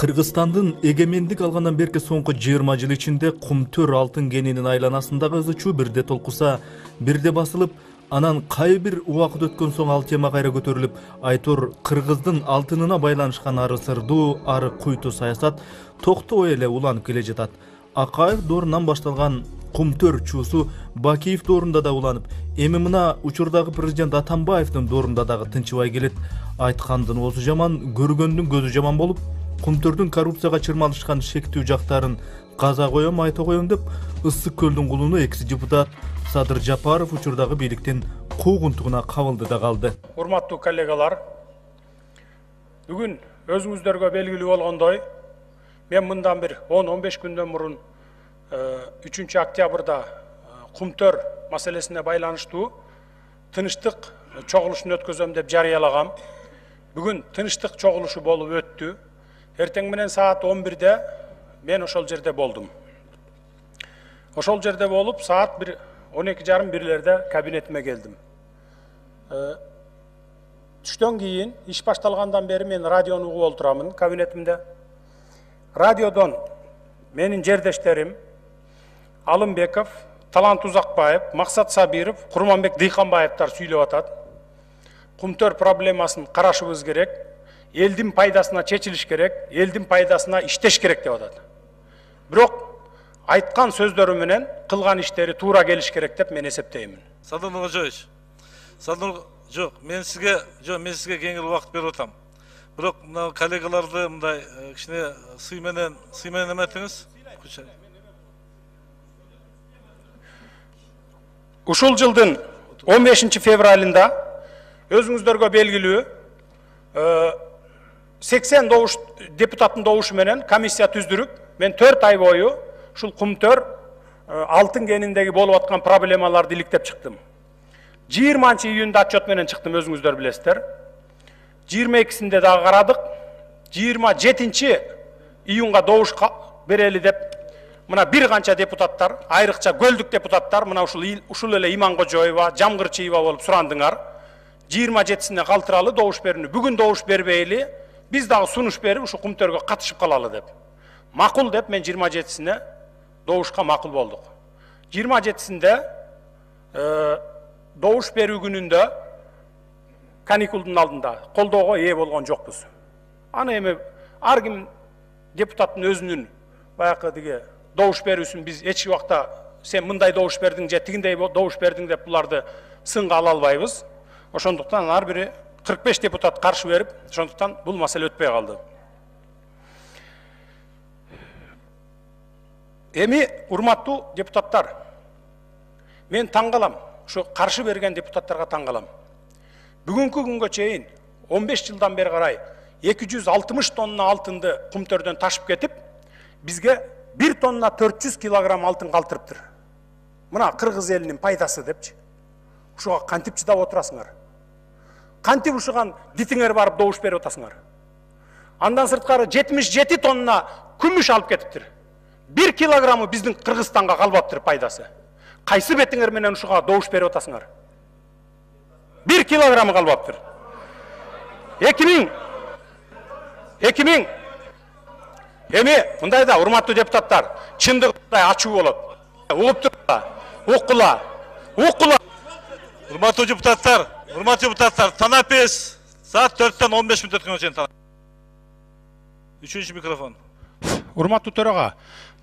Кыргызстандын эгемендик алгандан берки соңку 20 жыл ичинде Кумтөр алтын кенинин айланасындагы ызы чуу бирде толкуса, бирде басылып, анан кай бир убакыт өткөн соң ал тема кайра көтөрүлүп, айтор кыргыздын алтынына байланышкан ары сырдуу, ары куйту саясат токтобой эле уланып келе жатат. Акаев доорунан башталган Кумтөр чуусу Бакиев доорунда да уланып, эми мына учурдагы президент Атамбаевдин доорунда дагы тынчыбай келет. Айткандын оозу жаман, көргөндүн көзү жаман болуп, Кумтөрдүн коррупцияга чырмалышкан шектүү жактарын каза коем, айта коем деп, Ысык көлдүн кулуну экс-депутат Садыр Жапаров учурдагы бийликтин куугунтугуна кабылды да калды. Урматтуу коллегалар, бүгүн өзүңүздөргө белгилүү болгондой, мен мындан бир 10-15 күндөн мурун 3 октябрда Кумтөр маселесине байланыштуу тынычтык чогулушун өткөзөм деп жарыялагам. Бүгүн тынычтык чогулушу болуп өттү. Эртең менен саат 11-де мен ошол жерде болдум. Ошол жерде болуп, саат 12:30-1-лерде кабинетиме келдим. Түштөн кийин, иш башталгандан бери мен радиону угуп отурамын кабинетимде. Радиодон менин жердештерим Алымбеков, Талант Узакбаев, Максат Сабиров, Курманбек Дыйканбаевтар сүйлөп атат. Кумтөр проблемасын карашыбыз керек, элдин пайдасына чечилиш керек, элдин пайдасына иштеш керек деп атат. Бирок айткан сөздөрү менен кылган иштери туура келиш керек деп мен эсептеймин. Садыр Нуржоевич, мен сизге кеңири убакыт берип атам. Бирок мына коллегаларды мындай кичине сый менен эметиңиз. Ушул жылдын 15 февралында өзүңүздөргө белгилүү 80 депутаттын добушу менен комиссия түздүрүп, мен 4 ай бою ушул Кумтөр алтын кениндеги болуп аткан проблемаларды иликтеп чыктым. 20 июнда отчет менен чыктым, өзүңүздөр билесиздер. 22-синде дагы карадык. 27 июнга добуш берели деп мына бир канча депутаттар, айрыкча көлдүк депутаттар, мына ушул эле Иманкожоева, Жамгырчиева болуп сурандыңар. 27-сине калтыралы добуш берүүнү. Бүгүн добуш бербейли, биз дагы сунуш берип ушу Кумтөргө катышып калалы деп. Макул деп мен 27-сине добушка макул болдук. 27-синде добуш берүү күнүндө каникулдун алдында колдоого ээ болгон жокпуз. Аны эми ар ким депутаттын өзүнүн баягы добуш берүүсүн биз эч убакта сен мындай добуш бердиң же тигиндей добуш бердиң деп буларды сынга ала албайбыз. Ошондуктан ар бири 45 депутат каршы берип, ошондуктан бул маселе өтпөй калды. Эми урматтуу депутаттар, мен таң калам, ушу каршы берген депутаттарга таң калам. Бүгүнкү күнгө чейин 15 жылдан бери карай 260 тонна алтынды Кумтөрдөн ташып кетип, бизге 1 тонна 400 килограмм алтын калтырыптыр. Мына кыргыз элинин пайдасы депчи. Ушуга кантип чыдап отурасыңар? Кантип ушуган дитиңер барып добуш берип атасыңар? Андан сырткары 77 тонна күмүш алып кетиптир. 1 килограммы биздин Кыргызстанга калбаптыр пайдасы. Кайсы бетиңер менен ушуга добуш берип атасыңар? 1 килограммы калбаптыр. 2000 Эми мындайда урматтуу депутаттар, чындыгында ачуу болот. Угуп туруңар. Укула. Урматтуу депутаттар, танапес саат 4-тен 15 мүнөт өткөнгө чейин танап. 3-чү микрофон. Урматтуу төрага,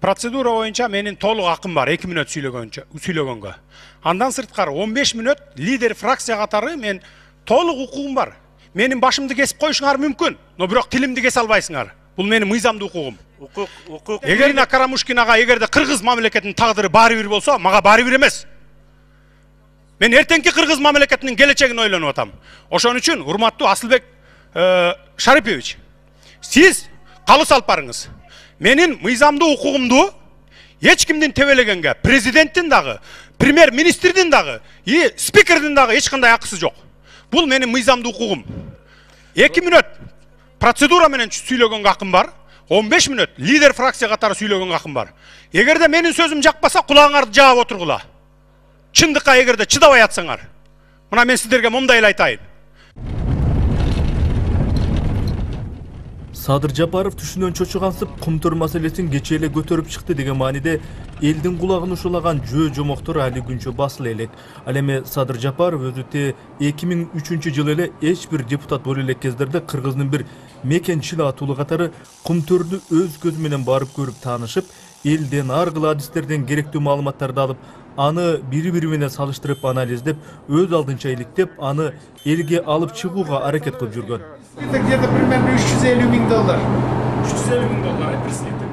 процедура боюнча менин толук акым бар 2 мүнөт сүйлөгөнгө. Андан сырткары 15 мүнөт лидер фракция катары мен толук укугум бар. Менин башымды кесип коюшуңар мүмкүн, но бирок тилимди кесе албайсыңар. Бул менин мыйзамдуу укугум. Эгер Карамушкин ага эгерде кыргыз мамлекетинин тагдыры баары бир болсо, мага баары бир эмес. Мен эртеңки кыргыз мамлекетинин келечегин ойлонуп атам. Ошон үчүн урматтуу Асылбек Шарипович, сиз калыс алып барыңыз. Менин мыйзамдуу укугумду Eч кимдин тебелегенге, президенттин дагы, премьер министрдин дагы, спикердин дагы эч кандай акысы жок. Бул менин мыйзамдуу укугум. 2 мүнөт процедура менен сүйлөгөнгө акым бар. 15 мүнөт лидер фракция катары сүйлөгөнгө акым бар. Эгерде менин сөзүм жакпаса, кулағыңарды жаап отургула. Чындыкка эгерде чыдабай атсаңар. Мына мен сиздерге мындай эле айтайын. Садыр Жапаров түшүнөн чочугансып, кумтөр маселесин кече эле көтөрүп чыкты деген мааниде элдин кулагын ушулаган жөө жомоктор али күнчө басыла элек. Ал эми Садыр Жапаров өзү 2003-жылы эле эч бир депутат боло элек кездерде Кыргыздын бир мекенчил атуулу катары кумтөрдү өз көзү менен барып көрүп таанышып, элден ар кыл адистерден керектүү маалыматтарды алып, аны бири-бири менен салыштырып анализдеп, өз алдынча иликтеп, аны элге алып чыгууга аракет кылып жүргөн. Это где-то примерно $350 000. $350 000, представьте.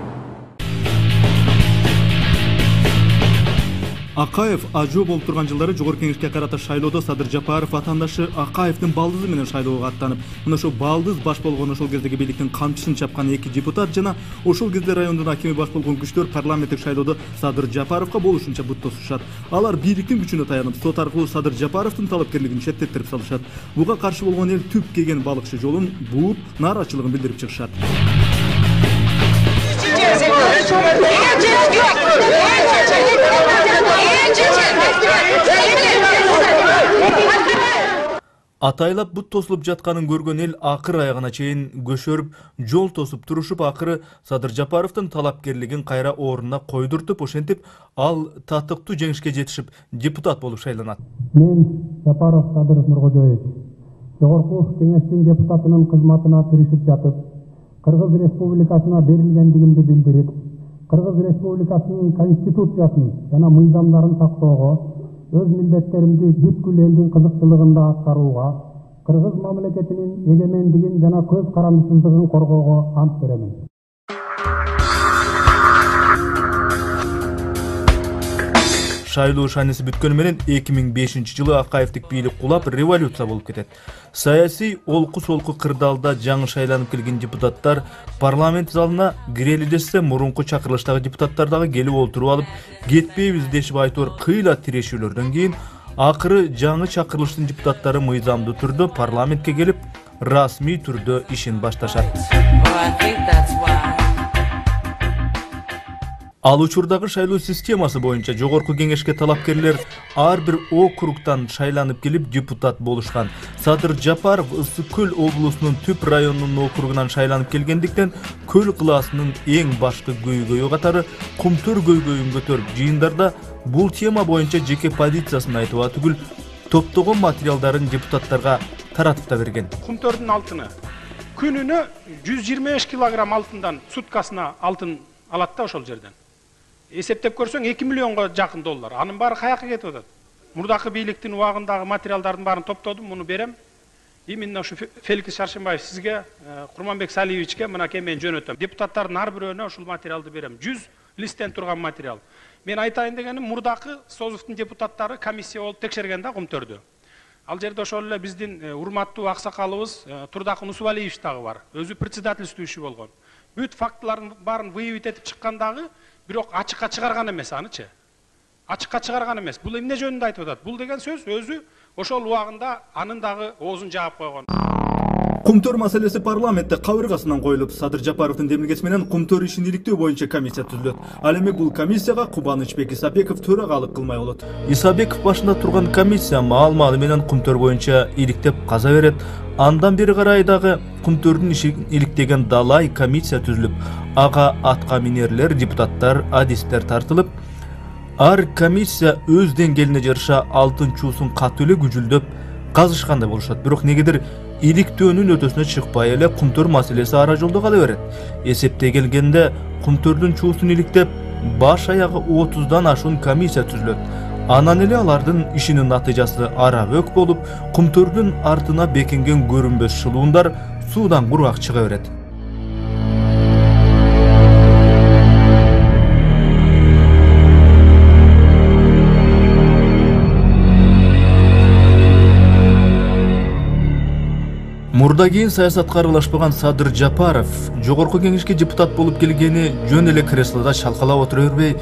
Акаев ажоо болуп турган жылдары Жогорку Кеңешке карата шайлоодо Садыр Жапаров атаандашы Акаевдин балдызы менен шайлоого аттанып, мына ошол балдыз баш болгон ошол кездеги бийликтин камчысын чапкан 2 депутат жана ошол кезде райондун акими баш болгон күчтөр парламенттик шайлоодо Садыр Жапаровго болушунча бут тосушат. Алар бийликтин күчүнө таянып, сот аркылуу Садыр Жапаровдун талапкерлигин четтетирип салышат. Буга каршы болгон эл түп кеген балыкчы жолун бууп, нааразычылыгын билдирип чыгышат. Атайлап бут тосулуп жатканын көргөн эл акыр аягына чейин көшөрүп, жол тосуп турушуп, акыры Садыр Жапаровдун талапкерлигин кайра ордуна койдуртуп, ошентип ал татыктуу жеңишке жетишип, депутат болуп шайланат. Мен Жапаров Садыр Нуркожоевич, Жогорку Кеңештин депутатынын кызматына киришип жатып, Кыргыз Республикасына берилгендигимди билдирип, Кыргыз Республикасынын конституциясын жана мыйзамдарын сактоого, өз милдеттеримди бүткүл элдин кызыкчылыгында аткарууга, Кыргыз мамлекетинин эгемендигин жана көз карандысыздыгын коргоого ант беремин. Шайлоо шанысы бүткөнү менен 2005-жылы Акаевдик бийлик кулап, революция болуп кетет. Саясий олку-солку кырдаалда жаңы шайланып келген депутаттар парламент залына кирели десе, мурунку чакырылыштагы депутаттар дагы келип олтуруп алып, кетпейбиз дешип айтор кыйла тирешүүлөрдөн кийин акыры жаңы чакырылыштын депутаттары мыйзамдуу түрдө парламентке келип, расмий түрдө ишин башташат. Ал учурдагы шайлоо системасы боюнча Жогорку Кеңешке талапкерлер ар бир округтан шайланып келип депутат болушкан. Садыр Жапаров Ысык Көл облусунун Түп районунун округунан шайланып келгендиктен Көл кылаасынын эң башкы көйгөйү катары Кумтөр көйгөйүн көтөрүп, жыйындарда бул тема боюнча жеке позициясын айтууга түгүл, топтогон материалдарын депутаттарга таратып да берген. Кумтөрдүн алтыны күнүнө 125 килограмм алтындан суткасына алтын алат да ошол жерден. Эсептеп көрсөң 2 миллионго жакын доллар. Анын баары каяка кетип атат? Мурдакы бийликтин убагындагы материалдардын баарын топтодум, муну берем. Именно ушу Феликс Шаршембаев сизге, Курманбек Салиевичке мынакей мен жөнөтөм. Депутаттардын ар бирөөнө ушул материалды берем. 100 листтен турган материал. Мен айтайын дегеним, мурдакы Созовдун депутаттары комиссия болуп текшерген да Кумтөрдү. Ал жерде ошол эле биздин урматтуу аксакалыбыз Турдакын Усубалиевич дагы бар. Өзү председательствующий болгон. Бүт фактылардын баарын выявить этип чыккандагы, бирок ачыкка чыгарган эмес анычы. Ачыкка чыгарган эмес. Бул эмне жөнүндө айтып атат? Бул деген сөз өзү ошол убагында анын дагы оозун жаап койгон. Кумтөр маселеси парламентте кабыргасынан коюлуп, Садыр Жапаровдун демилгеси менен Кумтөр ишин иликтөө боюнча комиссия түзүлөт. Ал эми бул комиссияга Кубанычбек Исабеков төрагалык кылмай болот. Исабеков башында турган комиссия маал-маалы менен Кумтөр боюнча иликтеп каза берет. Андан бери карай дагы Кумтөрдүн ишин иликтеген далай комиссия түзүлүп, ага атка минерлер, депутаттар, адистер тартылып, ар комиссия өз деңгээлине жараша алтын чуусун катуу эле күжүлдөп казышкандай болушат. Бирок негедир иликтөөнүн өтөсүнө чыкпай эле Кумтөр маселеси ара жолдо кала берет. Эсептей келгенде Кумтөрдүн чуусун иликтеп, баш аягы 30дан ашуун комиссия түзүлөт. Анан эле алардын ишинин натыйжасы ара өк болуп, Кумтөрдүн артына бекинген көрүнбөс шылуундар суудан кургак чыга берет. Мурда кийин саясатка аралашпаган Садыр Жапаров жогорку кеңешке депутат болуп келгени жөн эле креслода шалкалап отура бербей,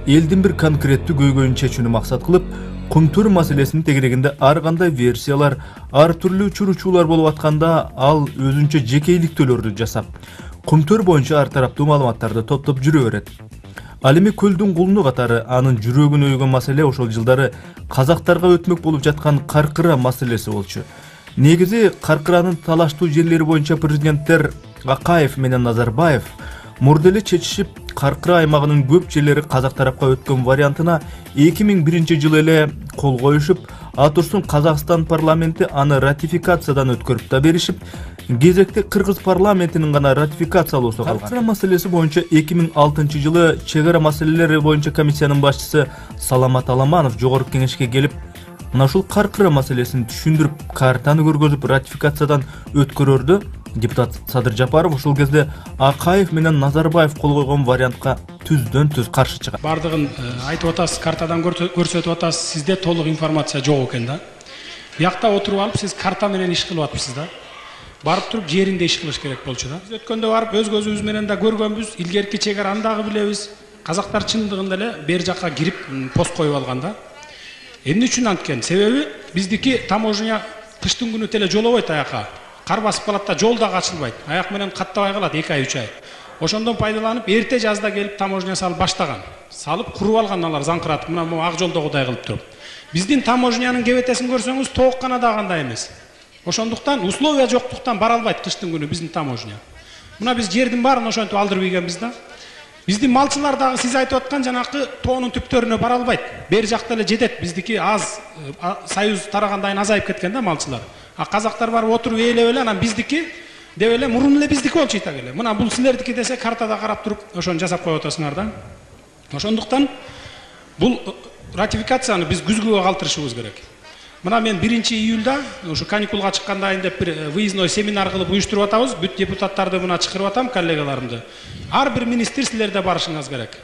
элдин бир конкреттүү көйгөйүн чечүүнү максат кылып, кумтөр маселесинин тегерегинде ар кандай версиялар, ар түрлүү чуручуулар болуп атканда, ал өзүнчө жеке иликтөөлөрдү жасап, кумтөр боюнча ар тараптуу маалыматтарды топтоп жүрө берет. Ал эми көлдүн кулуну катары анын жүрөгүн өйгөн маселе ошол жылдары казактарга өтмөк болуп жаткан Каркыра маселеси болчу. Негизи Каркыранын талаштуу жерлери боюнча президенттер Акаев менен Назарбаев мурда эле чечишип, Каркыра аймагынын көп жерлери казак тарапка өткөн вариантына 2001-жылы эле кол коюшуп, атурсун Казакстан парламенти аны ратификациядан өткөрүп да беришип, кезекте Кыргыз парламентинин гана ратификациялоосу калган. Каркыра маселеси боюнча 2006-жылы чек ара маселелери боюнча комиссиянын башчысы Саламат Аламанов жогорку кеңешке келип, мына ушул Каркыра маселесин түшүндүрүп, картаны көргөзүп, ратификациядан өткөрөрдү. Депутат Садыр Жапаров ушул кезде Акаев менен Назарбаев кол койгон вариантка түздөн-түз каршы чыгат. Бардыгын айтып атасыз, картадан көрсөтүп атасыз, сизде толук информация жок экен да. Биякта отуруп алып, сиз карта менен иш кылып атыпсыз да. Барып туруп жеринде иш кылыш керек болчу да. Биз өткөндө барып өз көзүбүз менен да көргөнбүз, илгерки чек араны дагы билебиз. Казактар чындыгында эле бер жакка кирип пост коюп алган да. Эмне үчүн анткен? Себеби биздики таможня кыштын күнү теле жолобойт аякка. Кар басып калат да, жол дагы ачылбайт. Аяк менен каттабай калат 2 ай 3 ай. Ошондон пайдаланып, эрте жазда келип таможня салып баштаган. Салып куруп алган алар заңкыратып, мына могу ак жолдогудай кылып туруп. Биздин таможнянын кебетесин көрсөңүз, тоок гана да кандай эмес. Ошондуктан условия жоктуктан бара албайт кыштын күнү биздин таможня. Мына биз жердин баарын ошентип алдырып ийгенбиз да. Биздин малчылар дагы сиз айтып аткан жанакы тоонун түптөрүнө бара албайт. Бер жакта эле жетет. Биздики аз союз тарагандан азайып кеткен да малчылар. А казактар барып отуруп ээлеп эле, анан биздики деп эле мурун эле биздики болчу итак эле. Мына бул силердики десе картада карап туруп ошону жасап коюп атасыңар да. Ошондуктан бул ратификацияны биз күзгүгө калтырышыбыз керек. Мына мен 1-июлда ушу каникулга чыккандайын деп бир выездной семинар кылып уюштуруп атабыз. Бүт депутаттарды мына чакырып атам, коллегаларымды. Ар бир министр силерде барышыңыз керек.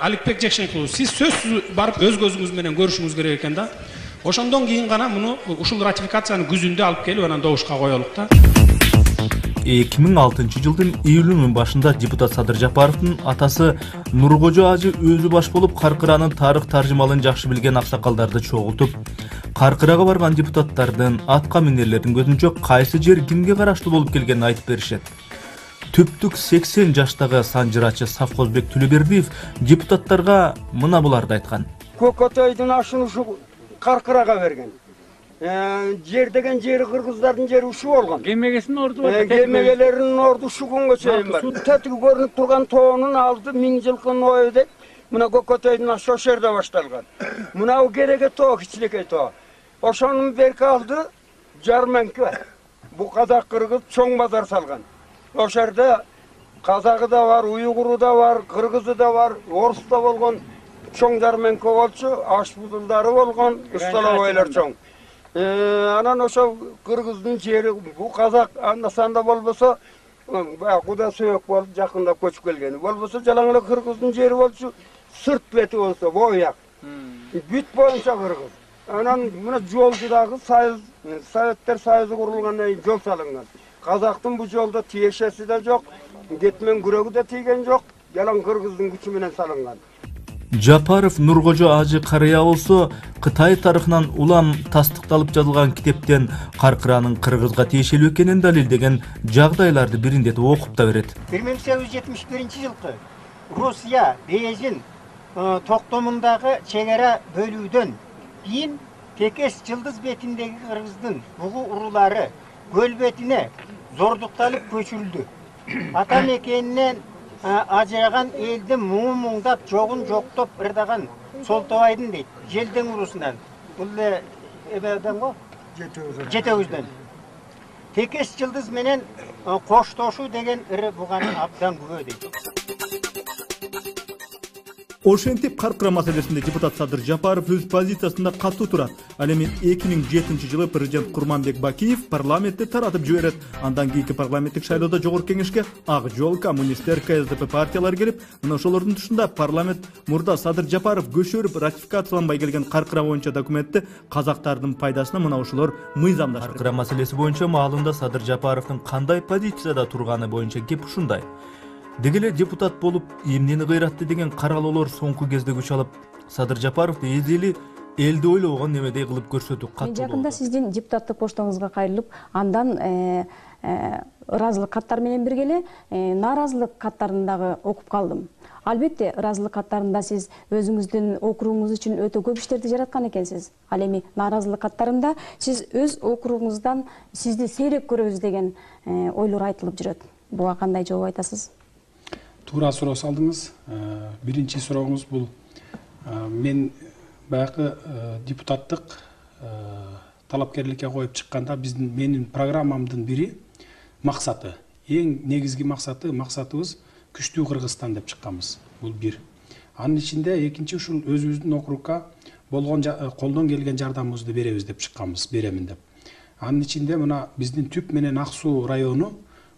Аликбек Жекшенкулов, сиз сөзсүз барып өз көзүңүз менен көрүшүңүз керек экен да. Ошондон кийин гана муну ушул ратификацияны күзүндө алып келип анан добушка коелук да. 2006-жылдын июлунун башында депутат Садыр Жапаровдун атасы Нуркожо ажы өзү баш болуп, Каркыранын тарых таржымалын жакшы билген аксакалдарды чогултуп, Каркырага барган депутаттардын, атка минерлердин көзүнчө кайсы жер кимге караштуу болуп келгенин айтып беришет. Түптүк 80 жаштагы санжырачы Савкозбек Түлөбердиев депутаттарга мына буларды айткан. Көкөтөйдүн ашын ушу Каркырага берген. Жер деген жери кыргыздардын жери ушу болгон. Кемегесинин орду бар. Кемегелеринин орду ушу күнгө чейин бар. Тетиги көрүнүп турган тоонун алды 1000 жылкынын ою деп, мына Көкөтөйдүн ашы ошол жерде башталган. Мына кереге тоо, кичилекей тоо. Ошонун берки алды Жарменки бар. Бу казак кыргыз чоң базар салган. Ошол жерде казагы да бар, уйгуру да бар, кыргызы да бар, орус да болгон. Чоң Жарменки болчу, аш бузулдары болгон, усталабойлор чоң. Анан ошо кыргыздын жери, бу казак анда-санда болбосо, куда сөөк болуп жакындап көчүп келгени. Болбосо жалаң эле кыргыздын жери болчу, сырт бети болсо бояк. Бүт боюнча кыргыз. Анан мына жолду дагы Советтер Союзу курулгандан кийин жол салынган. Казактын бу жолдо тиешеси да жок, кетмен күрөгү да тийген жок, жалаң кыргыздын күчү менен салынган. Жапаров Нуркожо ажы карыя болсо, Кытай тарыхынан улам тастыкталып жазылган китептен Каркыранын кыргызга тиешелүү экенин далилдеген жагдайларды бириндетип окуп да берет. 1871-жылкы Русия Бейжин токтомундагы чек ара бөлүүдөн кийин Текес жылдыз бетиндеги кыргыздын бугу урулары көл бетине зордукталып көчүрүлдү. Ата мекенинен ажыраган элдин муңдап жогун жоктоп ырдаган Солтобайдын дейт, Желден урусунан. Бул эбеден го? Жетөбүздөн. Текес жылдыз менен коштошуу деген ыры буганы абдан күбө дейт. Ошентип каркыра маселесинде депутат Садыр Жапаров өз позициясында катуу турат. Ал эми 2007-жылы президент Курманбек Бакиев парламентти таратып жиберет. Андан кийинки парламенттик шайлоодо жогорку кеңешке Ак Жол, коммунисттер, КСДП партиялар келип, мына ошолордун тышында парламент мурда Садыр Жапаров көчөрүп ратификацияланбай келген каркыра боюнча документти казактардын пайдасына мына ошолор мыйзамдашты. Каркыра маселеси боюнча маалында Садыр Жапаровдун кандай позицияда турганы боюнча кеп ушундай. Дегеле депутат болуп эмнени кыйратты деген каралоолор соңку кезде күч алып, Садыр Жапаров эзели элди ойлогон немедей кылып көрсөтүү каттуу. Мен жакында сиздин депутаттык поштоңузга кайрылып, андан ыраазылык каттар менен бирге нааразылык каттарын дагы окуп калдым. Албетте, ыраазылык каттарында сиз өзүңүздүн округуңуз үчүн өтө көп иштерди жараткан экенсиз. Ал эми нааразылык каттарында сиз өз округуңуздан сизди сейрек көрөбүз деген ойлор айтылып жүрөт. Буга кандай жооп айтасыз? Туура суроо салдыңыз. Биринчи сурооңуз бул мен баягы депутаттык талапкерликке коюп чыкканда менин программамдын бири максаты, эң негизги максатыбыз күчтүү Кыргызстан деп чыкканбыз. Бул бир. Анын ичинде экинчи ушул өзүбүздүн округга болгон колдон келген жардамыбызды беребиз деп чыкканбыз, беремин деп. Анын ичинде мына биздин Түп менен Ак Суу району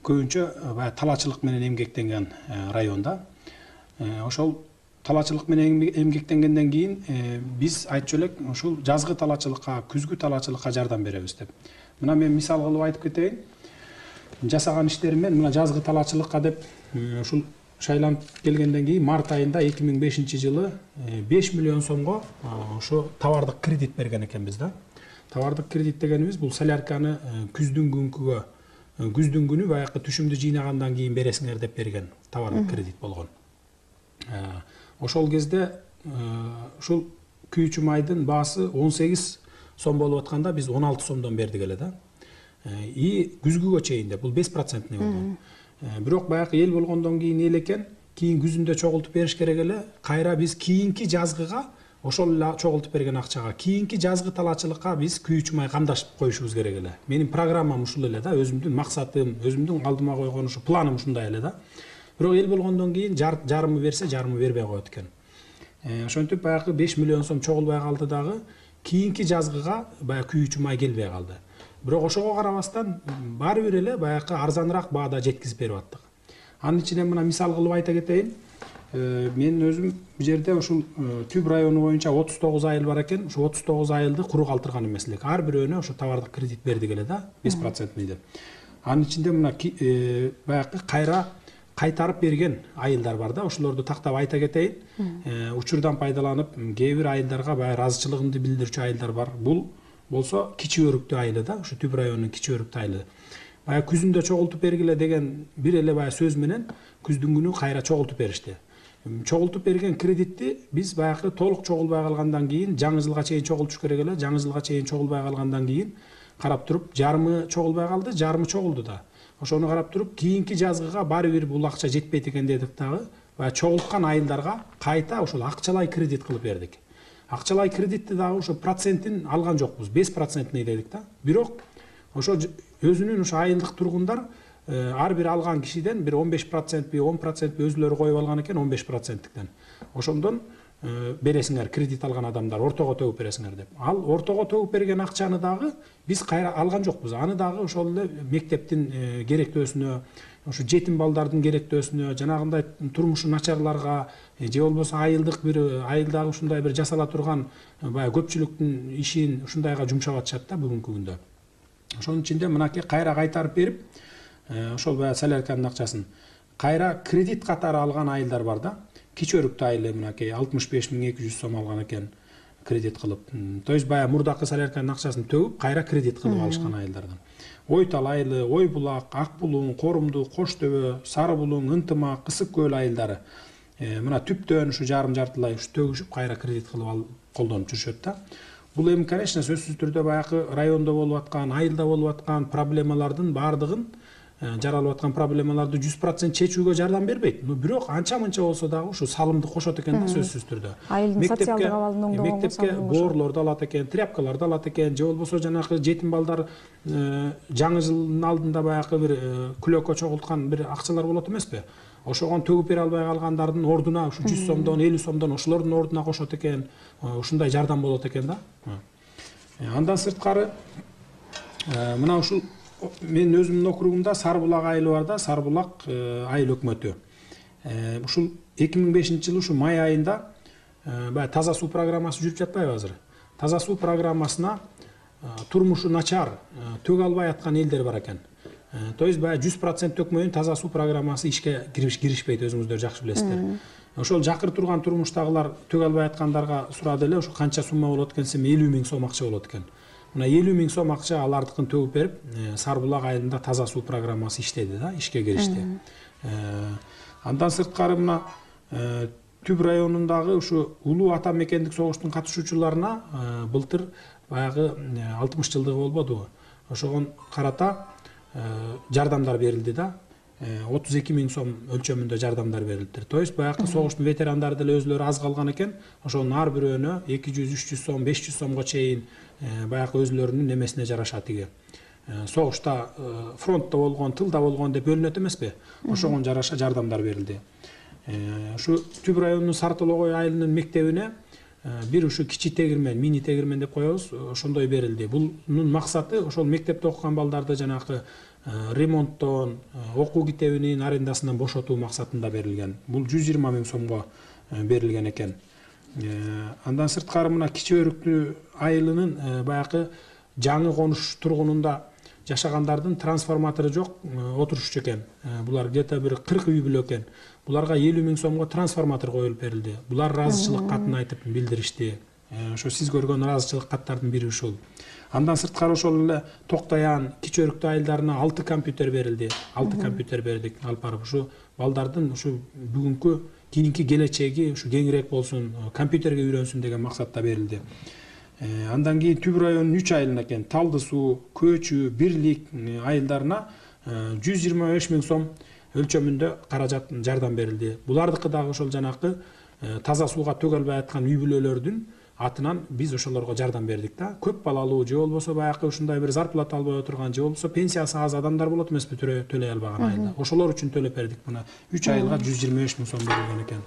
көбүнчө талаачылык менен эмгектенген районда. Ошол талаачылык менен эмгектенгенден кийин биз айтчу элек ушул жазгы талаачылыкка, күзгү талаачылыкка жардам беребиз деп. Мына мен мисал кылып айтып кетейин. Жасаган иштерим мен мына жазгы талаачылыкка деп ушул шайланып келгенден кийин март айында 2005-жылы 5 миллион сомго ошо товардык кредит берген экенбиз да. Товардык кредит дегенибиз бул солярканы күздүн күнү баягы түшүмдү жыйнагандан кийин бересиңер деп берген товардык кредит болгон. Ошол кезде ушул күйүүчү майдын баасы 18 сом болуп атканда биз 16 сомдон бердик эле да. И күзгүгө чейин деп бул 5% болгон. Бирок баягы эл болгондон кийин эл экен, кийин күзүндө чогултуп бериш керек эле. Кайра биз кийинки жазгыга ошол эле чогултуп берген акчага кийинки жазгы талаачылыкка биз күйүүчү май камдашып коюшубуз керек эле. Менин программам ушул эле да, өзүмдүн максатым, өзүмдүн алдыма койгон ушу планым ушундай эле да. Бирок эл болгондон кийин жарымы берсе, жарымы бербей коет экен. Ошентип баягы 5 миллион сом чогулбай калды дагы, кийинки жазгыга баягы күйүүчү май келбей калды. Бирок ошого карабастан баары бир эле баягы арзаныраак баада жеткизип берип аттык. Анын ичинде мына мисал кылып айта кетейин. Мен өзүм бу жерде ушул Түп району боюнча 39 айыл бар экен. Ушу 39 айылды куру калтырган эмес элек. Ар бирөөнө ошо товардык кредит бердик эле да, 5% деп. Анын ичинде мына баягы кайра кайтарып берген айылдар бар да, ошолорду тактап айта кетейин. Учурдан пайдаланып, кээ бир айылдарга баягы ыраазычылыгымды билдирчү айылдар бар. Бул болсо Кичи Өрүктүү айылы да, ушу Түп районунун Кичи Өрүктүү айылы. Баягы күзүндө чогултуп бергиле деген бир эле баягы сөз менен күздүн күнү кайра чогултуп беришти. Чогултуп берген кредитти биз баягы толук чогулбай калгандан кийин жаңы жылга чейин чогултуш керек эле. Жаңы жылга чейин чогулбай калгандан кийин карап туруп жарымы чогулбай калды, жарымы чогулду да. Ошону карап туруп кийинки жазгыга баары бир бул акча жетпейт экен дедик дагы. Баягы чогулткан айылдарга кайта ошол акчалай кредит кылып бердик. Акчалай кредитти дагы ошо процентин алган жокпуз, 5% дедик да. Бирок ошо өзүнүн ошо айылдык тургундар ар бир алган кишиден бир 15% 10% өзүлөрү коюп алган экен 15%тиктен. Ошондон бересиңер, кредит алган адамдар ортого төгүп бересиңер деп. Ал ортого төгүп берген акчаны дагы биз кайра алган жокпуз. Аны дагы ошол эле мектептин керектөөсүнө, ошо жетим балдардын керектөөсүнө, жанагындай турмушу начарларга же болбосо айылдык бир айылдагы ушундай бир жасала турган баягы көпчүлүктүн ишин ушундайга жумшап атышат да бүгүнкү күндө. Ошонун ичинде мынакей кайра кайтарып берип, ошол баягы солярканын акчасын кайра кредит катары алган айылдар бар да. Кичи Өрүктүү айылы мынакей 65.200 сом алган экен кредит кылып. То есть баягы мурдакы солярканын акчасын төгүп, кайра кредит кылып алышкан айылдардан. Ойтал айылы, Ой булак, Ак Булуң, Корумду, Кош төбө, Сары Булуң, Ынтымак, Кысык көл айылдары. Мына Түптөн ушу жарым-жартылай ушу төгүшүп кайра кредит кылып колдонуп жүрүшөт да. Бул эми конечно сөзсүз түрдө баягы райондо болуп аткан, айылда болуп аткан проблемалардын баардыгын, жаралып аткан проблемаларды 100% чечүүгө жардам бербейт. Бирок анча-мынча болсо дагы ушу салымды кошот экен да сөзсүз түрдө. Айылдын социалдык абалын оңдогонго мектепке боорлорду алат экен, тряпкаларды алат экен, же болбосо жанагы жетим балдар жаңы жылдын алдында баягы бир күлөккө чогулткан бир акчалар болот эмеспи? ошогон төгүп бере албай калгандардын ордуна ушу 100 сомдон 50 сомдон ошолордун ордуна кошот экен, ушундай жардам болот экен да. Андан сырткары мына ушул мен өзүмдүн округумда Сарбулак айылы бар да, Сарбулак айыл өкмөтү. Ушул 2005-жылы ушу май айында баягы таза суу программасы жүрүп жатпайбы азыр? Таза суу программасына турмушу начар, төгө албай аткан элдер бар экен. То есть баягы 100% төкмөйүн таза суу программасы ишке киришпейт, өзүңүздөр жакшы билесиздер. Ошол жакыр турган турмуштагылар төгө албай аткандарга сурады эле, ошо канча сумма болот экен десем 50 000 сом акча болот экен. Мына 50 000 сом акча алардыкын төгүп берип, Сарбулак айылында таза суу программасы иштеди да, ишке киришти. Андан сырткары мына Түп районундагы ушу улуу ата мекендик согуштун катышуучуларына былтыр баягы 60 жылдыгы болбодубу? Ошогон карата жардамдар берилди да. 32 000 сом өлчөмүндө жардамдар берилди. То есть баягы согуштун ветерандары деле өзлөрү аз калган экен. Ошонун ар бирөөнө 200-300 сом, 500 сомго чейин баягы өзлөрүнүн немесине жараша тиги. Согушта фронтто болгон, тылда болгон деп бөлүнөт эмеспи? Ошогон жараша жардамдар берилди. Ушу Түп районунун Сартологой айылынын мектебине бир ушу кичи тегирмен, мини тегирмен деп коебуз, ошондой берилди. Бунун максаты ошол мектепте окуган балдарды жанагы ремонттон, окуу китебинин арендасынан бошотуу максатында берилген. Бул 120 000 сомго берилген экен. Андан сырткары мына Кичи Өрүктүү айылынын баягы жаңы конуш тургунунда жашагандардын трансформатору жок, отурушчу экен. Булар где-то бир 40 үй бүлө экен. Буларга 50 000 сомго трансформатор коюлуп берилди. Булар ыраазычылык катын айтып билдиришти. Ошо сиз көргөн ыраазычылык каттардын бири ушул. Андан сырткары ошол эле Токтаян, Кичи Өрүктүү айылдарына 6 компьютер берилди. 6 компьютер бердик алып барып. Ушу балдардын ушу бүгүнкү кийинки келечеги ушу кеңирээк болсун, компьютерге үйрөнсүн деген максатта берилди. Андан кийин Түп районунун 3 айылына экен Талды суу, Көчү, Бирлик айылдарына 125 000 сом өлчөмүндө каражат жардам берилди. Булардыкы дагы ошол жанакы таза сууга төгө албай аткан үй бүлөлөрдүн атынан биз ошолорго жардам бердик да. Көп балалуу же болбосо баягы ушундай бир зарплата албай отурган же болбосо пенсиясы аз адамдар болот эмеспи төлөй албаган айылда. Ошолор үчүн төлөп бердик. Мына 3 айылга 125 000 сом берилген экен.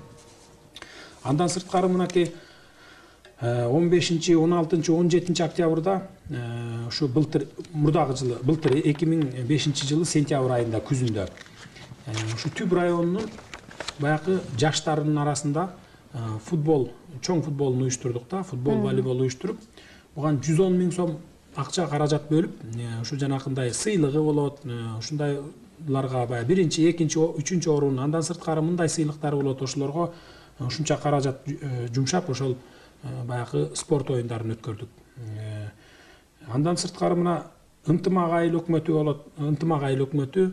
Андан сырткары мынакей 15, 16, 17 октябрда ушу былтыр мурдагы жылы, былтыр 2005 жылы сентябрь айында күзүндө ушу Түп районунун баягы жаштарынын арасында футбол, чоң футболун уюштурдук да, футбол, волейбол уюштуруп, буга 110 000 сом акча каражат бөлүп, ушу жанакындай сыйлыгы болот, ушундайларга баягы биринчи, экинчи, үчүнчү орун, андан сырткары мындай сыйлыктар болот, ошолорго ушунча каражат жумшап, ошол баягы спорт оюндарын өткөрдүк. Андан сырткары мына Ынтымак айыл өкмөтү болот. Ынтымак айыл өкмөтү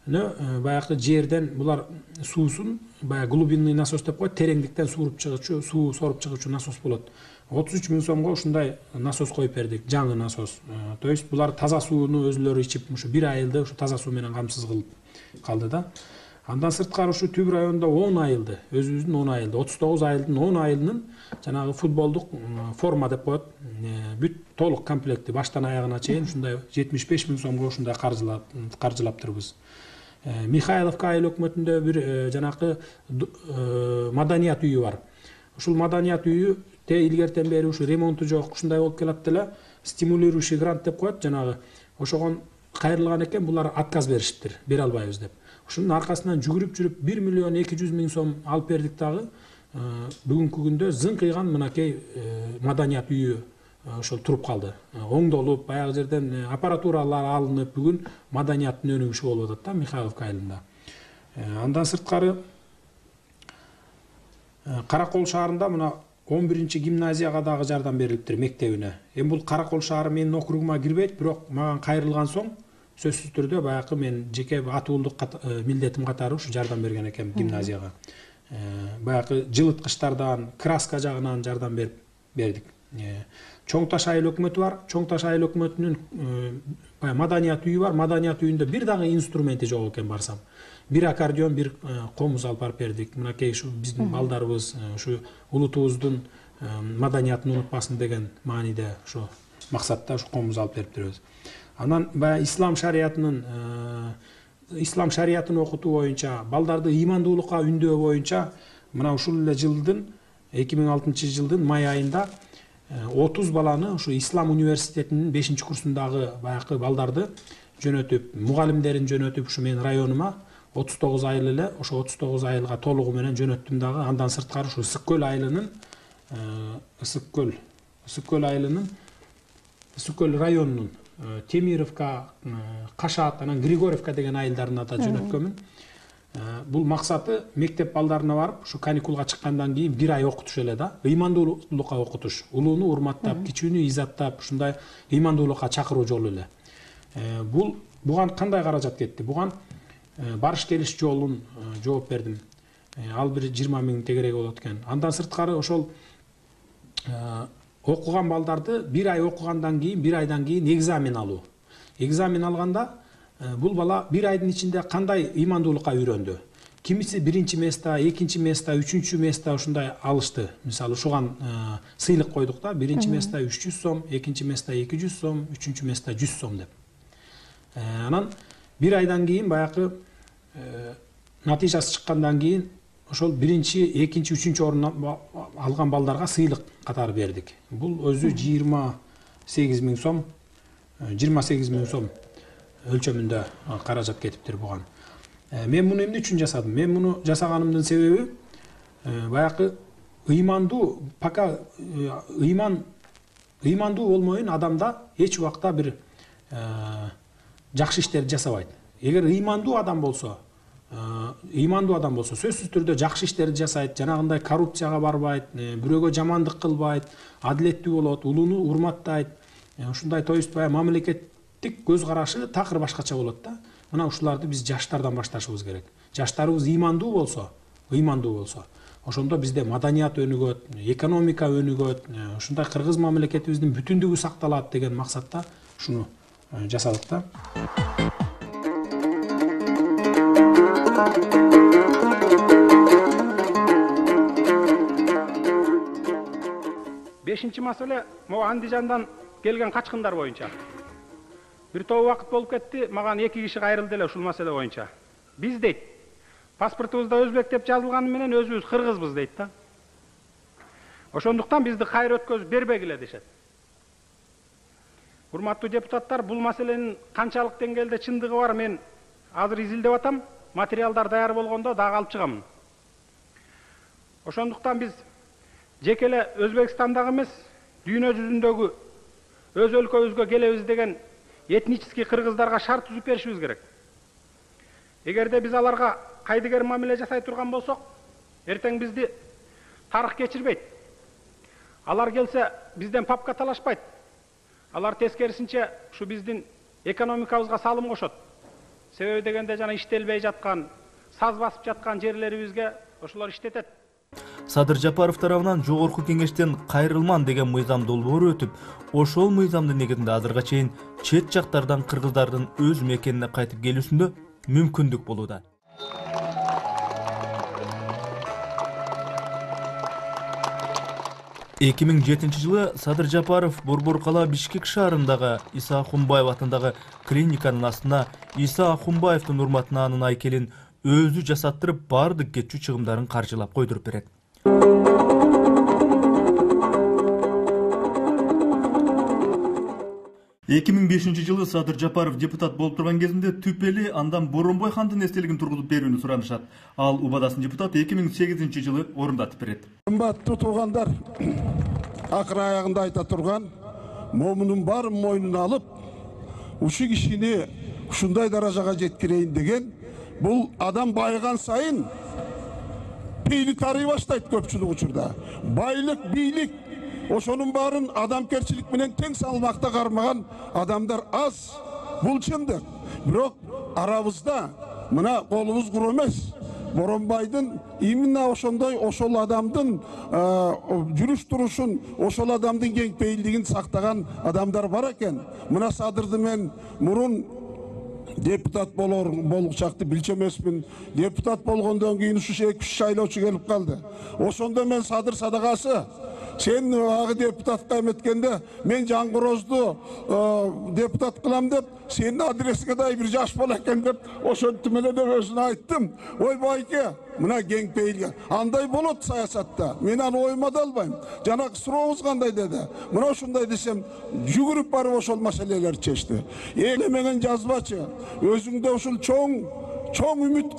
баягы жерден булар суусун баягы глубинный насос деп коет, тереңдиктен суу соруп чыгуучу насос болот. 33 000 сомго ушундай насос коюп бердик, жаңы насос. То есть булар таза сууну өзлөрү ичип, ушу бир айылды ушу таза суу менен камсыз кылып калды да. Андан сырткары ушу Түп районунда 10 айылды, өзүбүздүн 10 айылды, 39 айылдын 10 айылынын жанагы футболдук форма деп коет, бүт толук комплекти баштан аягына чейин ушундай 75 000 сомго ушундай каржылаптырбыз. Михайловка айыл өкмөтүндө бир жанакы маданият үйү бар. Ушул маданият үйү илгертен бери ушу ремонту жок, ушундай болуп келат деле, стимулирующий грант деп коет, жанагы ошогон кайрылган экен, булар отказ беришиптир, бере албайбыз деп. Ушунун аркасынан жүгүрүп 1 200 000 сом алып бердик дагы. Бүгүнкү күндө зыңкыйган мынакей маданият үйү ошол туруп калды. Оңдолуп, баягы жерден аппаратуралар алынып, бүгүн маданияттын өнүгүшү болуп атат да Михайловка айылында. Андан сырткары Каракол шаарында мына 11-чи гимназияга дагы жардам берилиптир, мектебине. Эми бул Каракол шаары менин округума кирбейт, бирок мага кайрылган соң сөзсүз түрдө баягы мен жеке атуулдук милдетим катары ушу жардам берген экем гимназияга. Баягы жылыткычтардан, краска жагынан жардам бердик. Чоң Таш айыл өкмөтү бар. Чоң Таш айыл өкмөтүнүн маданият үйү бар. Маданият үйүндө бир дагы инструменти жок экен барсам. Бир аккордеон, бир комуз алып барып бердик. Мынакей ушу биздин балдарыбыз ушу улутубуздун маданиятын унутпасын деген мааниде ушу максатта ушу комуз алып берип турабыз. Анан баягы ислам шариятынын ислам шариятын окутуу боюнча, балдарды ыймандуулукка үндөө боюнча мына ушул эле жылдын 2006 май айында 30 баланы ушу Ислам университетинин 5-курсундагы баягы балдарды жөнөтүп, мугалимдерин жөнөтүп, ушу менин районума 39 айыл эле, ошо 39 айылга толугу менен жөнөттүм дагы. Андан сырткары ушу Ысык көл айылынын Ысык көл районунун Темировка, Кашат, анан Григорьевка деген айылдарына да жөнөткөнмүн. Бул максаты мектеп балдарына барып, ушу каникулга чыккандан кийин 1 ай окутуш эле да, ыймандуулукка окутуш. Улууну урматтап, кичүүнү иззаттап, ушундай ыймандуулукка чакыруу жолу эле. Буга кандай каражат кетти? Буга барыш келиш жолун жооп бердим. Ал бир 20 миң тегереги болот экен. Андан сырткары ошол окуган балдарды 1 ай окугандан кийин, 1 айдан кийин экзамен алуу. Экзамен алганда бул бала 1 айдын ичинде кандай ыймандуулукка үйрөндү. Кимиси 1-чи места, 2-чи места, 3-чү места ушундай алышты. Мисалы ушуган сыйлык койдук да, 1-чи места 300 сом, 2-чи места 200 сом, 3-чү места 100 сом деп. Анан 1 айдан кийин баягы натыйжасы чыккандан кийин ошол 1-чи, 2-чи, 3-чү орун алган балдарга сыйлык катары бердик. Бул өзү 28 миң сом, 28 миң сом өлчөмүндө каражат кетиптир буга. Мен муну эмне үчүн жасадым? Мен муну жасаганымдын себеби баягы ыймандуу, пока ыймандуу болмоюн адамда эч убакта бир жакшы иштерди жасабайт. Эгер ыймандуу адам болсо, сөзсүз түрдө жакшы иштерди жасайт, жанагындай коррупцияга барбайт, бирөөгө жамандык кылбайт, адилеттүү болот, улууну урматтайт. Ушундай тоюстбай мамлекеттик көз карашы такыр башкача болот да. Мына ушуларды биз жаштардан башташыбыз керек. Жаштарыбыз ыймандуу болсо, ошондо бизде маданият өнүгөт, экономика өнүгөт, ушундай кыргыз мамлекетибиздин бүтүндүгү сакталат деген максатта ушуну жасадык да. 5-чи маселе могу Андижандан келген качкындар боюнча. Бир топ убакыт болуп кетти, маган 2 киши кайрылды эле ушул маселе боюнча. Биз дейт, паспортубузда өзбек деп жазылганы менен өзүбүз кыргызбыз дейт да. Ошондуктан бизди кайра өткөзүп бербегиле дешет. Урматтуу депутаттар, бул маселенин канчалык деңгээлде чындыгы бар мен азыр изилдеп атам. Материалдар даяр болгондо дагы алып чыгам. Ошондуктан биз жеке эле Өзбекстандагы эмес, дүйнө жүзүндөгү өз өлкөбүзгө келебиз деген этнический кыргыздарга шарт түзүп беришибиз керек. Эгерде биз аларга кайдыгер мамиле жасай турган болсок, эртең бизди тарых кечирбейт. Алар келсе бизден папка талашпайт. Алар тескерисинче ушу биздин экономикабызга салым кошот. Себеби дегенде жана иштелбей жаткан, саз басып жаткан жерлерибизге ошолор иштетет. Садыр Жапаров тарабынан жогорку кеңештен кайрылман деген мыйзам долбоору өтүп, ошол мыйзамдын негизинде азырга чейин чет жактардан кыргыздардын өз мекенине кайтып келүүсүндө мүмкүндүк болууда. Эки миң жетинчи жылы Садыр Жапаров Борбор кала Бишкек шаарындагы Иса Ахунбаев атындагы клиниканын астына Иса Ахунбаевдин урматына анын айкелин өзү жасаттырып, бардык кетчү чыгымдарын каржылап койдуруп берет. 2005 жылы Садыр Жапаров депутат болуп турган кезинде Түпели андан Боронбой хандын эстелигин тургузуп берүүнү суранышат. Ал убадасын депутат 2008 жылы орундатып берет. Кымбаттуу туугандар, акыр аягында айта турган, момунун баарын мойнуна алып, ушу кишини ушундай даражага жеткирейин деген, бул адам байыган сайын бийлик тарый баштайт көпчүлүк учурда. Байлык, бийлик, ошонун баарын адамкерчилик менен тең салмакта кармаган адамдар аз. Бул чындык. Бирок арабызда мына колубуз куру эмес. Боронбайдын именно ошондой ошол адамдын жүрүш турушун, ошол адамдын кеңпейилдигин сактаган адамдар бар экен. Мына Садырды мен мурун депутат болучакты билчү эмесмин. Депутат болгондон кийин ушу 2-3 шайлоочу келип калды. Ошондо мен Садыр садагасы Sen ağı deputatqa emetkende men Жаңғырозду депутat kılam dep, senin adresine day bir yaş bol eken dep, oşon tümele de özüne ayttım. Oy bayke, mına genk peyilge. Anday bolot sayasatta. Men anı oyma da albayım. Janak suroğuz kanday dedi. Mına şunday desem, yügürüp barı oşol meseleler çeşti. Eylemegen yazbaçı, özünde oşul çoğun ümit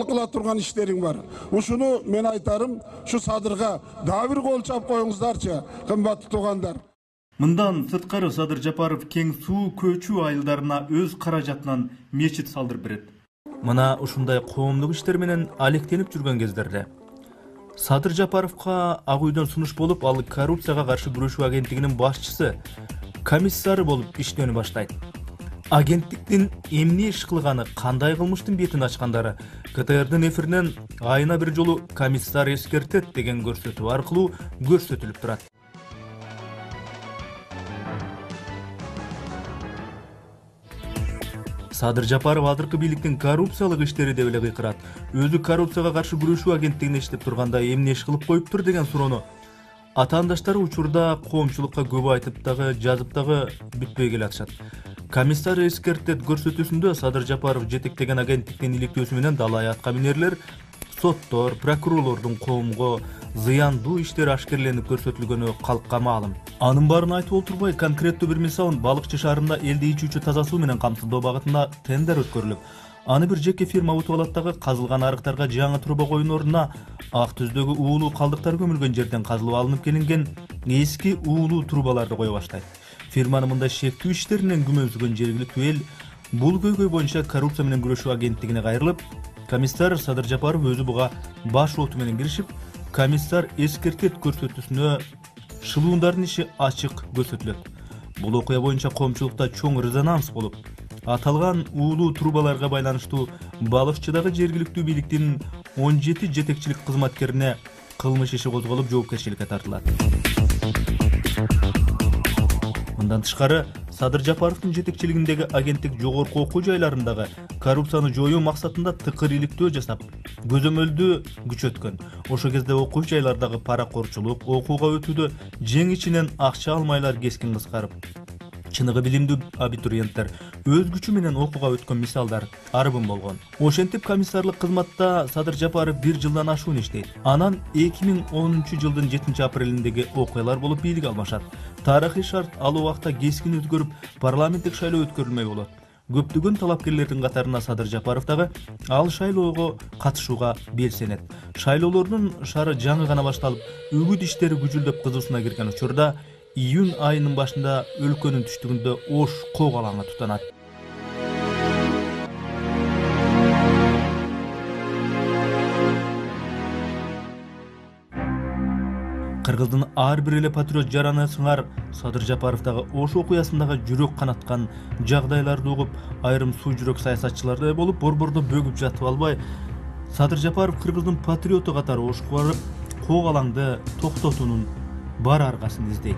kıla turgan işlerin var. Uşunu men aytarım, şu sadırga daha bir kol çap koyuңuzдарчы, kımbatlı tuğandar. Мындан сырткары Садыр Жапаров кең суу көчүү айылдарына өз каражатынан мечит салдырып берет. Мына ушундай коомдук иштер менен алектенип жүргөн кездерде Садыр Жапаровго Ак үйдөн сунуш болуп, ал коррупцияга каршы күрөшүү агенттигинин башчысы, комиссары болуп иштөөнү баштайт. Агенттиктин эмне иш кылганы, кандай кылмыштын бетин ачкандары КТРдин эфиринен айына бир жолу комиссар эскертет деген көрсөтүү аркылуу көрсөтүлүп турат. Садыр Жапаров азыркы бийликтин коррупциялык иштери деп эле кыйкырат. Өзү коррупцияга каршы күрөшүү агенттигинде иштеп турганда эмне иш кылып коюптур деген суроону атаандаштары учурда коомчулукка көп айтып дагы, жазып дагы бүтпөй келатышат. Комиссар эскертет көрсөтүүсүндө Садыр Жапаров жетектеген агенттиктин иликтөөсү менен далай аткаминерлер, соттор, прокурорлордун коомго зыяндуу иштери ашкерленип көрсөтүлгөнү калкка маалым. Анын баарын айтып отурбай, конкреттүү бир мисалын Балыкчы шаарында элди ичүүчү таза суу менен камсыздоо багытында тендер өткөрүлүп, аны бир жеке фирма утуп алат дагы казылган арыктарга жаңы труба коюунун ордуна Ак Түздөгү уулуу калдыктар көмүлгөн жерден казылып алынып келинген эски уулуу трубаларды кое баштайт. Фирманын мындай шектүү иштеринен күмөнсүгөн жергиликтүү эл бул көйгөй боюнча коррупция менен күрөшүү агенттигине кайрылып, комиссар Садыр Жапаров өзү буга баш оту менен киришип, комиссар эскертет көрсөтүүсүнө шылуундардын иши ачык көрсөтүлөт. Бул окуя боюнча коомчулукта чоң резонанс болуп, аталган уулуу трубаларга байланыштуу Балыкчыдагы жергиликтүү бийликтин 17 жетекчилик кызматкерине кылмыш иши козголуп, жоопкерчиликке тартылат. Мындан тышкары, Садыр Жапаровдун жетекчилигиндеги агенттик жогорку окуу жайларындагы коррупцияны жоюу максатында тыкыр иликтөө жасап, көзөмөлдү күчөткөн. Ошо кезде окуу жайлардагы паракорчулук, окууга өтүүдө жеңичинен акча алмайлар кескин кыскарып, чыныгы билимдүү абитуриенттер өз күчү менен окууга өткөн мисалдар арбын болгон. Ошентип комиссарлык кызматта Садыр Жапаров 1 жылдан ашуун иштейт. Анан 2010 жылдын 7 апрелиндеги окуялар болуп бийлик алмашат. Тарыхый шарт ал убакта кескин өзгөрүп, парламенттик шайлоо өткөрүлмөй болот. Көптөгөн талапкерлердин катарына Садыр Жапаров дагы ал шайлоого катышууга белсенет. Шайлоолордун шары жаңы гана башталып, үгүт иштери күжүлдөп кызуусуна кирген учурда июнь айынын башында өлкөнүн түштүгүндө Ош кок алаңы тутанат. Кыргыздын ар бир эле патриот жараны сыңар Садыр Жапаровдагы Ош окуясындагы жүрөк канаткан жагдайларды угуп, айрым суу жүрөк саясатчылардай болуп, борбордо бөгүп жатып албай, Садыр Жапаров кыргыздын патриоту катары Ошко барып, кок алаңды токтотуунун бар аргасын издейт.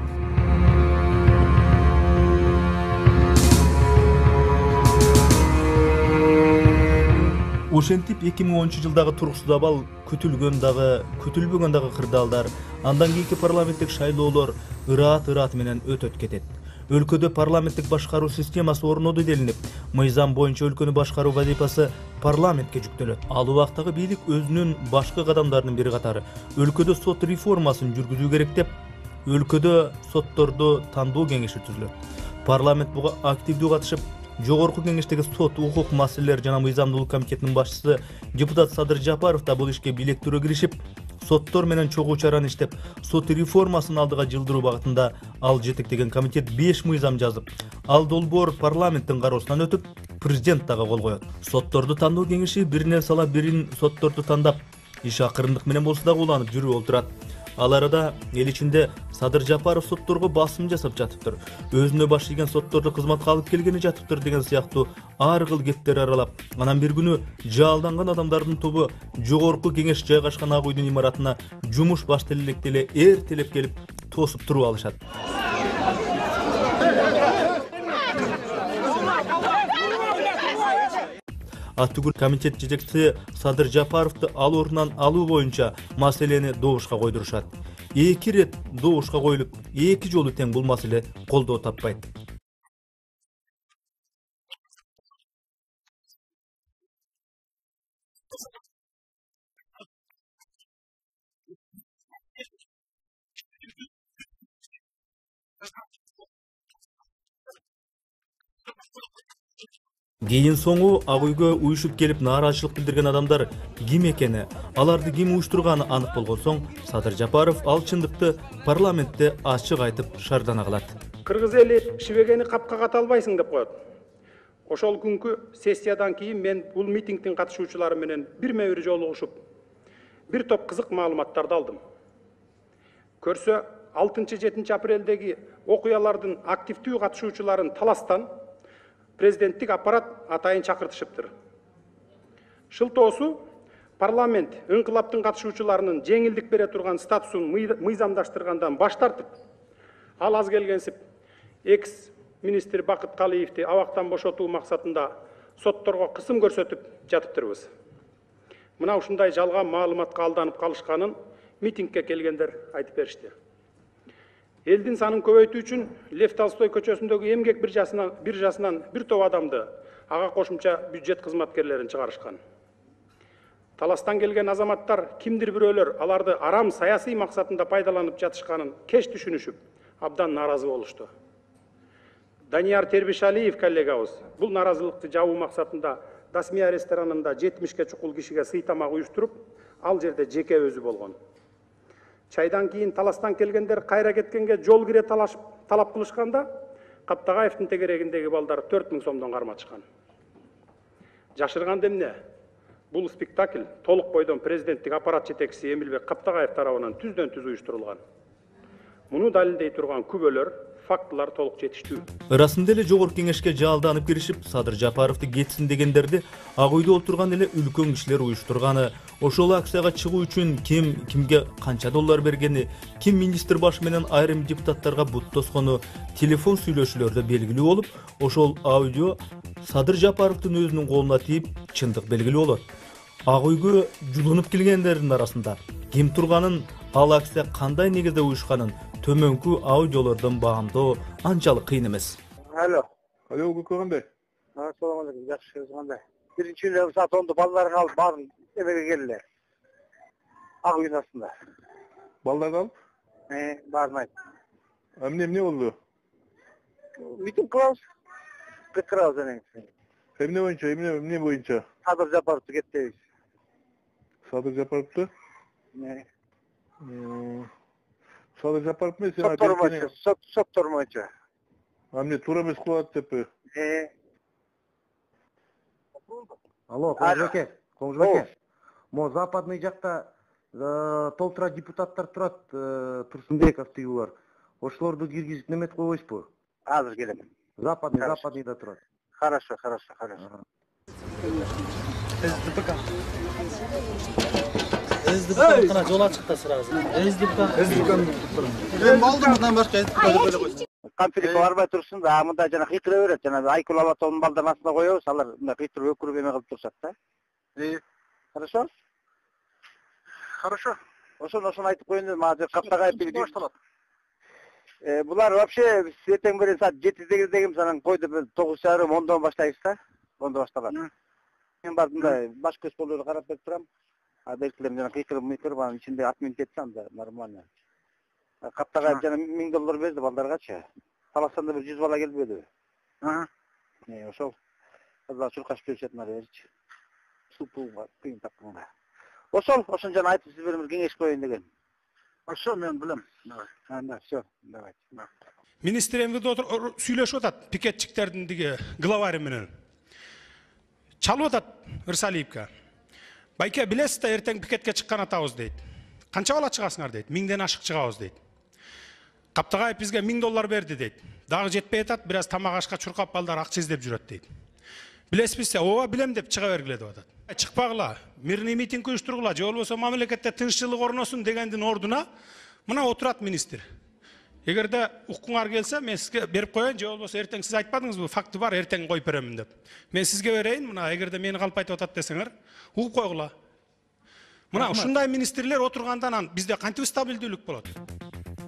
Ошентип 2010 жылдагы туруксуз абал күтүлгөн дагы, күтүлбөгөн дагы кырдаалдар, андан кийинки парламенттик шайлоолор ыраат менен өтөт кетет. Өлкөдө парламенттик башкаруу системасы орноду делинип, мыйзам боюнча өлкөнү башкаруу вазифасы парламентке жүктөлөт. Ал убактагы бийлик өзүнүн башкы кадамдарынын бири катары өлкөдө сот реформасын жүргүзүү керек деп, өлкөдө сотторду тандоо кеңеши түзүлөт. Парламент буга активдүү катышып, Жогорку кеңештеги сот, укук маселелер жана мыйзамдуулук комитетинин башчысы депутат Садыр Жапаров да бул ишке бийлектүү киришип, соттор менен чогуу чараны иштеп, сот реформасын алдыга жылдыруу багытында ал жетектеген комитет 5 мыйзам жазып, ал долбоор парламенттин кароосунан өтүп, президент дагы кол коет. Сотторду тандоо кеңеши биринен сала бирин сотторду тандап, иш акырындык менен болсо дагы уланып жүрүп отурат. Ал арада эл ичинде Садыр Жапаров сотторго басым жасап жатыптыр, өзүнө баш ийген сотторду кызматка алып келгени жатыптыр деген сыяктуу ар кыл кептер аралап, анан бир күнү жаалданган адамдардын тобу жогорку кеңеш жайгашкан Ак үйдүн имаратына жумуш башталып эле эртелеп келип тосуп туруп алышат. Аттүгүл комитет жетекчиси Садыр Жапаровду ал ордунан алуу боюнча маселени добушка койдурушат. 2 рет добушка коюлуп, 2 жолу тең бул маселе колдоо таппайт. Кийин соңу Ак үйгө уюшуп келип нааразычылык билдирген адамдар ким экени, аларды ким уюштурганы анык болгон соң, Садыр Жапаров ал чындыкты парламентте ачык айтып шаардана кылат. Кыргыз эли шибегени капка ката албайсың деп коет. Ошол күнкү сессиядан кийин мен бул митингдин катышуучулары менен бирме-бир жолугушуп, бир топ кызык маалыматтарды алдым. Көрсө 6-7 апрелдеги окуялардын активдүү катышуучуларын таластан президенттик аппарат атайын чакыртышыптыр. Шылтоосу парламент ыңкылаптын катышуучуларынын жеңилдик бере турган статусун мыйзамдаштыргандан баш тартып, ал аз келгенсип экс-министр Бакыт Калиевди абактан бошотуу максатында сотторго кысым көрсөтүп жатыптырбыз. Мына ушундай жалган маалыматка алданып калышканын митингге келгендер айтып беришти. Элдин санын көбөйтүү үчүн Лев Толстой көчөсүндөгү эмгек биржасынан бир топ адамды, ага кошумча бюджет кызматкерлерин чыгарышкан. Таластан келген азаматтар, кимдир бирөөлөр аларды арам саясий максатында пайдаланып жатышканын кеч түшүнүшүп, абдан нааразы болушту. Данияр Тербишалиев коллегабыз бул нааразылыкты жабуу максатында Дасмия ресторанында 70 чукул кишиге сый тамак уюштуруп, ал жерде жеке өзү болгон. Чайдан кийин таластан келгендер кайра кеткенге жол кире талап кылышканда, Каптагаевдин тегерегиндеги балдар 4000 сомдон карматышкан. Жашырган эмне? Бул спектакль толук бойдон президенттик аппарат жетекчиси Эмилбек Каптагаев тарабынан түздөн-түз уюштурулган. Муну далилдей турган күбөлөр, фактылар толук жетиштүү. Ырасында эле жогорку кеңешке жалданып киришип, Садыр Жапаровду кетсин дегендерди Ак үйдө отурган эле үлкөн кишилер уюштурганы, ошол акцияга чыгуу үчүн кимге канча доллар бергени, ким министр башы менен айрым депутаттарга бут тоскону, телефон сүйлөшүүлөрдө белгилүү болуп, ошол аудио Садыр Жапаровдун өзүнүн колуна тийип, чындык белгилүү болот. Ак үйгө жулунуп келгендердин арасында ким турганын, ал акция кандай негизде уюшканын төмөнкү аудиолордон баамдоо анчалык кыйын эмес. Алло, Көкө кандай? Assalomu alaykum, yaxshi qanday? Birinchi yil saat 10da ballarni alып bарын emege keldiler. Ак үйдүн астында. Балдарды алып? Барын айт. Эмне болду? Митинг кылабыз. Пикирабыз анан. Эмне боюнча? Садыр Жапаровду кетпейбиз. Садыр Жапаровду? Садыр Жапаров эмес, Соттор боюнча. Эмне туура эмес кылып атат деппи? Алло, Коңжбеке. Мо западный жакта толтура депутаттар турат, Турсунбеков тигилер. Ошолорду киргизип неметип койбойсузбу? Азыр келем. Западныйда турат. Хорошо. СДПК жол ачыкта сразу. СДПК. Мен балдым мындан башка СДПК. Конфликт барбай турсун да, мында жана кыйтыра берет. Жана Айкул Алатовдун балдарын астына коебуз, алар мында кыйтырып өкүрүп эме кылып турушат да. Хорошо? Хорошо. Ошону айтып коеюн дедим, азыр Каптагаев деп башталат. Булар вообще эртең менен саат 7-8 анан койду 9:30 10дон баштайбыз да. 10да башталат. Мен барып мындай баш көз болуп карап берип турам. Белгилерин жана кыйтырып анын ичинде отмен кетти анда нормально. Каптагаев жана $1000 берди балдаргачы. Таластанда бир 100 бала келбеди. Ошол. Азыр чуркаш беришет наречи. Супуга кыйын тапканга. Ошон жана айтып сиз бериңиз кеңеш коеюн деген. Ошо мен билем. Анда всё, давайте. Министр МВД сүйлөшүп атат пикетчиктердин диги главари менен. Чалып атат Ырсалиевке. Байке билесиз да эртең пикетке чыккан атабыз дейт. Канча бала чыгасыңар дейт. 1000ден ашык чыгабыз дейт. Каптагаев бизге $1000 берди дейт. Дагы жетпей атат, бир аз тамак ашка чуркап балдар акча издеп жүрөт дейт. Билесизби? Ооба билем деп чыга бергиле деп атат. Чыкпагыла, мирный митинг уюштургула, же болбосо мамлекетте тынччылык орносун дегендин ордуна мына отурат министр. Эгерде укуңар келсе, мен сизге берип коеюн, же болбосо эртең сиз айтпадыңызбы, факты бар, эртең коюп беремин деп. Мен сизге берейин, мына эгерде мени калп айтып атат десеңер, угуп койгула. Мына ушундай министрлер отургандан бизде кантип стабилдүүлүк болот?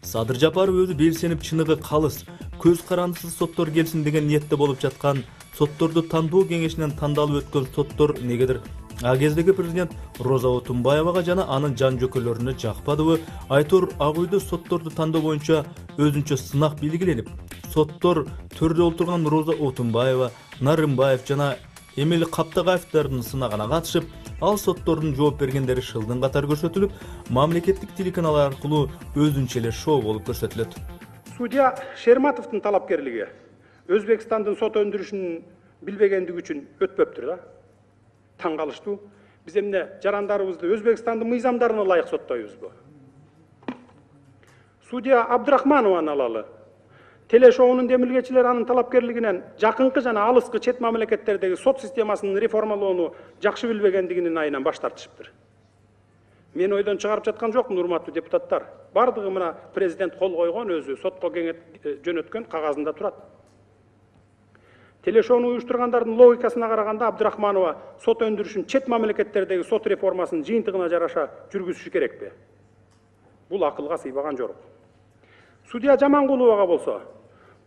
Садыр Жапаров өзү белсенип чыныгы калыс, көз карандысыз соттор келсин деген ниетте болуп жаткан, сотторду тандоо кеңешинен тандалып өткөн соттор негедир а кездеги президент Роза Отунбаевага жана анын жан жөкөлөрүнө жакпадыбы? Айтор Ак үйдө сотторду тандоо боюнча өзүнчө сынак белгиленип, соттор төрдө отурган Роза Отунбаева, Нарымбаев жана Эмил Каптагаевдардын сынагына катышып, ал соттордун жооп бергендери шылдың катар көрсөтүлүп, мамлекеттик телеканалар аркылуу өзүнчө эле шоу болуп көрсөтүлөт. Судья Шерматовдун талапкерлиги Өзбекстандын сот өндүрүшүн билбегендиги үчүн өтпөптүр да. Таң калыштуу. Биз эмне жарандарыбызды Өзбекстандын мыйзамдарына ылайык соттойбузбу? Судья Абдрахманованы алалы. Телешоунун демилгечилери анын талапкерлигинен жакынкы жана алыскы чет мамлекеттердеги сот системасын реформалоону жакшы билбегендигинин айынан баш тартышыптыр. Мен ойдон чыгарып жаткан жокмун, урматтуу депутаттар. Бардыгы мына президент кол койгон, өзү сотко жөнөткөн кагазында турат. Телешоуну уюштургандардын логикасына караганда Абдрахманова сот өндүрүшүн чет мамлекеттердеги сот реформасынын жыйынтыгына жараша жүргүзүшү керекпи? Бул акылга сыйбаган жорук. Судья Жамангуловага болсо,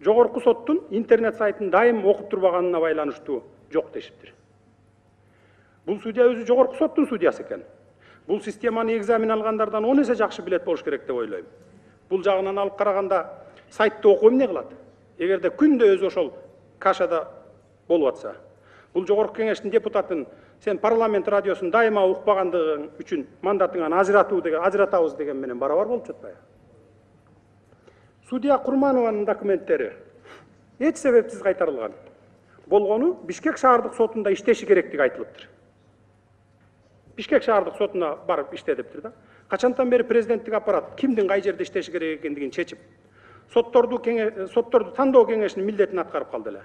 жогорку соттун интернет сайтын дайым окуп турбаганына байланыштуу жок дешиптир. Бул судья өзү жогорку соттун судьясы экен. Бул системаны экзамен алгандардан 10 эсе жакшы билет болуш керек деп ойлойм. Бул жагынан алып караганда сайтты окуу эмне кылат? Эгерде күндө өзү ошол кашада болуп атса, бул жогорку кеңештин депутатын сен парламент радиосун дайыма укпагандыгың үчүн мандатыңан ажыратабыз деген менен барабар болуп жатпайбы? Судья Курманованын документтери эч себепсиз кайтарылган. Болгону Бишкек шаардык сотунда иштеши керектиги айтылыптыр. Бишкек шаардык сотуна барып иштедиптир да. Качантан бери президенттик аппарат кимдин кай жерде иштеши керек экендигин чечип, сотторду тандоо кеңешинин милдетин аткарып калды эле.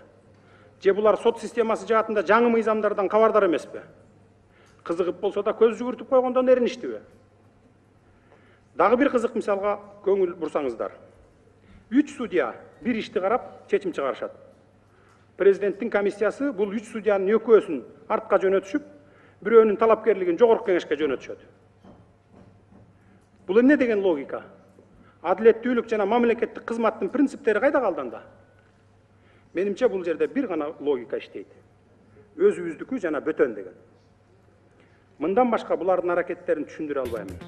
Же булар сот системасы жаатында жаңы мыйзамдардан кабардар эмеспи? Кызыгып болсо да көз жүгүртүп койгондон эриништиби? Дагы бир кызык мисалга көңүл бурсаңыздар. 3 судья bir ишти карап чечим чыгарышат. Президенттин комиссиясы бул 3 судьянын экөөсүн артка жөнөтүшүп, бирөөнүн талапкерлигин жогорку кеңешке жөнөтүшөт. Бул эмне деген логика? Адилеттүүлүк жана мамлекеттик кызматтын принциптери кайда калды анда? Менимче бул жерде бир гана логика иштейт. Өзүбүздүкү жана бөтөн деген. Мындан башка булардын аракеттерин түшүндүрө албаймын.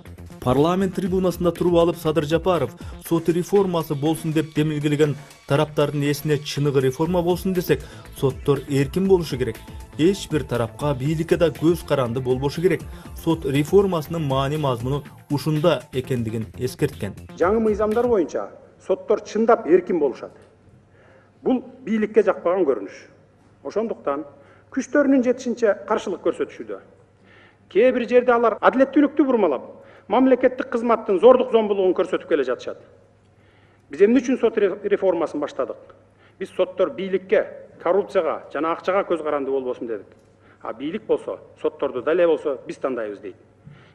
Парламент трибунасында туруп алып Садыр Жапаров сот реформасы болсун деп демилгелеген тараптардын эсине чыныгы реформа болсун десек, соттор эркин болушу керек. Эч бир тарапка бийликке да көз каранды болбошу керек. Сот реформасынын маани мазмуну ушунда экендигин эскерткен. Жаңы мыйзамдар боюнча соттор чындап эркин болушат. Бул бийликке жакпаган көрүнүш. Ошондуктан күчтөрүнүн жетишинче каршылык көрсөтүшүүдө. Кээ бир жерде алар адилеттүүлүктү бурмалап, мамлекеттик кызматтын зордук зомбулугун көрсөтүп келе жатышат. Биз эмне үчүн сот реформасын баштадык? Биз соттор бийликке, коррупцияга жана акчага көз каранды болбосун дедик. А бийлик болсо, сотторду дале болсо биз тандайбыз дейт.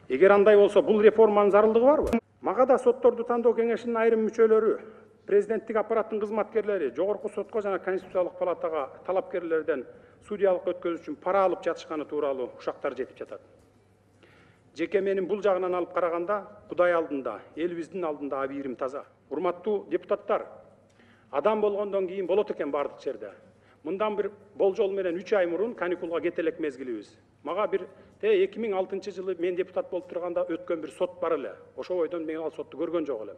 Эгер андай болсо бул реформанын зарылдыгы барбы? Мага да сотторду тандоо кеңешинин айрым мүчөлөрү, президенттик аппараттын кызматкерлери жогорку сотко жана конституциялык палатага талапкерлерден судьялык өткөзүү үчүн пара алып жатышканы тууралуу ушактар жетип жатат. Жеке менин бул жагынан алып караганда, Кудай алдында, элибиздин алдында абийирим таза. Урматтуу депутаттар, адам болгондон кийин болот экен бардык жерде. Мындан бир болжол менен 3 ай мурун каникулга кете элек мезгилибиз. Мага бир 2006-жылы мен депутат болуп турганда өткөн бир сот бар эле. Ошол бойдон мен ал сотту көргөн жок элем.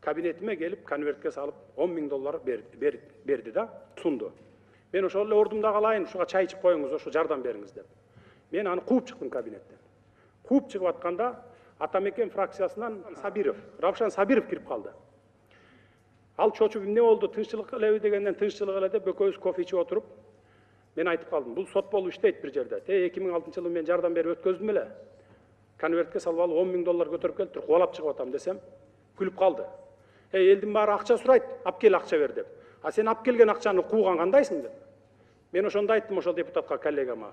Кабинетиме келип, конвертке салып $10.000 берди да, сунду. Мен ошол эле ордумда калайын, ушуга чай ичип коюңуз, ошо жардам бериңиз деп. Мен аны кууп чыктым кабинеттен. Кууп чыгып атканда Атамекен фракциясынан Равшан Сабиров кирип калды. Ал чочуп эмне болду, тынччылык элеби дегенден тынччылык эле деп экөөбүз кофе ичип отуруп, мен айтып калдым, бул сот болуп иштейт бир жерде. 2006-жылы мен жардам берип өткөздүм эле. Конвертке салып алып $10.000 көтөрүп келип кубалап чыгып атам десем, күлүп калды. Элдин баары акча сурайт, ап кел акча бер деп. А сен ап келген акчаны кууган кандайсың деп. Мен ошондо айттым ошол депутатка, коллегама.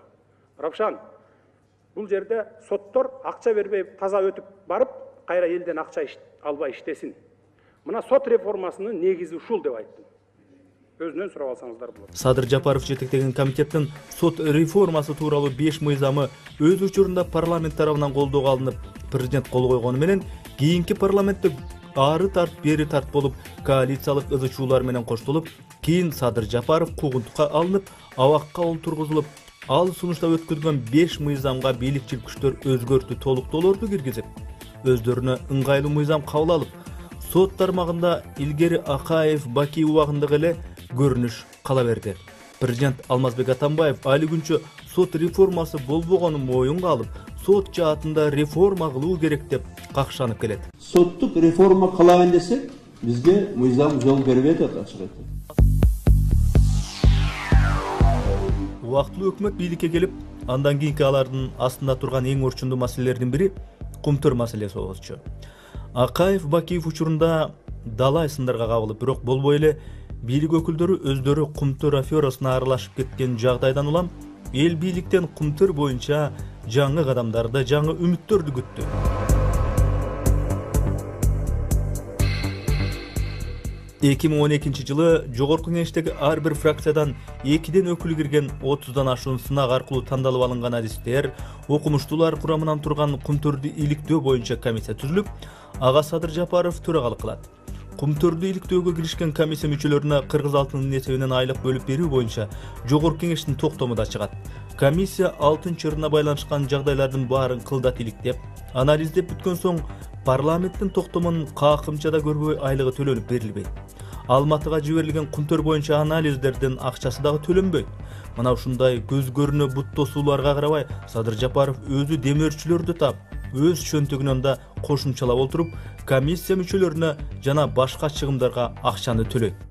Равшан, бул жерде соттор акча бербей таза өтүп барып, кайра элден акча албай иштесин. Мына сот реформасынын негизи ушул деп айттым. өзүнөн сурап алсаңыздар болот. Садыр Жапаров жетектеген комитеттин сот реформасы тууралуу 5 мыйзамы өз учурунда парламент тарабынан колдоого алынып, президент кол койгону менен кийинки парламентте ары тарт бери тарт болуп, коалициялык ызычуулар менен коштолуп, кийин Садыр Жапаров куугунтукка алынып, абакка олтургузулуп, ал сунушта өткөзгөн 5 мыйзамга бийликчил күчтөр өзгөртүү толуктоолорду киргизип, өздөрүнө ыңгайлуу мыйзам кабыл алып, сот тармагында илгери Акаев, Бакиев убагындагы эле көрүнүш кала берди. Президент Алмазбек Атамбаев али күнчө сот реформасы болбогонун моюнга алып, сот жаатында реформа кылуу керек деп какшанып келет. Соттук реформа кылайын десек, бизге мыйзам жол бербейт ачык айтып. Убактылуу өкмөт бийликке келип, андан кийинки алардын астында турган эң орчундуу маселелердин бири кумтөр маселеси болчу. Акаев, Бакиев учурунда далай сындарга кабылып, бирок болбой эле бийлик өкүлдөрү өздөрү кумтөр аферасына аралашып кеткен жагдайдан улам эл бийликтен кумтөр боюнча жаңы кадамдарды, жаңы үмүттөрдү күттү. Эки миң 12 жылы жогорку кеңештеги ар бир фракциядан 2ден өкүл кирген 30дан ашуун сынак аркылуу тандалып алынган адистер, окумуштуулар курамынан турган кумтөрдү иликтөө боюнча комиссия түзүлүп, ага Садыр Жапаров төрагалык кылат. Кумтөрдү иликтөөгө киришкен комиссия мүчөлөрүнө кыргыз алтынын эсебинен айлык бөлүп берүү боюнча жогорку кеңештин токтому да чыгат. Комиссия алтын чырына байланышкан жагдайлардын баарын кылдат иликтеп, анализдеп бүткөн соң парламенттин токтомунун какымчада көрбөй айлыгы төлөнүп берилбейт. Алматыга жиберилген кумтөр боюнча анализдердин акчасы дагы төлөнбөйт. Мына ушундай көз көрүнө бут тосууларга карабай, Садыр Жапаров өзү демөөрчүлөрдү таап, өз чөнтөгүнөн да кошумчалап отуруп, комиссия мүчөлөрүнө жана башка чыгымдарга акчаны төлөйт.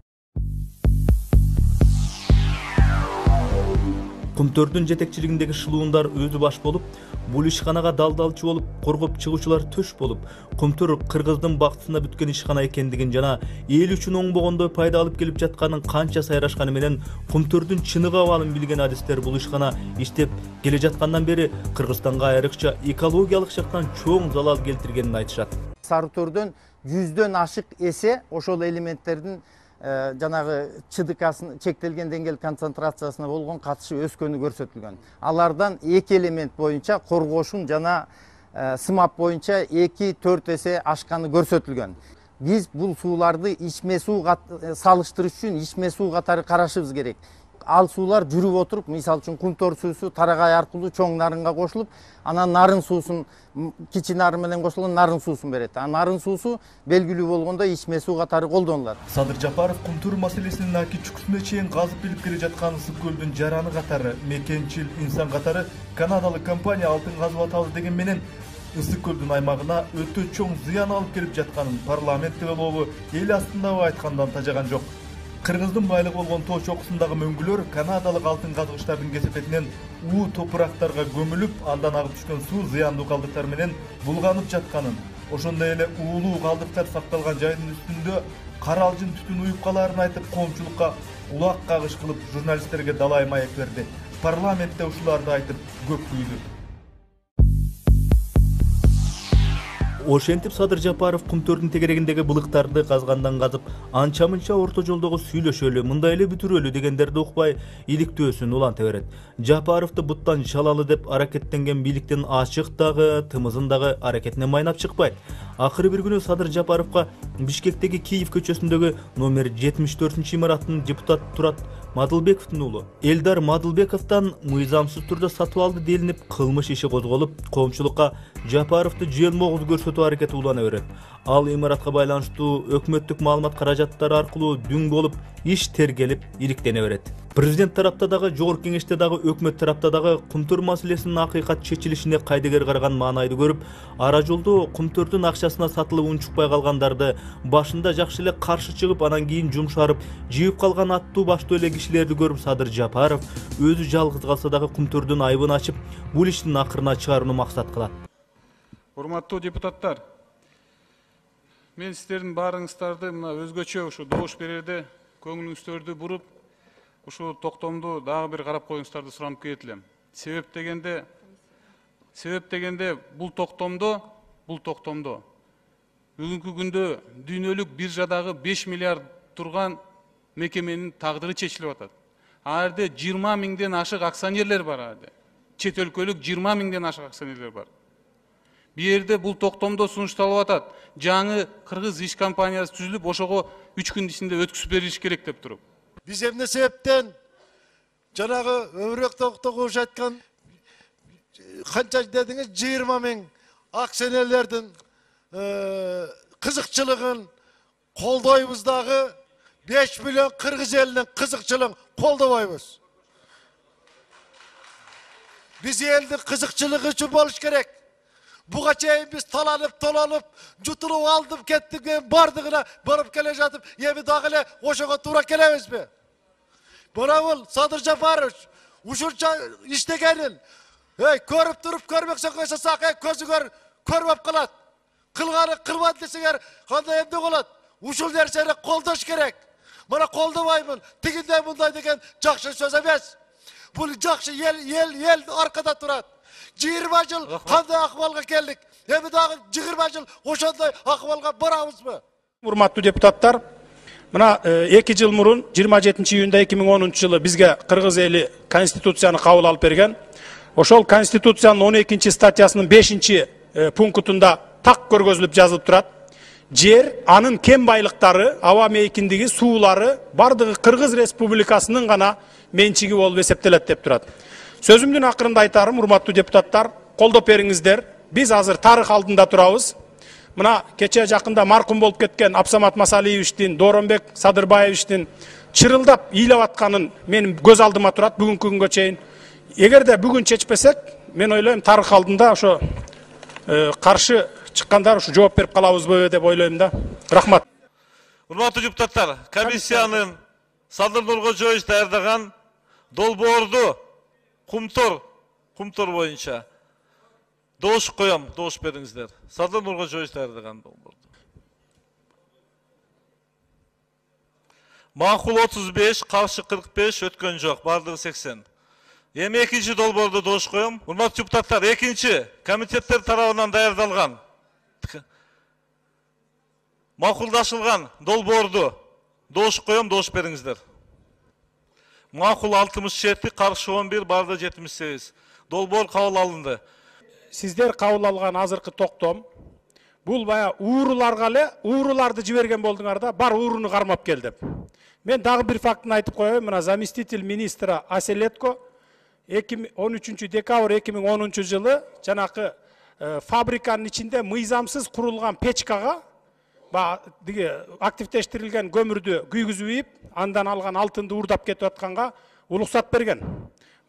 Кумтөрдүн жетекчилигиндеги шылуундар өзү баш болуп, бул ишканага далдалчы болуп, коргоп чыгуучулар төш болуп, кумтөр кыргыздын бактысына бүткөн ишкана экендигин жана эл үчүн оңбогондой пайда алып келип жатканын канча сайрашканы менен кумтөрдүн чыныгы абалын билген адистер бул ишкана иштеп келе жаткандан бери Кыргызстанга айрыкча экологиялык жактан чоң залал келтиргенин айтышат. Сарытөрдөн 100дөн ашык эсе ошол элементтердин жанагы ЧДК чектелген деңгээл концентрациясына болгон катышы өскөнү көрсөтүлгөн. Алардан 2 элемент боюнча коргошун жана сымап боюнча 2-4 эсе ашканы көрсөтүлгөн. Биз бул сууларды ичме суу салыштырыш үчүн ичме суу катары карашыбыз керек. Ал суулар жүрүп отуруп, мисалы үчүн кумтөр суусу тарагай аркылуу чоң нарынга кошулуп, анан нарын суусун кичи нарын менен кошулган нарын суусун берет. Нарын суусу белгилүү болгондо ичме суу катары колдонулат. Садыр Жапаров кумтөр маселесинин аки чүкүсүнө чейин казып билип келе жаткан Ысык көлдүн жараны катары, мекенчил инсан катары канадалык компания алтын казып атабыз деген менен Ысык көлдүн аймагына өтө чоң зыян алып келип жатканын парламент делобу эл астындабы айткандан тажаган жок. Кыргыздын байлыгы болгон тоо чокусундагы мөңгүлөр канадалык алтын казгычтардын кесепетинен уу топурактарга көмүлүп, андан агып түшкөн суу зыяндуу калдыктар менен булганып жатканын, ошондой эле уулуу калдыктар сакталган жайдын үстүндө каралжын түтүн уюп калаарын айтып, коомчулукка улак кагыш кылып, журналисттерге далай маек берди. Парламентте ушуларды айтып көп күйдү. Ошентип Садыр Жапаров кумтөрдүн тегерегиндеги былыктарды казгандан казып, анча-мынча орто жолдогу сүйлөшөлү, мындай эле бүтүрөлү дегендерди укпай, иликтөөсүн уланта берет. Жапаровду буттан чалалы деп аракеттенген бийликтин ачык дагы, тымызын дагы аракетинен майнап чыкпайт. Акыры бир күнү Садыр Жапаровго Бишкектеги Киев көчөсүндөгү номер 74-имараттын депутаты Турат Мадылбековдун уулу Элдар Мадылбековдон мыйзамсыз түрдө сатып алды делинип, кылмыш иши козголуп, коомчулукка Жапаровду жыйылмогуз көрсөтүү аракети улана берет. Ал имаратка байланыштуу өкмөттүк маалымат каражаттары аркылуу дүң болуп, иш тергелип, иликтене берет. Президент тарапта дагы, жогорку кеңеште дагы, өкмөт тарапта дагы кумтөр маселесинин акыйкат чечилишине кайдыгер караган маанайды көрүп, ара жолдо кумтөрдүн акчасына сатылып унчукпай калгандарды, башында жакшы эле каршы чыгып, анан кийин жумшарып, жыйып калган аттуу баштуу эле кишилерди көрүп, Садыр Жапаров өзү жалгыз калса дагы кумтөрдүн айыбын ачып, бул иштин акырына чыгарууну максат кылат. Урматтуу депутаттар, мен сиздердин баарыңыздарды мына өзгөчө ушу добуш берерде көңүлүңүздөрдү буруп, ушу токтомду дагы бир карап коюңуздарды суранып келет элем. Себеп дегенде бул токтомдо бүгүнкү күндө дүйнөлүк биржадагы 5 миллиард турган мекеменин тагдыры чечилип атат. Ал жерде 20 миңден ашык акционерлер бар ал жерде. Чет өлкөлүк 20 миңден ашык акционерлер бар. Бу жерде бул токтомдо сунушталып атат. Жаңы кыргыз иш компаниясы түзүлүп, ошого 3 күн ичинде өткүзүп берилиш керек деп туруп. Биз эмне себептен жанагы өбүрөөк токтогуш айткан канча дедиңиз 20 миң акционерлердин кызыкчылыгын колдойбуз дагы 5 миллион кыргыз элинин кызыкчылыгын колдобойбуз. Биз элдин кызыкчылыгы үчүн болуш керек. Буга чейин биз таланып, жутулуп алдым кеттик, бардыгына барып келе жатып, эми дагы эле ошого туура келебизби? Мына бул Садыр Жапарович ушунча иштегенин, көрүп туруп көрмөксөң жасасак, көзү көрбөп калат. Кылганы кылбады десеңер, кандай эмне болот? Ушул нерсени колдош керек. Мына колдобоймун, тигиндей мындай деген жакшы сөз эмес. Бул жакшы ел аркада турат. 20 жыл кандай акыбалга келдик? Эми дагы 20 жыл ошондой акыбалга барабызбы? Урматтуу депутаттар, мына 2 жыл мурун 27-июнда 2010 жылы бизге кыргыз эли конституцияны кабыл алып берген. Ошол конституциянын 12 статьясынын 5 пунктунда так көргөзүлүп жазылып турат. Жер, анын кен байлыктары, аба мейкиндиги, суулары бардыгы Кыргыз Республикасынын гана менчиги болуп эсептелет деп турат. Сөзүмдүн акырында айтарым, урматтуу депутаттар, колдоп бериңиздер. Биз азыр тарых алдында турабыз. Мына кече жакында маркум болуп кеткен Абсамат Масалиевичтин, Доронбек Садырбаевичтин чырылдап ыйлап атканын менин көз алдыма турат бүгүнкү күнгө чейин. Эгерде бүгүн чечпесек, мен ойлойм тарых алдында ошо каршы чыккандар ушу жооп берип калабызбы деп ойлойм да. Рахмат. Урматтуу депутаттар, комиссиянын Садыр Нуркожоевич даярдаган долбоорду кумтор боюнча доош коем, доош бериңиздер. Садыр Нуркожоевич даярдаган долбоорду. Макул 35, каршы 45, өткөн жок, бардыгы 80. Эми экинчи долбоорду доош коем. Урматтуу депутаттар, экинчи комитеттер тарабынан даярдалган макулдашылган долбоорду доош коем, доош бериңиздер. Макул 67, каршы 11, барды 78. Долбоор кабыл алынды. Сиздер кабыл алган азыркы токтом бул бая ууруларга эле, ууруларды жиберген болдуңар да, бар ууруну кармап кел деп. Мен дагы бир фактын айтып коеюн. Мына заместитель министра Аселетко 13 декабрь 2010 жылы жанакы фабриканын ичинде мыйзамсыз курулган печкага активдештирилген көмүрдү күйгүзүп ийип, андан алган алтынды уурдап кетип атканга уруксат берген.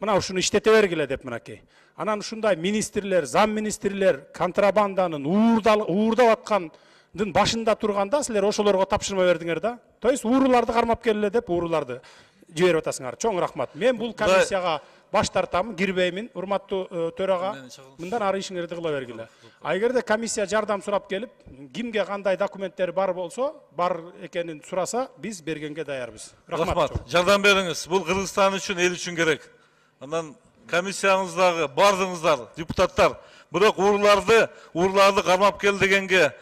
Мына ушуну иштете бергиле деп мынакей. Анан ушундай министрлер, зам министрлер контрабанданын уурдап аткандын башында турганда силер ошолорго тапшырма бердиңер да. То есть ууруларды кармап келеле деп ууруларды жиберип атасыңар. Чоң рахмат. Мен бул комиссияга баш тартам, кирбеймин. Урматтуу төрага, мындан ары ишиңерди кыла бергиле. Эгерде комиссия жардам сурап келип, кимге кандай документтер бар болсо, бар экенин сураса, биз бергенге даярбыз. Рахмат. Жардам бериңиз. Бул Кыргызстан үчүн, эл үчүн керек. Андан комиссияңыздагы бардыңыздар, депутаттар, бирок ууруларды кармап кел дегенге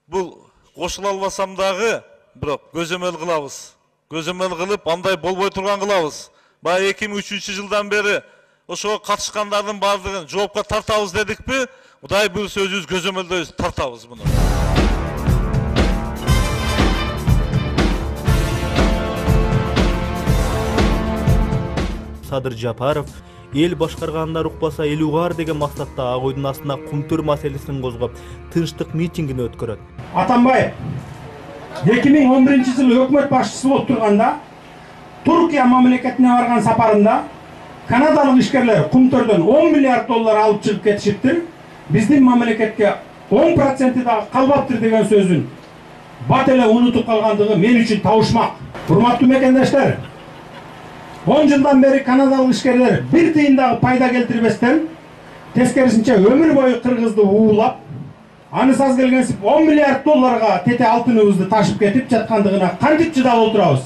бул кошула албасам дагы, бирок көзөмөл кылабыз. Көзөмөл кылып, андай болбой турган кылабыз. Бая 2003 жылдан бери ошого катышкандардын бардыгын жоопко тартабыз дедикпи? Кудай буйрса өзүбүз көзөмөлдөйбүз, тартабыз муну. Садыр Жапаров эл башкаргандар укпаса эл угар деген максатта ак ойдун астына кумтөр маселесин козгоп, тынчтык митингин өткөрөт. Атамбаев 2011 жылы өкмөт башчысы болуп турганда Туркия мамлекетине барган сапарында канадалык ишкерлер кумтөрдөн 10 миллиард доллар алып чыгып кетишиптир. Биздин мамлекетке 10% да калбаптыр деген сөзүн бат эле унутуп калгандыгы мен үчүн табышмак. Урматтуу мекендештер, 10 жылдан бери канадалык ишкерлер бир тыйын дагы пайда келтирбестен, тескерисинче өмүр бою кыргызды уулап, аны саз келгенсип 10 миллиард долларга тете алтыныбызды ташып кетип жаткандыгына кантип чыдап отурабыз?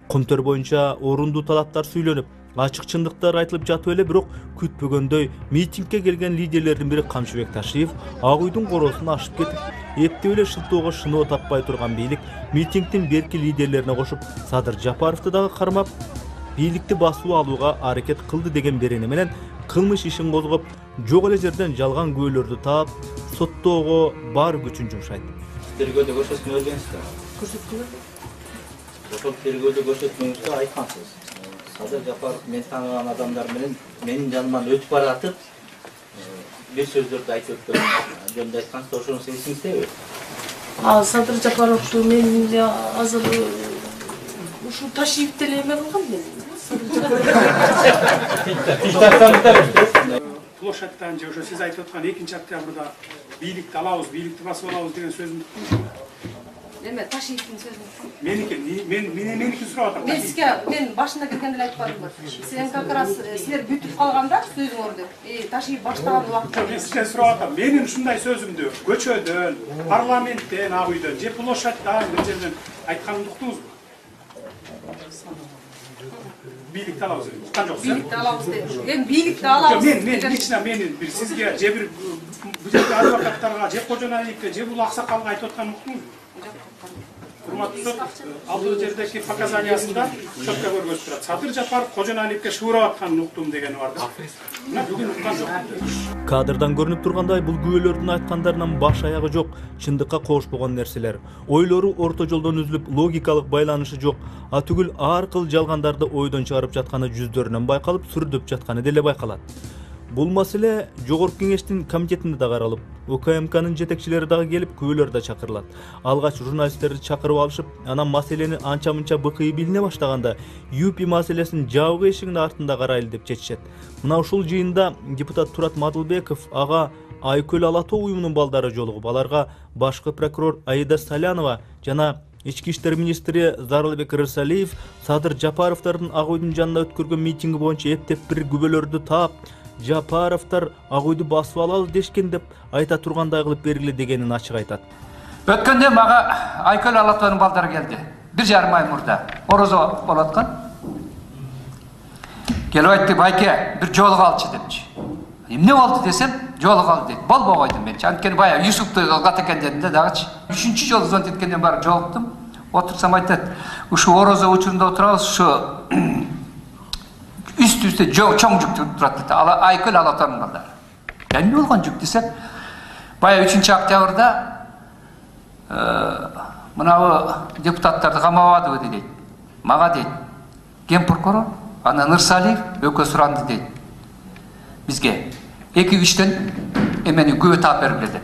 Кумтөр боюнча орундуу талаптар сүйлөнүп, Ачык чындыктар айтылып жатып эле, бирок күтпөгөндөй митингге келген лидерлердин бири Камчыбек Ташиев Ак Үйдүн коросун ашып кетип, эптеп эле шылтоого шыноо таппай турган бийлик митингдин берки лидерлерине кошуп Садыр Жапаровду дагы кармап, бийликти басуу алууга аракет кылды деген берени менен кылмыш ишин козгоп, жок эле жерден жалган күбөлөрдү таап, соттоого бар күчүн жумшайт. Тергөөдө көрсөтмө бердиңизби? Көрсөткүлөр. Ошол тергөөдө көрсөтмөңүздө айткансыз. Садыр Жапаров мен тааныган адамдар менен менин жаныман өтүп баратып, бир сөздөрдү айтып өткөн жөнүндө айткансыз, ошону эсиңиздеби? Садыр Жапаровду мен азыр ушу Ташиев деле эме кылгам мен. Площадьтан же ошо сиз айтып аткан 2 октябрда бийликти алабыз, бийликти басып алабыз деген сөзүн эме Ташиевдин сөзүн. Меники сурап атам. Мен башында келгенде эле айтып бардым. Сен как раз силер бүтүп калганда сөзүңөрдү. Ташиев баштаган убакытта мен сизден сурап атам. Менин ушундай сөзүмдү көчөдөн, парламенттен, Ак Үйдөн же площадьтан бир жерден айтканымды уктуңузбу? Бийликти алабыз деп. Уккан жоксуз. Бийликти алабыз деп. Эми бийликти алабыз. Мен лично менин бир сизге же бир бул жерде адвокаттарга, же Кожоналиевке, же бул аксакалга айтып атканымды уктуңузбу? Урматтуу сот, алдыгы жердеги показаниясында четко көргөзүп турат. Садыр Жапаров Кожоналиевке шыбырап атканын уктум дегени бар да. Мына бүгүн уккан жок. Кадрдан көрүнүп тургандай, бул күбөлөрдүн айткандарынан баш аягы жок, чындыкка кошпогон нерселер. Ойлору орто жолдон үзүлүп, логикалык байланышы жок, түгүл ар кыл жалгандарды ойдон чыгарып жатканы жүздөрүнөн байкалып, сүрдөп жатканы деле байкалат. Бул маселе Жогорку Кеңештин комитетинде да каралып, УКМКнын жетекчилери дагы келип, күбөлөр да чакырылат. Алгач журналисттерди чакырып алышып, анан маселени анча-мынча быкый билине баштаганда, ЮПИ маселесин жабык эшигинин артында карайлы деп чечишет. Мына ушул жыйында депутат Турат Мадылбеков ага Айкөл Алатоо уюмунун балдары жолугуп, аларга башкы прокурор Аида Салянова жана Ички иштер министри Зарлыбек Рысалиев Садыр Жапаровдордун Ак Үйдүн жанында өткөргөн митинги боюнча эптеп бир күбөлөрдү таап, Жапаровдор Ак Үйдү басып алалы дешкен деп айта тургандай кылып бергиле дегенин ачык айтат. Өткөндө мага Айкөл Алатоонун балдары келди. 1,5 ай мурда орозо болуп аткан. Келип айтты, байке, бир жолугуп алчы депчи. Эмне болду десем, жолугуп алды дейт. Болбой койдум мен. Анткени баягы Юсупту кат экен дедим да дагычы. 3-чү жолу звонить эткенден баары жолуктум. Отурсам айтат, ушу орозо учурунда отурабыз, ушу üst-üste çoğun жүк тұрады. Айкөл Алатоонун балдары. Эмне болгон жүк десем, баягы 3 октябрда мынабы депутаттарды камабадыбы дейт. Мага дейт. Ген прокурор, анан Ырсалиев өкө суранды дейт. Бизге 2-3тен эмени күбө таап бергиле деп.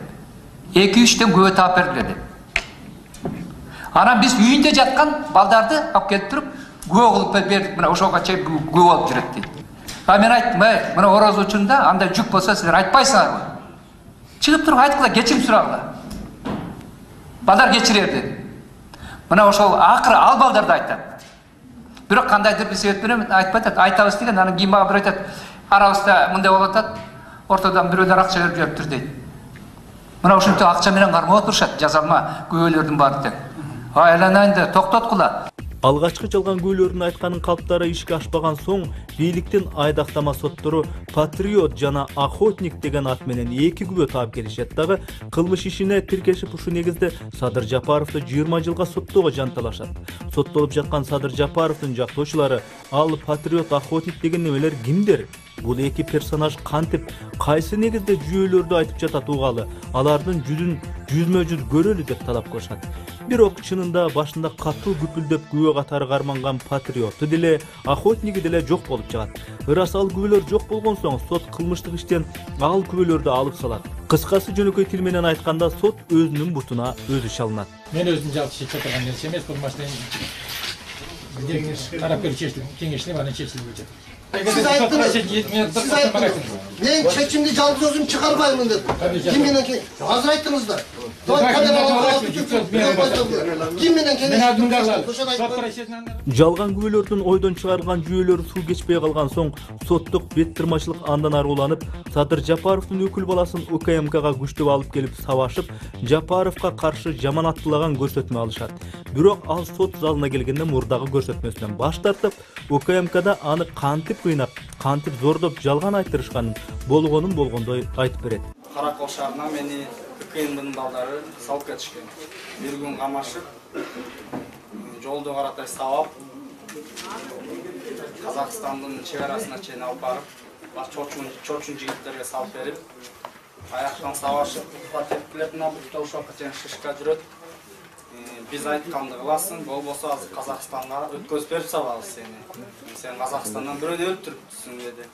2-3тен күбө таап бергиле деп. Анан биз үйүндө жаткан балдарды алып келип туруп, күбө кылып бердик, мына ошого чейин күбө болуп жүрөт дейт. Мен айттым, мына орозо учурунда андай жүк болсо силер айтпайсыңарбы? Чыгып туруп айткыла, кечирим сурагыла. Балдар кечирер деди. Мына ошол акыры ал балдар да айтат. Бирок кандайдыр бир себеп менен айтпай атат, айтабыз деген, анан кийин мага бир айтат, арабызда мындай болуп атат, ортодон бирөөлөр акча берип жүрүптүр дейт. Мына ушинтип акча менен кармап отурушат, жазалма күбөлөрдүн баары тең. Айланайын да токтоткула. Алгачкы жалган күбөлөрдүн айтканын калптары ишке ашпаган соң, бийликтин айдактама соттору Патриот жана Охотник деген ат менен 2 күбө таап келишет дагы, кылмыш ишине тиркешип ушу негизде Садыр Жапаровду 20 жылга соттоого жанталашат. Соттолуп жаткан Садыр Жапаровдун жактоочулары, ал Патриот, Охотник деген немелер кимдер? Бул 2 персонаж кантип, кайсы негизде жүйөлөрдү айтып жатат угалы, алардын жүзүн жүзмө-жүз көрөлү деп талап кылышат. Бирок чынында башында катуу күпүлдөп күбө катары карманган Патриотту деле, Охотниги деле жок болуп чыгат. Ырас ал күбөлөр жок болгон соң сот кылмыштык иштен ал күбөлөрдү алып салат. Кыскасы жөнөкөй тил менен айтканда сот өзүнүн бутуна өзү чалынат. Мен өзүм жалпы чечип турган нерсе эмес, бул маселени карап көрүп чечилип, кеңешилип анан чечилип жатат. Siz ayttınız. Ben çekimde жалгыз өзүм чыгарбаймын деп. Ким менен азыр айттыңыз да. Ким менен жалган күбөлөрдүн ойдон чыгарылган жүйөлөрү суу кечпей калган соң, соттук бет тырмачылык андан ары уланып, Садыр Жапаровдун өкүл баласын УКМКга күчтөп алып келип сабашып, Жапаровго каршы жаманаттылаган көрсөтмө алышат. Бирок ал сот залына келгенде мурдагы көрсөтмөсүнөн баш тартып, УКМКда аны кантип кыйнап, кантип зордоп жалган айттырышканын болгондой айтып берет. Каракол шаарына мени ККНБнын балдары салып кетишкен. Бир күн камашып, жолду каратай сабап, Казакстандын чек арасына чейин алып барып, чочун жигиттерге салып берип, аяктан сабашып, патентлеп набутта ушакка чейин шишка жүрөт. Биз айтканды кыласың, болбосо азыр Казакстанга өткөзүп берип салабыз сени. Сен Казакстандан бирөөнү өлтүрүптүсүң деди.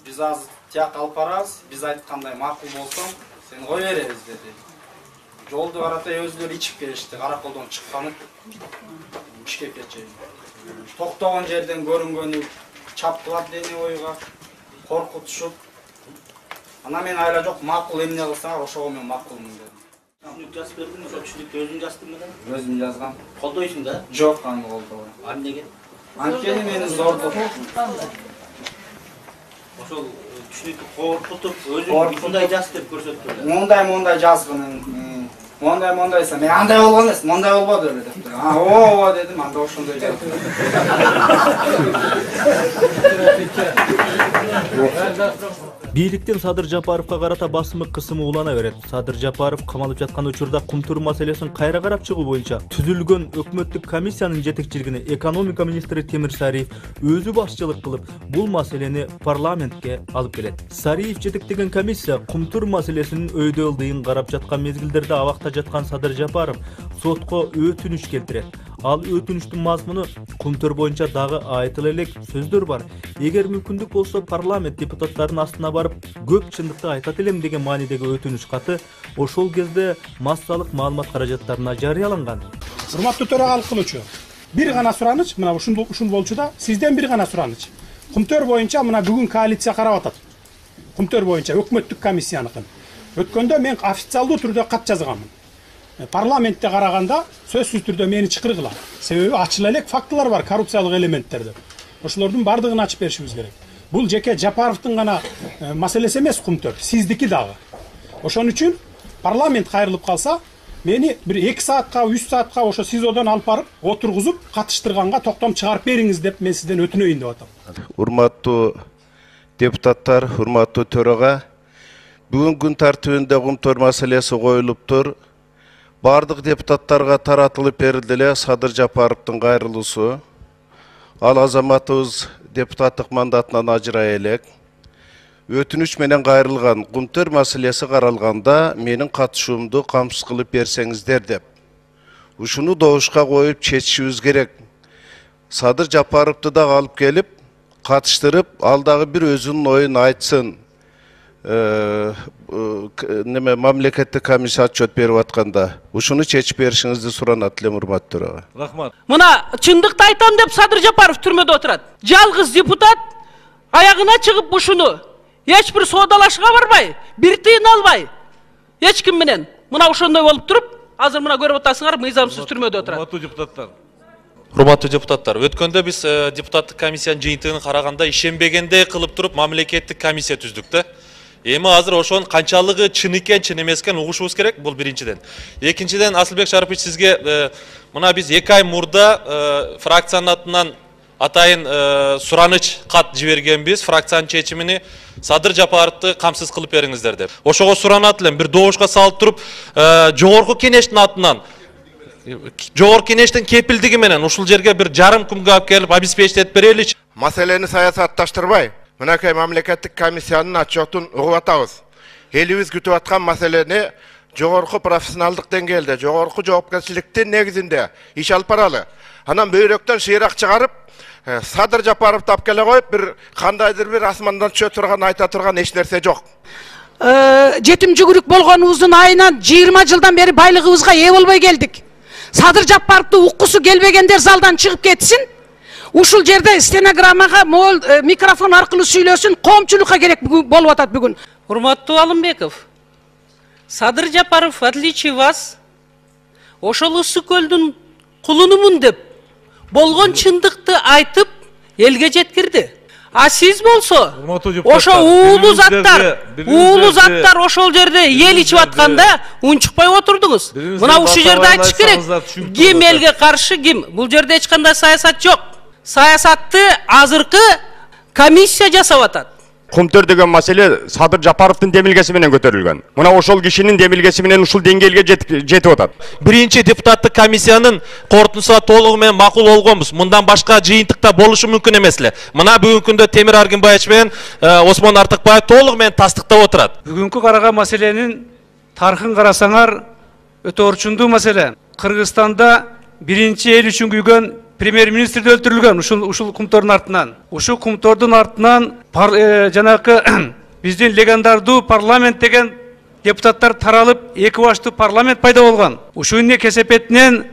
Biz az tiyak alıp barabız, biz aytkanday makul bolsоң, seni koy berебиз dedi. Жолду каратай өзлөрү ичип келишти, караколдон чыкканы Бишкекке чейин. Токтогон жерден көрүнгөнү чаптылап дене ойга, коркутушуп. Ана мен айла жок, макул эмне кылсаңар, ошого мен макулмун дедим. Түшүнүк жазып бердиңиз, ошол түшүнүктү өзүң жаздыңбы да? Өзүм жазгам. Колдойсуң да? Жок, аны колдобойм. Эмнеге? Анткени мени зордоп. Ошол түшүнүктү коркутуп, өзүң ушундай жаз деп көрсөттү. Мондай жазгынын, мондайса, мен андай болгон эмес, мондай болбоду эле деп. Ооба дедим, анда ошондой жаздым. Бийликтен Садыр Жапаровго карата басымы кысымы улана берет. Садыр Жапаров камалып жаткан учурда кумтур маселесин кайра карап чыгуу боюнча түзүлгөн өкмөттүк комиссиянын жетекчилигине экономика министри Темир Сариев өзү башчылык кылып, бул маселени парламентке алып келет. Сариев жетектеген комиссия кумтур маселесинин өйдө ылдыйын карап жаткан мезгилдерде абакта жаткан Садыр Жапаров сотко өтүнүч келтирет. Ал өтүнүчтүн мазмуну кумтур боюнча дагы айтыла элек сөздөр бар. Эгер мүмкүндүк болсо парламент депутаттарынын астына барып көп чындыкты айтат элем деген маанидеги өтүнүч каты ошол кезде массалык маалымат каражаттарына жарыяланган. Урматтуу төрагалык кылуучу, бир гана сураныч, мына ушул болчу да, сизден бир гана сураныч. Кумтөр боюнча мына бүгүн коалиция карап атат. Кумтөр боюнча өкмөттүк комиссияныкын. Өткөндө мен официалдуу түрдө кат жазганмын. Парламентте караганда сөзсүз түрдө мени чакыргыла. Себеби ачыла элек фактылар бар, коррупциялык элементтерде. Ошолордун бардыгын ачып беришибиз керек. Бул жеке Жапаровдун гана маселеси эмес кумтөр, сиздики дагы. Ошон үчүн парламент кайрылып калса, мени бир 2 саатка, 3 саатка ошо СИЗОдон алып барып, отургузуп, катыштырганга токтом чыгарып бериңиз деп мен сизден өтүнөйүн деп атам. Урматтуу депутаттар, урматтуу төрага, бүгүн күн тартибинде кумтөр маселеси коюлуптур. Бардык депутаттарга таратылып берилди эле Садыр Жапаровдун кайрылуусу. Ал азаматыбыз депутаттык мандатынан ажырай элек. Өтүнүч менен кайрылган кумтөр маселеси каралганда менин катышуумду камсыз кылып берсеңиздер деп. Ушуну добушка коюп чечишибиз керек. Садыр Жапаровду да алып келип, катыштырып, ал дагы бир өзүнүн оюн айтсын. Мамлекеттик комиссия отчет берип атканда ушуну чечип беришиңизди суранат элем, урматтуу төрага. Рахмат. Мына чындыкты айтам деп Садыр Жапаров түрмөдө отурат. Жалгыз депутат аягына чыгып ушуну эч бир соодалашууга барбай, бир тыйын албай, эч ким менен мына ошондой болуп туруп, азыр мына көрүп атасыңар, мыйзамсыз түрмөдө отурат. Урматтуу депутаттар. Урматтуу депутаттар, өткөндө биз депутаттык комиссиянын жыйынтыгын караганда ишенбегендей кылып туруп мамлекеттик комиссия түздүк да. Эми азыр ошонун канчалыгы чын экен, чын эмес экен угушубуз керек, бул биринчиден. Экинчиден, Асылбек Шарыпович, сизге мына биз 2 ай мурда фракциянын атынан атайын сураныч кат жибергенбиз, фракциянын чечимини Садыр Жапаровду камсыз кылып бериңиздер деп. Ошого суранат элем, бир добушка салып туруп, жогорку кеңештин атынан, жогорку кеңештин кепилдиги менен ушул жерге бир жарым күнгө алып келип обеспечить береличи. Маселени саясатташтырбай, мынакей мамлекеттик комиссиянын отчетун угуп атабыз. Элибиз күтүп аткан маселени жогорку профессионалдык деңгээлде, жогорку жоопкерчиликтин негизинде иш алып баралы. Анан бөйрөктөн шыйрак чыгарып, Садыр Жапаровду алып келе коюп, бир кандайдыр бир асмандан түшө турган, айта турган эч нерсе жок. Жетим жүгүрүк болгонубуздун айынан 20 жылдан бери байлыгыбызга ээ болбой келдик. Садыр Жапаровду уккусу келбегендер залдан чыгып кетсин. Ушул жерде стенограммага мол микрофон аркылуу сүйлөсүн, коомчулукка керек болуп атат бүгүн. Урматтуу Алымбеков, Садыр Жапаров, в отличие вас, ошол Ыссы көлдүн кулунумун деп болгон чындыкты айтып элге жеткирди. А сиз болсо, ошо уулуу заттар ошол жерде эл ичип атканда унчукпай отурдуңуз. Мына ушул жерде айтыш керек. Ким элге каршы, ким? Бул жерде эч кандай саясат жок. саясатты азыркы комиссия жасап атат. Кумтөр деген маселе Садыр Жапаровдун демилгеси менен көтөрүлгөн. Мына ошол кишинин демилгеси менен ушул деңгээлге жетип атат. Биринчи депутаттык комиссиянын корутуусуна толугу менен макул болгонбуз. Мындан башка жыйынтыкта болушу мүмкүн эмес эле. Мына бүгүнкү күндө Темир Аргынбаевич менен Осмон Артыкбаев толугу менен тастыктап отурат. Бүгүнкү караган маселенин тарыхын карасаңар өтө орчундуу маселе. Кыргызстанда 1-эл үчүн күйгөн премьер-министр өлтүрүлгөн ушул кумтордун артынан. Ушул кумтордун артынан жанакы биздин легендардуу парламент деген депутаттар таралып, эки баштуу парламент пайда болгон. Ушунун кесепетинен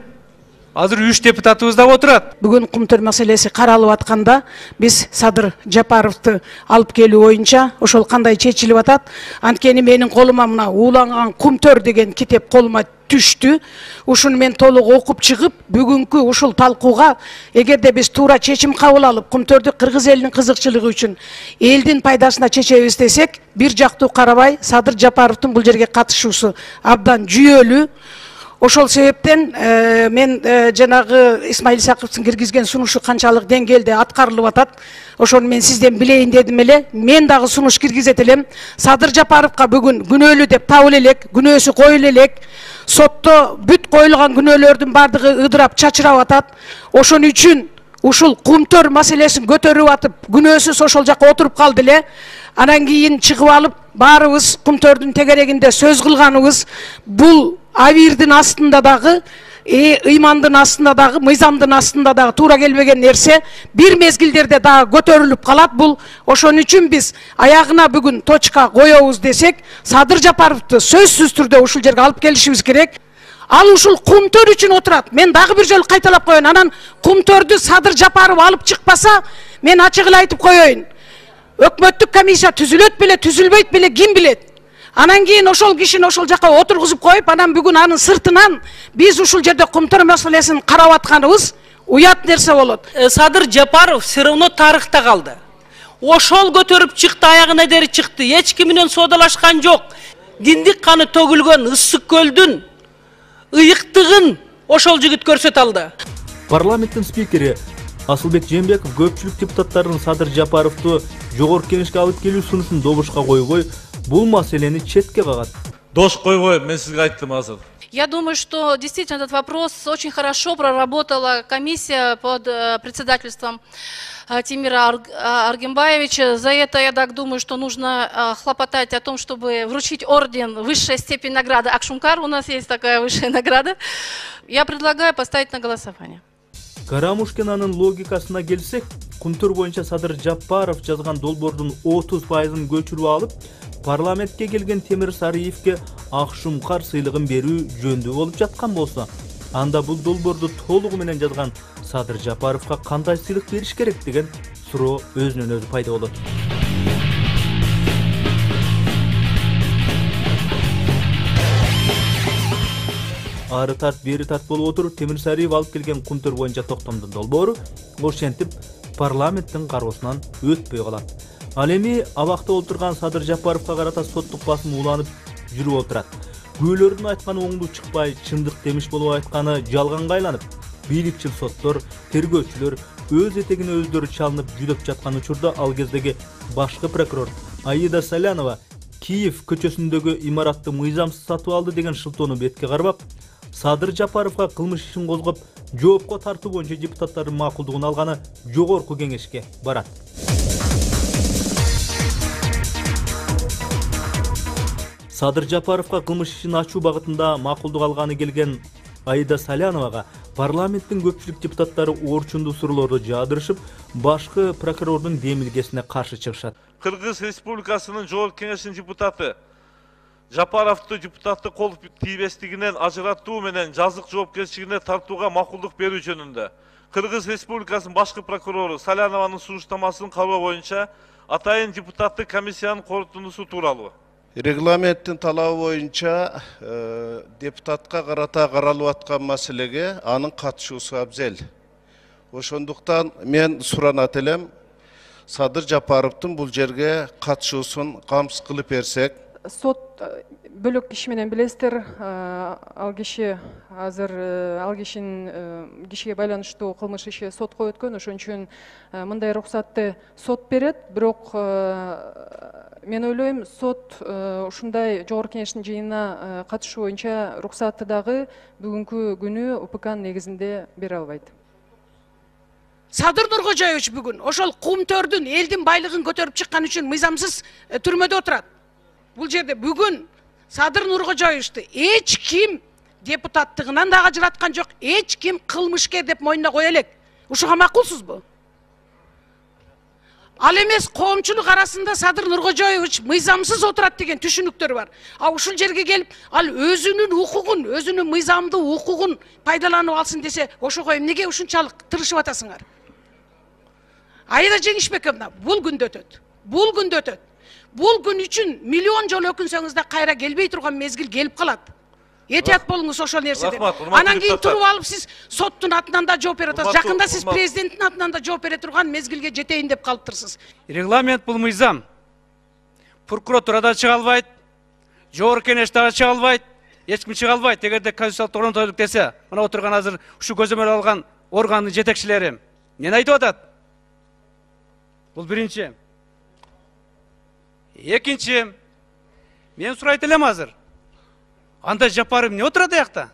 азыр 3 депутатыбыз да отурат. Бүгүн кумтөр маселеси каралып атканда биз Садыр Жапаровду алып келүү боюнча ошол кандай чечилип атат. Анткени менин колума мына ууланган кумтөр деген китеп колума түштү. Ушуну мен толук окуп чыгып, бүгүнкү ушул талкууга эгерде биз туура чечим кабыл алып, кумтөрдү кыргыз элинин кызыкчылыгы үчүн элдин пайдасына чечебиз десек, бир жактуу карабай Садыр Жапаровдун бул жерге катышуусу абдан жүйөлүү. Ошол себептен мен жанагы Исмаил Исаковдун киргизген сунушу канчалык деңгээлде аткарылып атат, ошону мен сизден билейин дедим эле. Мен дагы сунуш киргизет элем. Садыр Жапаровга бүгүн күнөөлүү деп табыла элек, күнөөсү коюла элек. Сотто бүт коюлган күнөөлөрдүн бардыгы ыдырап чачырап атат. Ошон үчүн ушул кумтөр маселесин көтөрүп атып, күнөөсүз ошол жакка отуруп калды эле. Анан кийин чыгып алып, баарыбыз кумтөрдүн тегерегинде сөз кылганыбыз бул авирдин астында дагы, ыймандын астында дагы, мыйзамдын астында дагы туура келбеген нерсе бир мезгилдерде дагы көтөрүлүп калат. Бул ошон үчүн биз аягына бүгүн точка коебуз десек, Садыр Жапаровду сөзсүз түрдө ушул жерге алып келишибиз керек. Ал ушул кумтөр үчүн отурат. Мен дагы бир жолу кайталап коеюн. Анан кумтөрдү Садыр Жапаров алып чыкпаса, мен ачык эле айтып коеюн. Өкмөттүк комиссия түзүлөт беле, түзүлбөйт беле, ким билет? Анан кийин ошол кишини ошол жакка отургузуп коюп, анан бүгүн анын сыртынан биз ушул жерде кумтөр маселесин карап атканыбыз уят нерсе болот. Садыр Жапаров все равно тарыхта калды. Ошол көтөрүп чыкты, аягына дери чыкты. Эч ким менен соодалашкан жок. Киндик каны төгүлгөн Ысык көлдүн ыйыктыгын ошол жигит көрсөтө алды. Парламенттин спикери Асылбек Жээнбеков көпчүлүк депутаттардын Садыр Жапаровду жогорку кеңешке алып келүү сунушун добушка койбой, бул маселени четке кагат. Дош койбой, мен сизге айттым азыр. Я думаю, что действительно этот вопрос очень хорошо проработала комиссия под председательством Тимира Аргынбаевича. За это, я так думаю, что нужно хлопотать о том, чтобы вручить орден, высшая степень награды Акшумкар. У нас есть такая высшая награда. Я предлагаю поставить на голосование. Карамушкинанын логикасына келсек, кумтөр боюнча Садыр Жапаров жазган долбоордун 30%ын көчүрүп алып, парламентке келген Темир Сариевке Акшумкар сыйлыгын берүү жөндүү болуп жаткан болсо, анда бул долбоорду толугу менен жазган Садыр Жапаровга кандай сыйлык бериш керек деген суроо өзүнөн өзү пайда болот. Ары тарт, бери тарт болуп отуруп, Темир Сариев алып келген кумтөр боюнча токтомдун долбоору ошентип парламенттин кароосунан өтпөй калат. Ал эми абакта отурган Садыр Жапаровга карата соттук басым уланып жүрүп отурат. Күбөлөрдүн айтканы оңдуу чыкпай, чындык демиш болуп айтканы жалганга айланып, бийликчил соттор, тергөөчүлөр өз этегине өздөрү чалынып жүдөп жаткан учурда ал кездеги башкы прокурор Аида Салянова Киев көчөсүндөгү имаратты мыйзамсыз сатып алды деген шылтоону бетке карбап, Садыр Жапаровга кылмыш ишин козгоп, жоопко тартуу боюнча депутаттардын макулдугун алганы жогорку кеңешке барат. Садыр Жапаровга кылмыш ишин ачуу багытында макулдук алганы келген Аида Саляновага парламенттин көпчүлүк депутаттары орчундуу суроолорду жаадырышып, башкы прокурордун демилгесине каршы чыгышат. Кыргыз Республикасынын жогорку кеңешинин депутаты Жапаровду депутаттык кол тийбестигинен ажыратуу менен жазык жоопкерчилигине тартууга макулдук берүү жөнүндө Кыргыз Республикасынын башкы прокурору Салянованын сунуштамасын кароо боюнча атайын депутаттык комиссиянын корутундусу тууралуу. Регламенттин талабы боюнча депутатка карата каралып аткан маселеге анын катышуусу абзел. Ошондуктан мен суранат элем, Садыр Жапаровдун бул жерге катышуусун камсыз кылып берсек, сот бөлөк киши менен билесиздер, ал киши азыр ал кишинин кишиге байланыштуу кылмыш иши сотко өткөн, ошон үчүн мындай уруксатты сот берет. Бирок мен ойлойм, сот ушундай жогорку кеңештин жыйынына катышуу боюнча уруксатты дагы бүгүнкү күнү УПКнын негизинде бере албайт. Садыр Нуркожоевич бүгүн ошол кумтөрдүн элдин байлыгын көтөрүп чыккан үчүн мыйзамсыз түрмөдө отурат. Бул жерде бүгүн Садыр Нуркожоевичти эч ким депутаттыгынан дагы ажыраткан жок, эч ким кылмышкер деп мойнуна кое элек. Ушуга макулсузбу? Ал эмес коомчулук арасында Садыр Нуркожоевич мыйзамсыз отурат деген түшүнүктөр бар. А ушул жерге келип, ал өзүнүн укугун, өзүнүн мыйзамдуу укугун пайдаланып алсын десе, ошого эмнеге ушунчалык тырышып атасыңар? Аида Жеңишбековна, бул күндө өтөт. Бул күндө өтөт. Бул күн үчүн миллион жолу өкүнсөңүз да кайра келбей турган мезгил келип калат. Этият болуңуз ошол нерседен. Анан кийин туруп алып сиз соттун атынан да жооп бере атасыз. Жакында сиз президенттин атынан да жооп бере турган мезгилге жетейин деп калыптырсыз. Регламент бул мыйзам. Прокуратура да чыга албайт, жогорку кеңеш дагы чыга албайт, эч ким чыга албайт. Эгерде конституциялык орнотойлук десе, мына отурган азыр ушу көзөмөл алган органдын жетекчилери эмне айтып атат? Бул биринчи. Экинчи, мен сурайт элем азыр. Анда Жапаров эмне отурат аякта?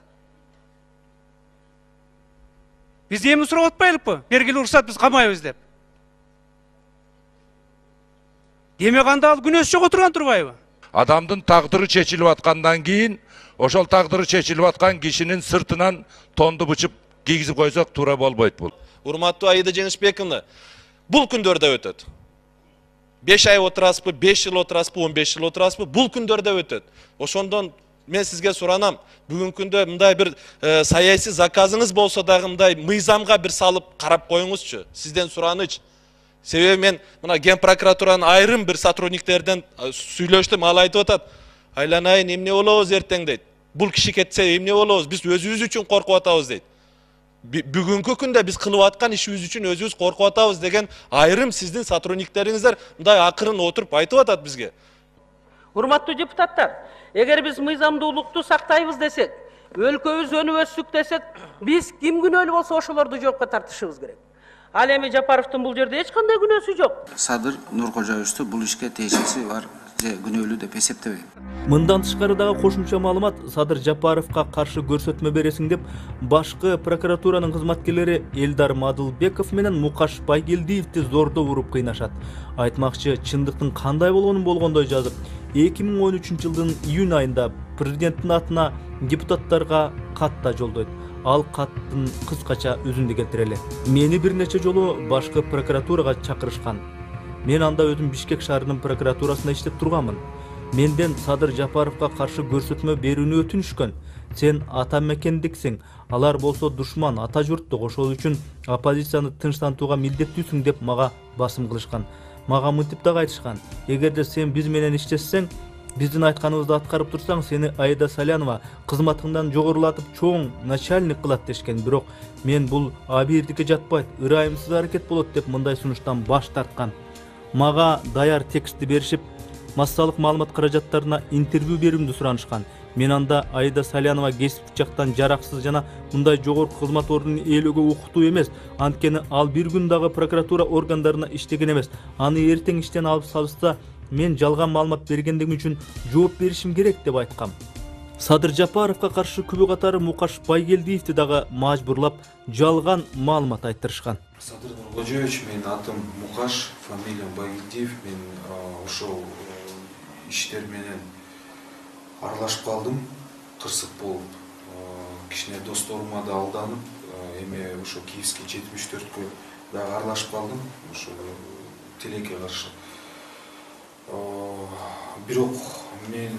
Биз эми сурап атпайлыкпы? Бергиле уруксат, биз камайбыз деп. Демек анда ал күнөөсү жок отурган турбайбы? Адамдын тагдыры чечилип аткандан кийин, ошол тагдыры чечилип аткан кишинин сыртынан тонду бычып кийгизип койсок туура болбойт бул. Урматтуу Аида Жеңишбековна, бул күндөрдө өтөт. 5 ай отурасызбы, 5 жыл отурасызбы, 15 жыл отурасызбы, бул күндөрдө өтөт. Ошондон мен сизге суранам, бүгүнкү күндө мындай бир саясий заказыңыз болсо дагы мындай мыйзамга бир салып карап коюңузчу. Сизден сураныч. Себеби мен мына Ген прокуратуранын айрым бир сотрудниктерден сүйлөштүм, ал айтып атат. Айланайын, эмне болобуз эртең дейт. Бул киши кетсе эмне болобуз? Биз өзүбүз үчүн коркуп атабыз дейт. Бүгүнкү күндө биз кылып аткан ишибиз үчүн өзүбүз коркуп атабыз деген айрым сиздин сотрудниктериңиздер мындай акырын отуруп айтып атат бизге. Урматтуу депутаттар, эгер биз мыйзамдуулукту сактайбыз десек, өлкөбүз өнүп өссүк десек, биз ким күнөөлүү болсо ошолорду жоопко тартышыбыз керек. Ал эми Жапаровдун бул жерде эч кандай күнөөсү жок. Садыр Нуркожоевичти бул ишке тиешеси бар же күнөөлүү деп эсептебейм. Мындан тышкары дагы кошумча маалымат, Садыр Жапаровго каршы көрсөтмө бересиң деп башкы прокуратуранын кызматкерлери Элдар Мадылбеков менен Мукаш Байгелдиевди зордоп уруп кыйнашат. Айтмакчы, чындыктын кандай болгонун болгондой жазып, 2013 жылдын июнь айында президенттин атына депутаттарга кат да жолдойт. Ал каттын кыскача өзүндү келтирели. Мени бир нече жолу башкы прокуратурага чакырышкан. Мен анда өзүм Бишкек шаарынын прокуратурасында иштеп турганмын. Менден Садыр Жапаровго каршы көрсөтмө берүүнү өтүнүшкөн. Сен ата мекендиксиң, алар болсо душман, ата журттук, ошол үчүн оппозицияны тынчтантууга милдеттүүсүң деп мага басым кылышкан. Мага мынтип дагы айтышкан. Эгерде сен биз менен иштешсең, биздин айтканыбызды аткарып турсаң, сени Аида Салянова кызматыңдан жогорулатып чоң начальник кылат дешкен. Бирок мен бул абийирдикке жатпайт, ырайымсыз аракет болот деп мындай сунуштан баш тарткан. Мага даяр текстти беришип, массалык маалымат каражаттарына интервью берүүмдү суранышкан. Мен анда Аида Салянова кесиптик жактан жараксыз жана мындай жогорку кызмат ордунун ээлөөгө укуктуу эмес. Анткени ал бир күн дагы прокуратура органдарына иштеген эмес. Аны эртең иштен алып салышса, мен жалган маалымат бергендигим үчүн жооп беришим керек деп айткам. Садыр Жапаровго каршы күбө катары Мукаш Байгелдиевди дагы мажбурлап жалган маалымат айттырышкан. Садыр Нуркожоевич, менин атым Мукаш, фамилиям Байгелдиев. Мен ошол иштер менен аралашып калдым, кырсык болуп. Кичине досторума да алданып, эми ошо Киевский 74-кө дагы аралашып калдым, ошо тилекке каршы. Бирок мен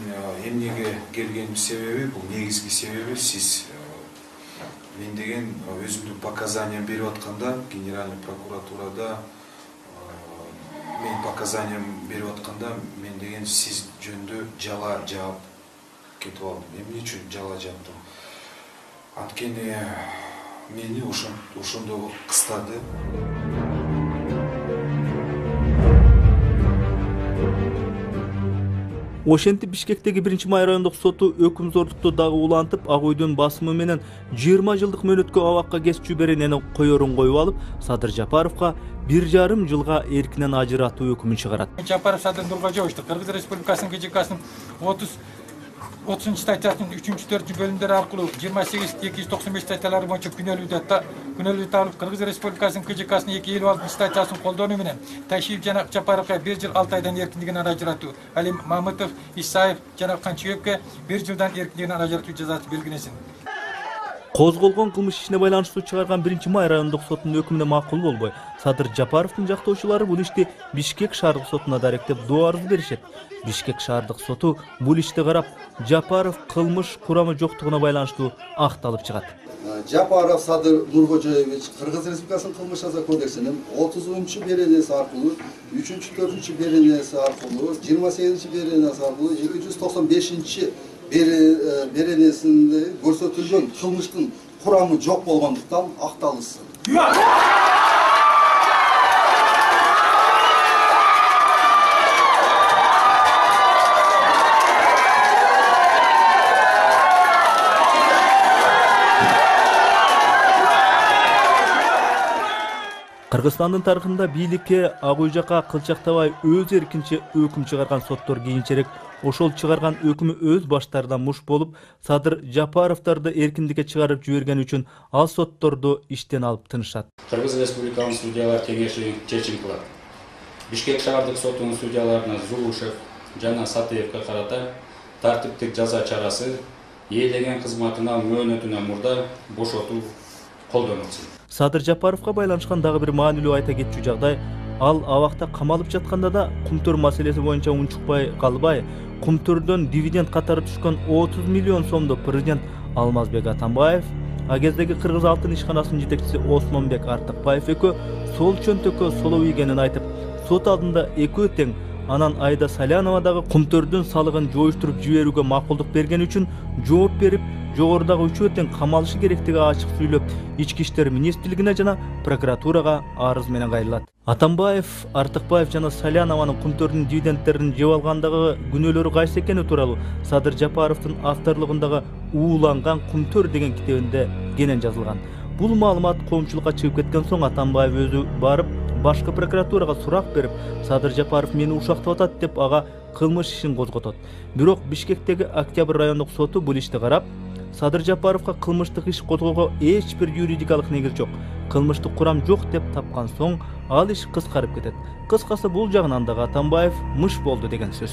эмнеге келгеним себеби, бул негизги себеби, сиз мен деген өзүмдүн показаниям берип атканда, генеральный прокуратурада мен показаниям берип атканда, мен деген сиз жөнүндө жала жаап кетип алдым. Эмне үчүн жала жаптым? Анткени мени ошондо кыстады. Ошентип Бишкектеги 1-Май райондук соту өкүм зордукту дагы улантып, Ак Үйдүн басымы менен 20 жылдык мөөнөткө абакка кесчү беренени койорун коюп алып, Садыр Жапаровго 1,5 жылга эркинен ажыратуу өкүмүн чыгарат. Жапаров Садыр Нургожоевичти Кыргыз Республикасынын КЖКсынын 30 статьясынын 3-4 бөлүмдөрү аркылуу 28-295 статьялары боюнча күнөөлүү табылып, Кыргыз Республикасынын КЖКсынын 256 статьясын колдонуу менен Ташиев жана Жапаровго 1 жыл 6 айдан эркиндигинен ажыратуу, Али Мамытов, Исаев жана Канчыбекке 1 жылдан эркиндигинен ажыратуу жазасы белгиленсин. Козголгон кылмыш ишине байланыштуу чыгарган 1-Май райондук сотунун өкүмүнө макул болбой, Садыр Жапаровдун жактоочулары бул ишти Бишкек шаардык сотуна даректеп доо арыз беришет. Бишкек шаардык соту бул ишти карап, Жапаров кылмыш курамы жоктугуна байланыштуу акталып чыгат. Жапаров Садыр Нургожоевич Кыргыз Республикасынын кылмыш жаза кодексинин 30 беренеси аркылуу, 3-4 беренеси аркылуу, 28 беренеси аркылуу 295 беренесинде көрсөтүлгөн кылмыштын курамы жок болгондуктан акталышсын. Кыргызстандын тарыхында бийликке Ак Үй жака кылчактабай өз эркинче өкүм чыгарган соттор кийинчерээк ошол чыгарган өкүмү өз баштарынан муш болуп, Садыр Жапаровдорду эркиндикке чыгарып жиберген үчүн ал сотторду иштен алып тынышат. Кыргыз Республикасынын судьялар кеңеши чечим кылат. Бишкек шаардык сотунун судьяларына Зулушев жана Сатыевке карата тартиптик жаза чарасы ээлеген кызматынан мөөнөтүнөн мурда бошотуу колдонулсун. Садыр Жапаровго байланышкан дагы бир маанилүү айта кетчү жагдай, ал абакта камалып жатканда да кумтөр маселеси боюнча унчукпай калбай, кумтөрдөн дивиденд катары түшкөн 30 миллион сомду президент Алмазбек Атамбаев, а кездеги Кыргыз алтын ишканасынын жетекчиси Осмонбек Артыкбаев экөө сол чөнтөккө солоо ийгенин айтып, сот алдында экөө тең. Анан Айда Салянова дагы кумтөрдүн салыгын жоюштуруп жиберүүгө макулдук берген үчүн жооп берип, жогорудагы үчөө тең камалышы керектиги ачык сүйлөп, Ички иштер министрлигине жана прокуратурага арыз менен кайрылат. Атамбаев, Артыкбаев жана Салянованын кумтөрдүн дивидендтерин жеп алгандагы күнөөлөрү кайсы экени тууралуу Садыр Жапаровдун авторлугундагы Ууланган кумтөр деген китебинде кенен жазылган. Бул маалымат коомчулукка чыгып кеткен соң Атамбаев өзү барып, башкы прокуратурага сурак берип, Садыр Жапаров мени ушактап атат деп ага кылмыш ишин козготот. Бирок Бишкектеги Октябрь райондук соту бул ишти карап, Садыр Жапаровго кылмыштык иш козгоого эч бир юридикалык негиз жок, кылмыштык курам жок деп тапкан соң ал иш кыскарып кетет. Кыскасы бул жагынан дагы Атамбаев мыш болду деген сөз.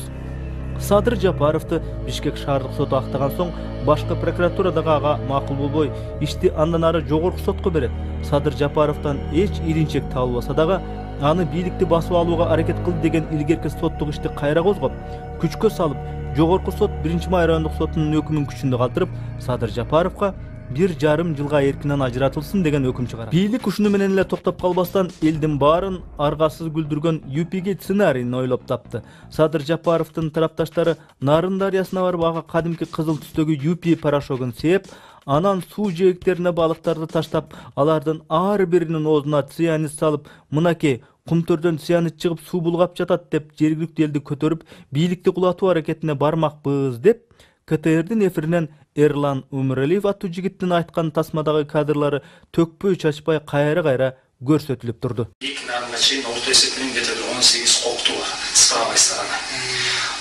Садыр Жапаровду Бишкек шаардык соту актаган соң башкы прокуратура дагы ага макул болбой, ишти андан ары жогорку сотко берет. Садыр Жапаровдон эч иринчек табылбаса дагы аны бийликти басып алууга аракет кылды деген илгерки соттук ишти кайра козгоп, күчкө салып, жогорку сот 1-Май райондук сотунун өкүмүн күчүндө калтырып, Садыр Жапаровго 1,5 жылга эркинен ажыратылсын деген өкүм чыгарат. Бийлик ушуну менен эле токтоп калбастан элдин баарын аргасыз күлдүргөн UPG сценарийин ойлоп тапты. Садыр Жапаровдун тарапташтары Нарын дарыясына барып ага кадимки кызыл түстөгү UP порошогун сээп, анан суу жээктерине балыктарды таштап, алардын ар биринин оозуна цианид салып, мынакей кумтөрдөн цианид чыгып суу булгап жатат деп жергиликтүү элди көтөрүп, бийликти кулатуу аракетине бармакпыз деп КТРдин эфиринен Эрлан Өмүралиев аттуу жигиттин айткан тасмадагы кадрлары төкпөй чачпай кайра-кайра көрсөтүлүп турду. 2 нарынга чейин орто эсепинен где-то 18 кокту бар с правой стороны.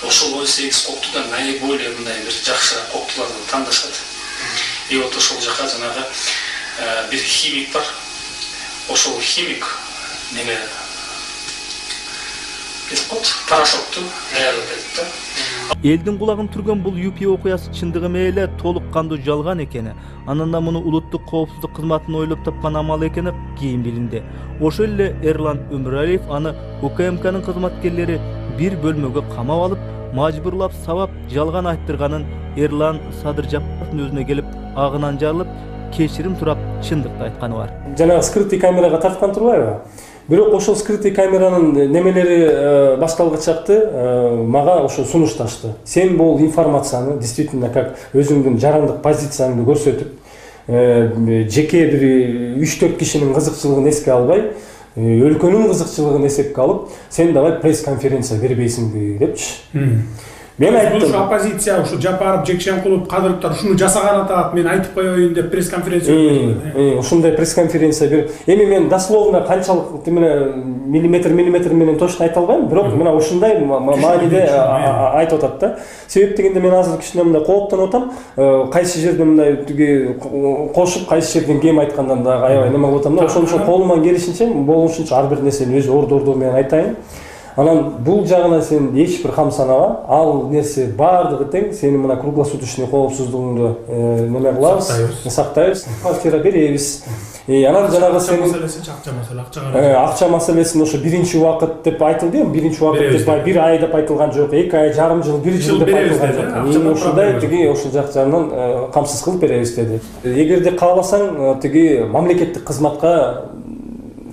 Ошол 18 коктудан наиболее мындай бир жакшы коктуларды тандашат. И вот ошол жака жанагы бир химик бар. Ошол химик неме кетип калды, порошокту даярдап кетти да. Элдин кулагын түргөн бул UP окуясы чындыгы менен эле толук кандуу жалган экени, анан да муну улуттук коопсуздук кызматынын ойлоп тапкан амал экени кийин билинди. Ошол эле Эрлан Өмүралиев аны УКМКнын кызматкерлери бир бөлмөгө камап алып, мажбурлап сабап жалган айттырганын Эрлан Садыр Жапаровдун өзүнө келип, агынан жарылып, кечирим сурап чындыкты айтканы бар. Жанагы скрытый камерага тарткан турбайбы? Бирок ошол скрытый камеранын немелери башталгыч чакты мага ошо сунушташты. Сен бул информацияны действительно как өзүңдүн жарандык позицияңды көрсөтүп, жеке бир 3-4 кишинин кызыкчылыгын эске албай, өлкөнүн кызыкчылыгын эсепке алып, сен давай пресс-конференция бербейсиңби депчи. Мен айттым. Ушу оппозиция, ушу Жапаров, Жекшенкулов, Кадыровдор ушуну жасаган атат, мен айтып коеюн деп пресс-конференция. Ушундай пресс-конференция берип, эми мен дословно канчалык миллиметр менен точно айта албайм, бирок мына ушундай мааниде айтып атат да. Себеп дегенде мен азыр кичине мындай кооптонуп атам, кайсы жерде мындай кошуп, кайсы жерден кем айткандан да аябай неме кылып атам да. Ошон үчүн колуман келишинче, болушунча ар бир нерсени өз орду менен айтайын. Анан бул жагына сен эч бир кам санаба, ал нерсе бардыгы тең, сени мына круглосуточный коопсуздугуңду неме кылабыз, сактайбыз, квартира беребиз. Анан жанагы сенин акча маселесин ошо биринчи убакыт деп айтылды, биринчи убакыт деп бир ай деп айтылган жок, 2 ай, жарым жыл, 1 жыл деп айтылган жок. Ошондой тиги ошол жак жагынан камсыз кылып беребиз деди. Эгерде кааласаң, тиги мамлекеттик кызматка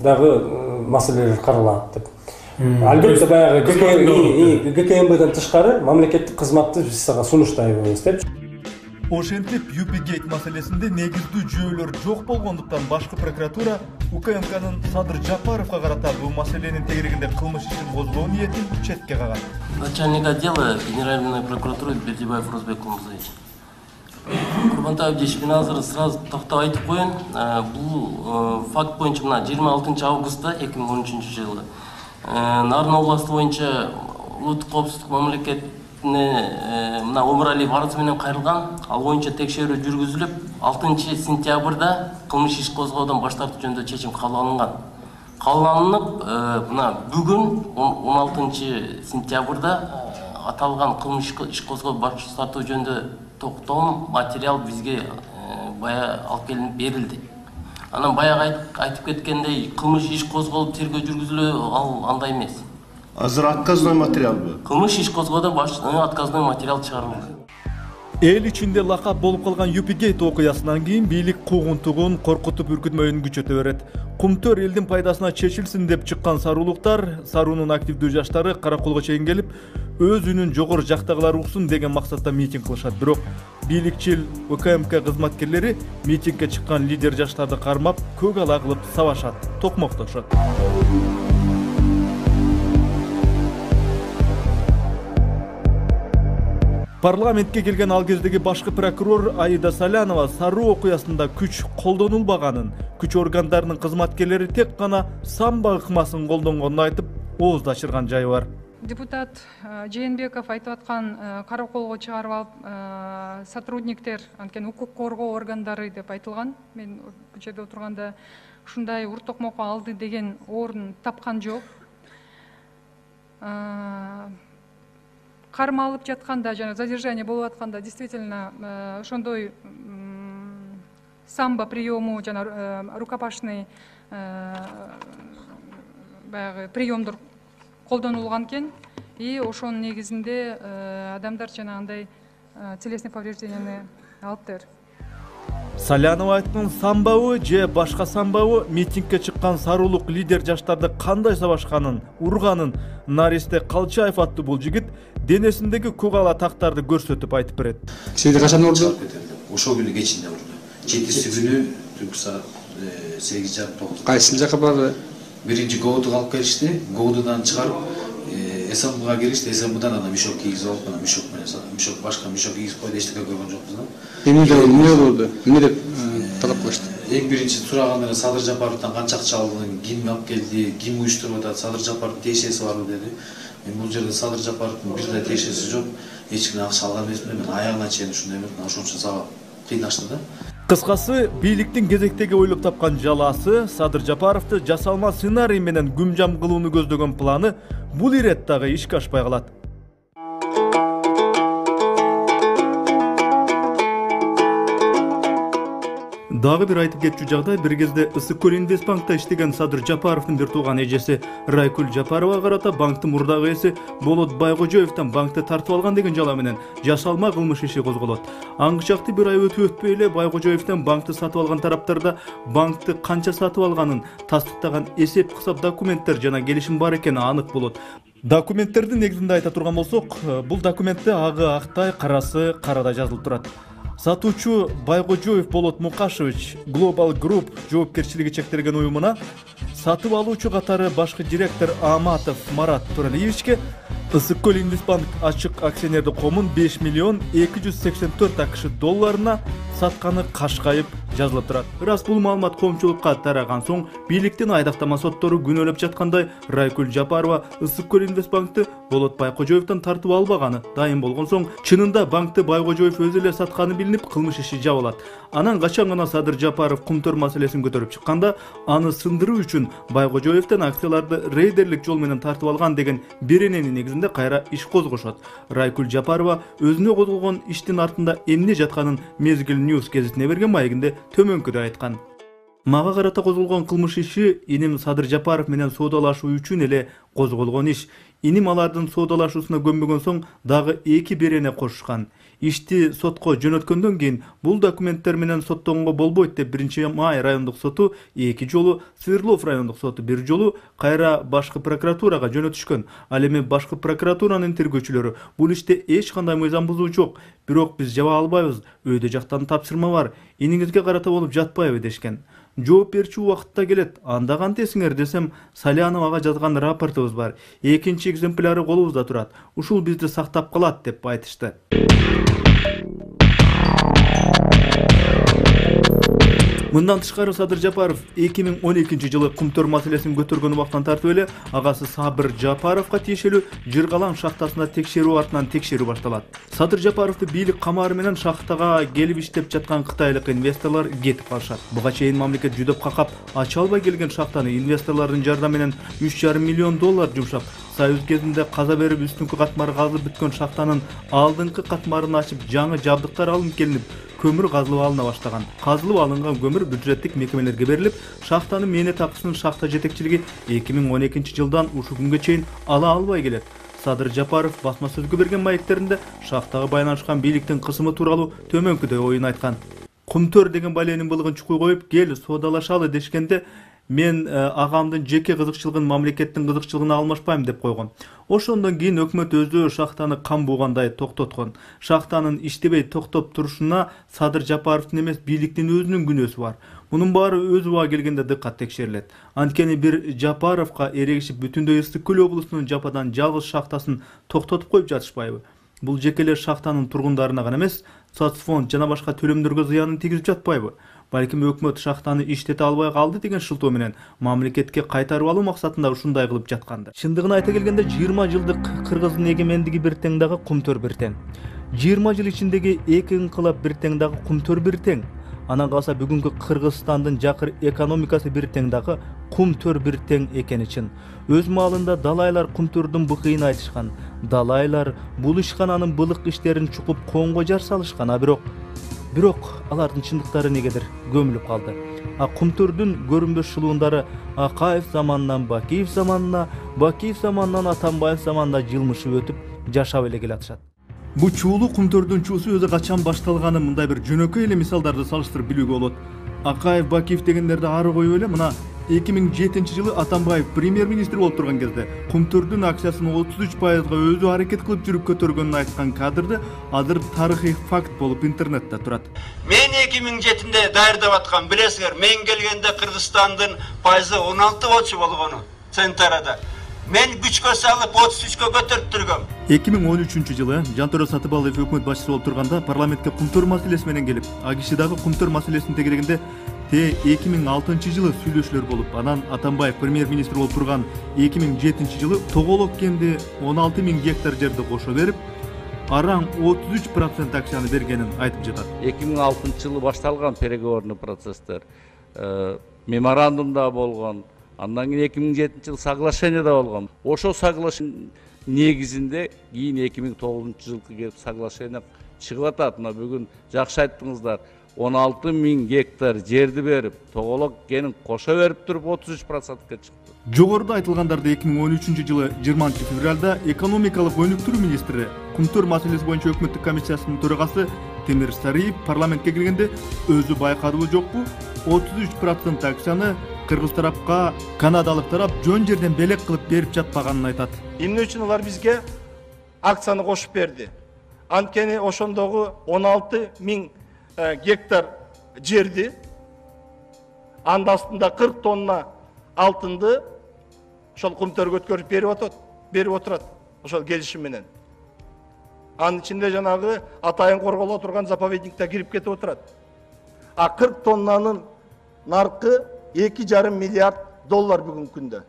дагы маселелер каралат деп. Албетте баягы ГКМБден тышкары мамлекеттик кызматты биз сага сунуштайбыз деп. Ошентип Юпигейт маселесинде негиздүү жүйөлөр жок болгондуктан башкы прокуратура УКМКнын Садыр Жапаровго карата бул маселенин тегерегинде кылмыш ишин козгоо ниетин четке кагат. Начальник отдела Генеральной прокуратуры Бердибаев Розбек Кумзович. Курбантаев Деш, мен азыр сразу токтоп айтып коеюн. Бул факт боюнча мына 26 августта 2013 жылы Нарын областы боюнча улуттук коопсуздук мамлекетине мына Омуралиев арызы менен кайрылган, ал боюнча текшерүү жүргүзүлүп, 6 сентябрда кылмыш иш козгоодон баш тартуу жөнүндө чечим кабыл алынган. Кабыл алынып, мына бүгүн 16 сентябрда аталган кылмыш иш козгоо баш тартуу жөнүндө токтом материал бизге бая алып келинип берилди. Анан баягы айтып кеткендей, кылмыш иш козголуп тергөө жүргүзүлө ал андай эмес. Азыр отказной материалбы? Кылмыш иш козгоодо отказной материал чыгарылды. Эл ичинде лакап болуп калган Юпигейт окуясынан кийин бийлик куугунтугун коркутуп үркүтмөйүн күчөтө берет. Кумтөр элдин пайдасына чечилсин деп чыккан саруулуктар, саруунун активдүү жаштары караколго чейин келип, өз үнүн жогору жактагылар уксун деген максатта митинг кылышат. Бирок бийликчил УКМК кызматкерлери митингге чыккан лидер жаштарды кармап, көк ала кылып сабашат, токмоктошот. Парламентке келген ал кездеги башкы прокурор Аида Салянова саруу окуясында күч колдонулбаганын, күч органдарынын кызматкерлери тек гана самба ыкмасын колдонгонун айтып, ооз ачырган жайы бар. Депутат Жээнбеков айтып аткан караколго чыгарып алып сотрудниктер, анткени укук коргоо органдары деп айтылган. Мен бул жерде отурганда ушундай ур токмокко алды деген орун тапкан жок. Карма алып жатканда, жана задержание болуп атканда действительно ошондой самбо приему жана рукопашный баягы приемдор колдонулган экен. И ошонун негизинде адамдар жанагындай телесный поврежденияны алыптыр. Салянова айткан самбабы же башка самбабы митингге чыккан сарулук лидер жаштарды кандай сабашканын, урганын Наристе Калчаев аттуу бул жигит денесиндеги көк ала тактарды көрсөтүп айтып берет. Сиз качан урду? Ошол күнү кечинде урду. 7-си күнү түнкү саат 8:30-9. Кайсы жака барды? Биринчи ГОУДуга алып келишти. ГОУДудан чыгарып СМБга келишти. СМБдан ана мишок кийгизип алып, ана мишок менен мишок башка мишок кийгизип койду, эчтеке көргөн жокпуз да. Эмне болду? Эмне деп талап кылышты? Эң биринчи сураганда эле Садыр Жапаровдон канча акча алдың, ким алып келди, ким уюштуруп атат, Садыр Жапаровдун тиешеси барбы деди. Мен бул жерде Садыр Жапаровдун бир да тиешеси жок. Эч ким акча алган эмесмин. Мен аягына чейин ушундай эмес, ошон үчүн сага кыйнашты да. Кыскасы, бийликтин кезектеги ойлоп тапкан жалаасы Садыр Жапаровду жасалма сценарий менен күмжам кылууну көздөгөн планы бул ирет дагы ишке ашпай калат. Дагы бир айтып кетчү жагдай, бир кезде Ысык-Көл Инвестбанкта иштеген Садыр Жапаровдун бир тууган эжеси Райкүл Жапарова карата банктын мурдагы ээси Болот Байгожоевдон банкты тартып алган деген жала менен жашалма кылмыш иши козголот. Аңгычакты бир ай өтпөй эле Байгожоевдон банкты сатып алган тараптарда банкты канча сатып алганын тастыктаган эсеп-кысап документтер жана келишим бар экени анык болот. Документтердин негизинде айта турган болсок, бул документте агы актай, карасы карада жазылып турат. Сатуучу Байгожоев Болот Мукашевич Global Group жоопкерчилиги чектелген уюмуна сатып алуучу катары башкы директор Аматов Марат Туралиевичке Ысык-Көл Инвестбанк ачык акционерди комун 5 миллион 284 акш долларына сатканы кашкайып жазылып турат. Ырас бул маалымат коомчулукка тараган соң бийликтин айдактама соттору күнөөлөп жаткандай Райкүл Жапарова Ысык-Көл Инвестбанкты Болот Байкожоевдон тартып албаганы дайым болгон соң чынында банкты Байкожоев өзү эле сатканы билинип кылмыш иши жабылат. Анан качан гана Садыр Жапаров кумтөр маселесин көтөрүп чыкканда аны сындыруу үчүн Байкожоевдон акцияларды рейдерлик жол менен тартып алган деген берененин негизинде кайра иш козгошот. Райкүл Жапарова өзүнө козголгон иштин артында эмне жатканын Мезгил News гезитине берген маегинде төмөнкүдө айткан. Мага карата козголгон кылмыш иши иним Садыр Жапаров менен соодалашуу үчүн эле козголгон иш. Иним алардын соодалашуусуна көнбөгөн соң дагы 2 берене кошушкан. Ишти сотко жөнөткөндөн кийин бул документтер менен соттоого болбойт деп 1-Май райондук соту 2 жолу, Свердлов райондук соту 1 жолу кайра башкы прокуратурага жөнөтүшкөн. Ал эми башкы прокуратуранын тергөөчүлөрү бул иште эч кандай мыйзам бузуу жок. Бирок биз жаба албайбыз. Өйдө жактан тапшырма бар. Иниңизге карата болуп жатпайбы дешкен. Жооп берчү убакытта келет. Анда кантесиңер десем, Саляновага жазган рапортубуз бар. Экинчи экземпляры колубузда турат. Ушул бизди сактап калат деп айтышты. Мындан тышкары Садыр Жапаров 2012 жылы кумтөр маселесин көтөргөн убактан тартып эле агасы Сабыр Жапаровго тиешелүү Жыргалаң шахтасына текшерүү артынан текшерүү башталат. Садыр Жапаровду бийлик камары менен шахтага келип иштеп жаткан кытайлык инвесторлор кетип калышат. Буга чейин мамлекет жүдөп какап ача албай келген шахтаны инвесторлордун жардамы менен 3,5 миллион доллар жумшап, Союз кезинде каза берип үстүнкү катмары казылып бүткөн шахтанын алдыңкы катмарын ачып жаңы жабдыктар алынып келинип, көмүр казылып алына баштаган. Казылып алынган көмүр бюджеттик мекемелерге берилип, шахтанын мээнет акысын шахта жетекчилиги 2012 жылдан ушу күнгө чейин ала албай келет. Садыр Жапаров басма сөзгө берген маектеринде шахтага байланышкан бийликтин кысымы тууралуу төмөнкүдөй оюн айткан. Кумтөр деген баленин былыгын чукуй коюп, кел соодалашалы дешкенде мен агамдын жеке кызыкчылыгын мамлекеттин кызыкчылыгына алмашпайм деп койгон. Ошондон кийин өкмөт өзү шахтаны кам буугандай токтоткон. Шахтанын иштебей токтоп турушуна Садыр Жапаровдун эмес, бийликтин өзүнүн күнөөсү бар. Мунун баары өз уга келгенде дыккат текшерилет. Анткени бир Жапаровго эрегишип бүтүндөй Ысык-Көл облусунун жападан жалгыз шахтасын токтотуп коюп жатышпайбы? Бул жекелер шахтанын тургундарына гана эмес, соцфонд жана башка төлөмдөргө зыянын тийгизип жатпайбы? Балким өкмөт шахтаны иштете албай калды деген шылтоо менен мамлекетке кайтарып алуу максатында ушундай кылып жатканды. Чындыгын айта келгенде 20 жылдык Кыргыздын эгемендиги бир тең дагы кумтөр бир тең. 20 жыл ичиндеги эки инкылап бир тең дагы кумтөр бир тең. Анан калса бүгүнкү Кыргызстандын жакыр экономикасы бир тең дагы кумтөр бир тең экени чын. Өз маалында далайлар кумтөрдүн быкыйын айтышкан. Далайлар бул ишкананын былык иштерин чукуп коңго жар салышкан, бирок алардын чындыктары негедир көмүлүп калды. Кумтөрдүн көрүнбөс шылуундары Акаев заманынан Бакиев заманына, Бакиев заманынан Атамбаев заманына жылмышып өтүп жашап эле келатышат. Бу чуулуу кумтөрдүн чуусу өзү качан башталганын мындай бир жөнөкөй эле мисалдарды салыштырып билүүгө болот. Акаев, Бакиев дегендерди ары коюп эле мына 2007 жылы Атамбаев премьер-министр болуп турган кезде кумтөрдүн акциясын 33%га өзү аракет кылып жүрүп көтөргөнүн айткан кадрды азыр тарыхый факт болуп интернетте турат. Мен 2007-де даярдап аткан, билесиңер, мен келгенде Кыргызстандын пайызы 16 болчу болгону центарада. Мен күчкө салып 33-кө көтөрүп тургам. 2013 жылы Жантөрө Сатыбалдиев өкмөт башчысы болуп турганда парламентке кумтөр маселеси менен келип, АКШ дагы кумтөр маселесин тегерегенде 2006 жылы сүйлөшүүлөр болуп, анан Атамбаев премьер-министр болуп турган 2007 жылы Тоголок кенди 16 000 гектар жерди кошо берип, араң 33% акчаны бергенин айтып жатат. 2006 жылы башталган переговорный процесстер, меморандумда болгон. Андан кийин 2007 жылы соглашение да болгон. Ошо соглашение негизинде кийин 2009 жылкы келип соглашение чыгып атат. Мына бүгүн жакшы айттыңыздар. 16 000 гектар жерди берип, Тоголок кенин кошо берип туруп 33%га чыкты. Жогоруда айтылгандарды 2013 жылы 20 февралда экономикалык өнүктүрүү министри, кумтөр маселеси боюнча өкмөттүк комиссиясынын төрагасы Темир Сариев парламентке келгенде өзү байкадыбы жокпу? 33% акчаны Кыргыз тарапка канадалык тарап жөн жерден белек кылып берип жатпаганын айтат. Эмне үчүн алар бизге акцияны кошуп берди? Анткени ошондогу 16 000 гектар жерди, анда астында 40 тонна алтынды ошол кумтөргө өткөрүп берип отурат. ошол келишим менен. Анын ичинде жанагы атайын корголо турган заповедниктер кирип кетип отурат. А 40 тоннанын наркы 2,5 миллиард доллар бүгүнкү күндө.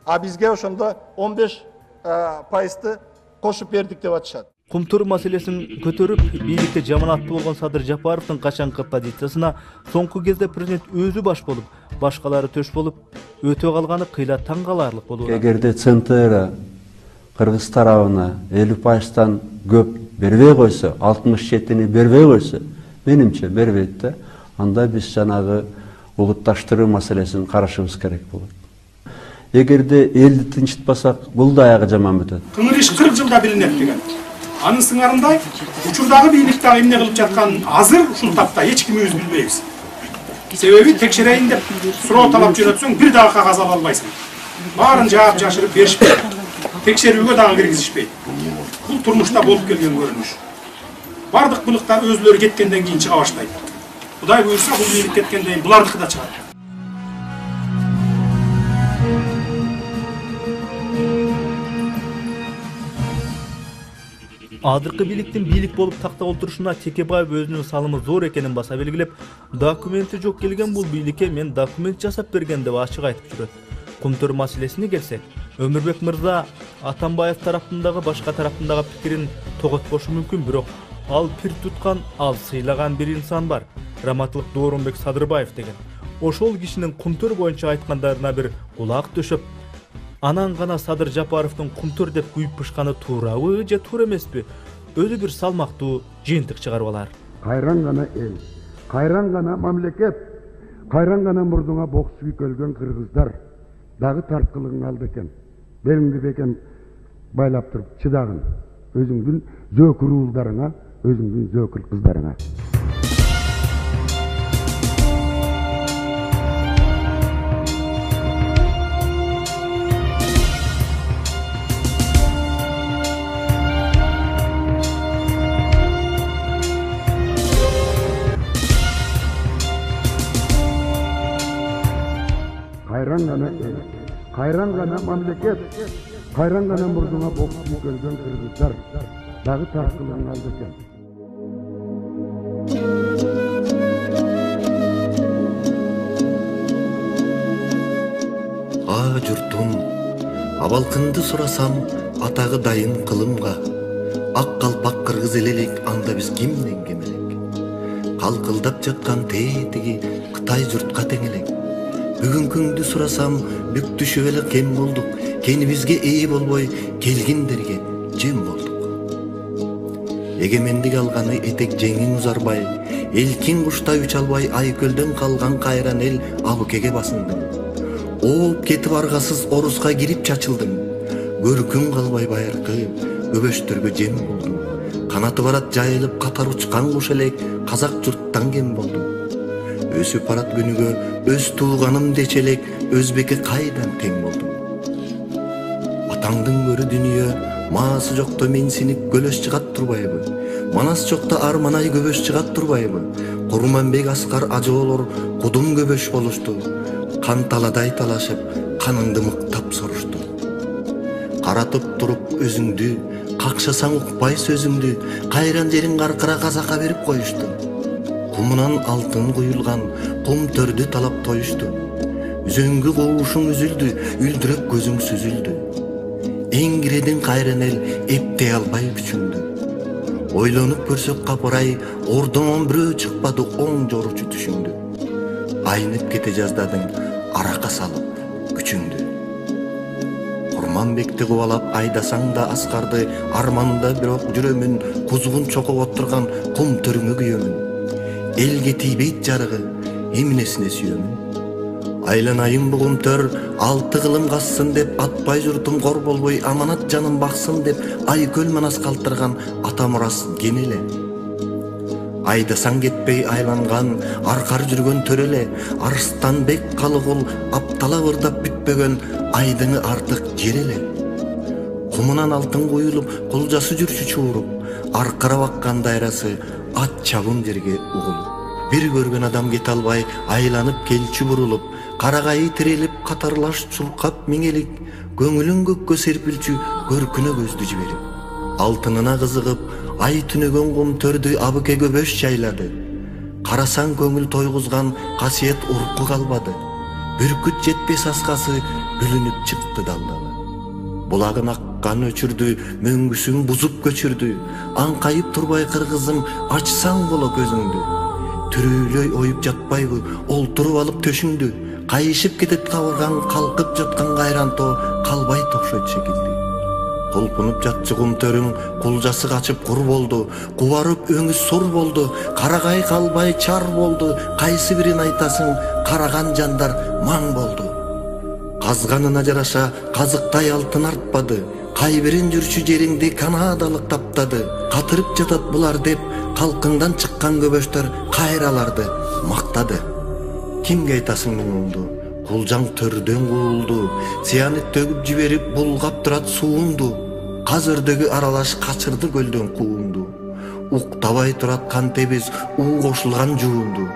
А бизге ошондо 15% кошуп бердик деп атышат. Кумтур маселесин көтөрүп, бийликте жаманаттуу болгон Садыр Жапаровдун качанкы позициясына соңку кезде президент өзү баш болуп, башкалары төш болуп, өтө калганы кыйла таң каларлык болду. Эгерде ЦНТР Кыргыз тарабына 50%-тан көп бербей койсо, 67-ни бербей койсо, менимче бербейт да, анда биз жанагы улутташтыруу маселесин карашыбыз керек болот. Эгерде элди тынчытпасак, бул да аягы жаман бүтөт. Кыңыр иш 40 жылда билинет деген. Анын сыңарындай, учурдагы бийлик дагы эмне кылып жатканын азыр ушул тапта эч кимибиз билбейбиз. Себеби текшерейин деп суроо талап жүрөтсөң, бир дагы кагаз ала албайсың. Баарын жаап жашырып беришпейт. Текшерүүгө дагы киргизишпейт. Бул турмушта болуп келген көрүнүш. Бардык былыктар өзлөрү кеткенден кийин чыга баштайт. Кудай буйрса, бул бийлик кеткенден кийин булардыкы да чыгат. Азыркы бийликтин бийлик болуп такта отурушуна Текебаев өзүнүн салымы зор экенин баса белгилеп, документи жок келген бул бийликке мен документ жасап берген деп ачык айтып жүрөт. Кумтур маселесине келсек, Өмүрбек мырза Атамбаев тараптагы башка тараптагы пикирин тоготпошу мүмкүн, бирок ал пир туткан, ал сыйлаган бир инсан бар. Раматылык Дооронбек Садырбаев деген. Ошол кишинин Кумтур боюнча айткандарына бир кулак төшөп, анан гана Садыр Жапаровдун Кумтур деп күйүп пышканы туурабы же туура эмеспи? Өзү бир салмактуу жыйынтык чыгарып алар. Кайран гана эл, кайран гана мамлекет, кайран гана мурдуңа бокс көлгөн кыргыздар дагы тарткылыгың алды экен. Белиңди бекен байлап туруп чыдагын. Өзүңдүн зөөкүр уулдарыңа, өзүңдүн зөөкүр кыздарыңа. Kayran gana el, kayran gana mamleket, kayran gana murduğa boksu kölgen kırgızlar, dağı tartkılığın aldı eken. Журтум, абалкынды сурасам, атагы дайын кылымга, ак калпак кыргыз элелик, анда биз кимден кем элек? Калкылдап жаткан тетиги Кытай журтка тең элек. Бүгүнкүңдү сурасам, бүк түшүп эле кем болдук, кенибизге ээ болбой, келгендерге жем болдук. Эгемендик алганы этек жеңиң узарбай, элкин куштай үч албай, айкөлдөн калган кайран эл алукеге басындым. Ооп кетип аргасыз оруска кирип чачылдым. Көркүм калбай байыркы, өбөштөргө жем болдум. Канаты барат жайылып катар учкан куш элек, казак журттан кем болдум. Өсүп барат күнүгө өз тууганым дечелек, өзбекке кайдан тең болдум. Атаңдын көрү дүнүйө, маасы жокто менсинип көлөш чыгат турбайбы? Манас жокто арманай көбөш чыгат турбайбы? Курманбек Аскар ажоолор кудум көбөш болушту. Кан таладай талашып, каныңды мыктап сорушту. Каратып туруп өзүңдү, какшасаң укпай сөзүңдү, кайран жериң каркыра казакка берип коюшту. Кумунан алтын куюлган, кум төрдү талап тоюшту. Үзөңгү коушуң үзүлдү, үлдүрөк көзүң сүзүлдү. Эңгиредин кайран эл эптей албай күчүңдү. Ойлонуп көрсөк капырай, ордоңон бирөө чыкпады оң жоручу түшүңдү. Айнып кете жаздадың, арака салып күчүңдү. Курманбекти кубалап айдасаң да Аскарды, арманда бирок жүрөмүн, кузгун чокуп отурган кум төрүңө күйөмүн. Элге тийбейт жарыгы, эмнесине сүйөмүн. Айланайын бугум төр, алты кылым кассын деп, атпай журтум кор болбой, аманат жаным баксын деп, айкөл манас калтырган ата мурас кен эле. Айдасаң кетпей айланган, аркар жүргөн төреле, Арстанбек Калыгул аптала ырдап бүтпөгөн, айдыңы артык жер эле. Кумунан алтын куюлуп, кулжасы жүрчү чууруп, аркара баккан дайрасы, ат чабым жерге угулуп. бир көргөн адам кете албай айланып келчү бурулуп, карагайы тирелип катарлаш чуркап миңелик, көңүлүн көккө серпилчү көркүнө көздү жиберип. Алтынына кызыгып, ай түнөгөн кум төрдү абыке көбөш жайлады. Карасаң көңүл тойгузган касиет урку калбады. Бүркүт жетпес аскасы бүлүнүп чыкты далдалы. Булагын аккан өчүрдү, мөңгүсүн бузуп көчүрдү. Аңкайып турбай кыргызым, ачсаң боло көзүңдү. Түрүүлөй оюп жатпайбы, олтуруп алып төшүңдү. Кайышып кетет кабыргаң, калкып жаткан кайранто калбай токшойт шекилди. Толкунуп жатчы кумтөрүң, кулжасы качып кур болду. Кубарып өңүс сур болду, карагай калбай чар болду. Кайсы бирин айтасың, караган жандар маң болду. Казганына жараша казыктай алтын артпады. Кайбирин жүрчү жериңди канадалык таптады. Катырып жатат булар деп, калкыңдан чыккан көбөштөр кайраларды мактады. Кимге айтасың муңуңду? Кулжаң төрдөн куулду. Сыянет төгүп жиберип булгап турат сууңду. Казырдөгү аралаш качырды көлдөн кууңду. Уктабай турат кантебиз уу кошулган жуунду.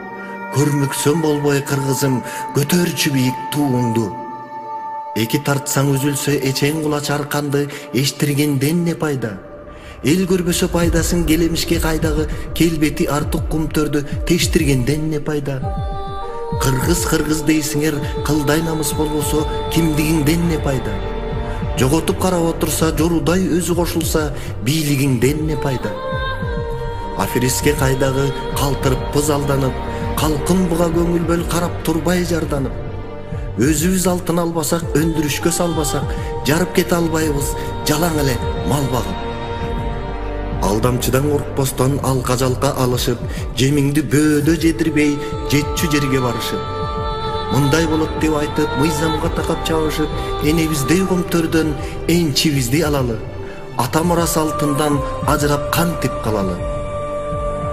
Көрмөксөм болбой кыргызым, көтөрчү бийик тууңду. Эки тартсаң үзүлсө эчең кулач арканды, эштиргенден не пайда? Эл көрбөсө пайдасын келемишке кайдагы, келбети артык кумтөрдү тештиргенден не пайда? Кыргыз дейсиңер, кылдай намыс болбосо кимдигиңден не пайда? Жоготуп карап отурса, жорудай өзү кошулса, бийлигиңден не пайда? Афериске кайдагы калтырыппыз алданып, калкын буга көңүл бөл карап турбай жарданып. Өзүбүз алтын албасак, өндүрүшкө салбасак, жарып кете албайбыз, жалаң эле мал багып. Алдамчыдан коркпостон алка жалка алышып, жемиңди бөөдө жедирбей, жетчү жерге барышып. Мындай болот деп айтып, мыйзамга такап чабышып, энебиздей комтөрдөн энчибизди алалы. Ата мурас алтындан ажырап кантип калалы.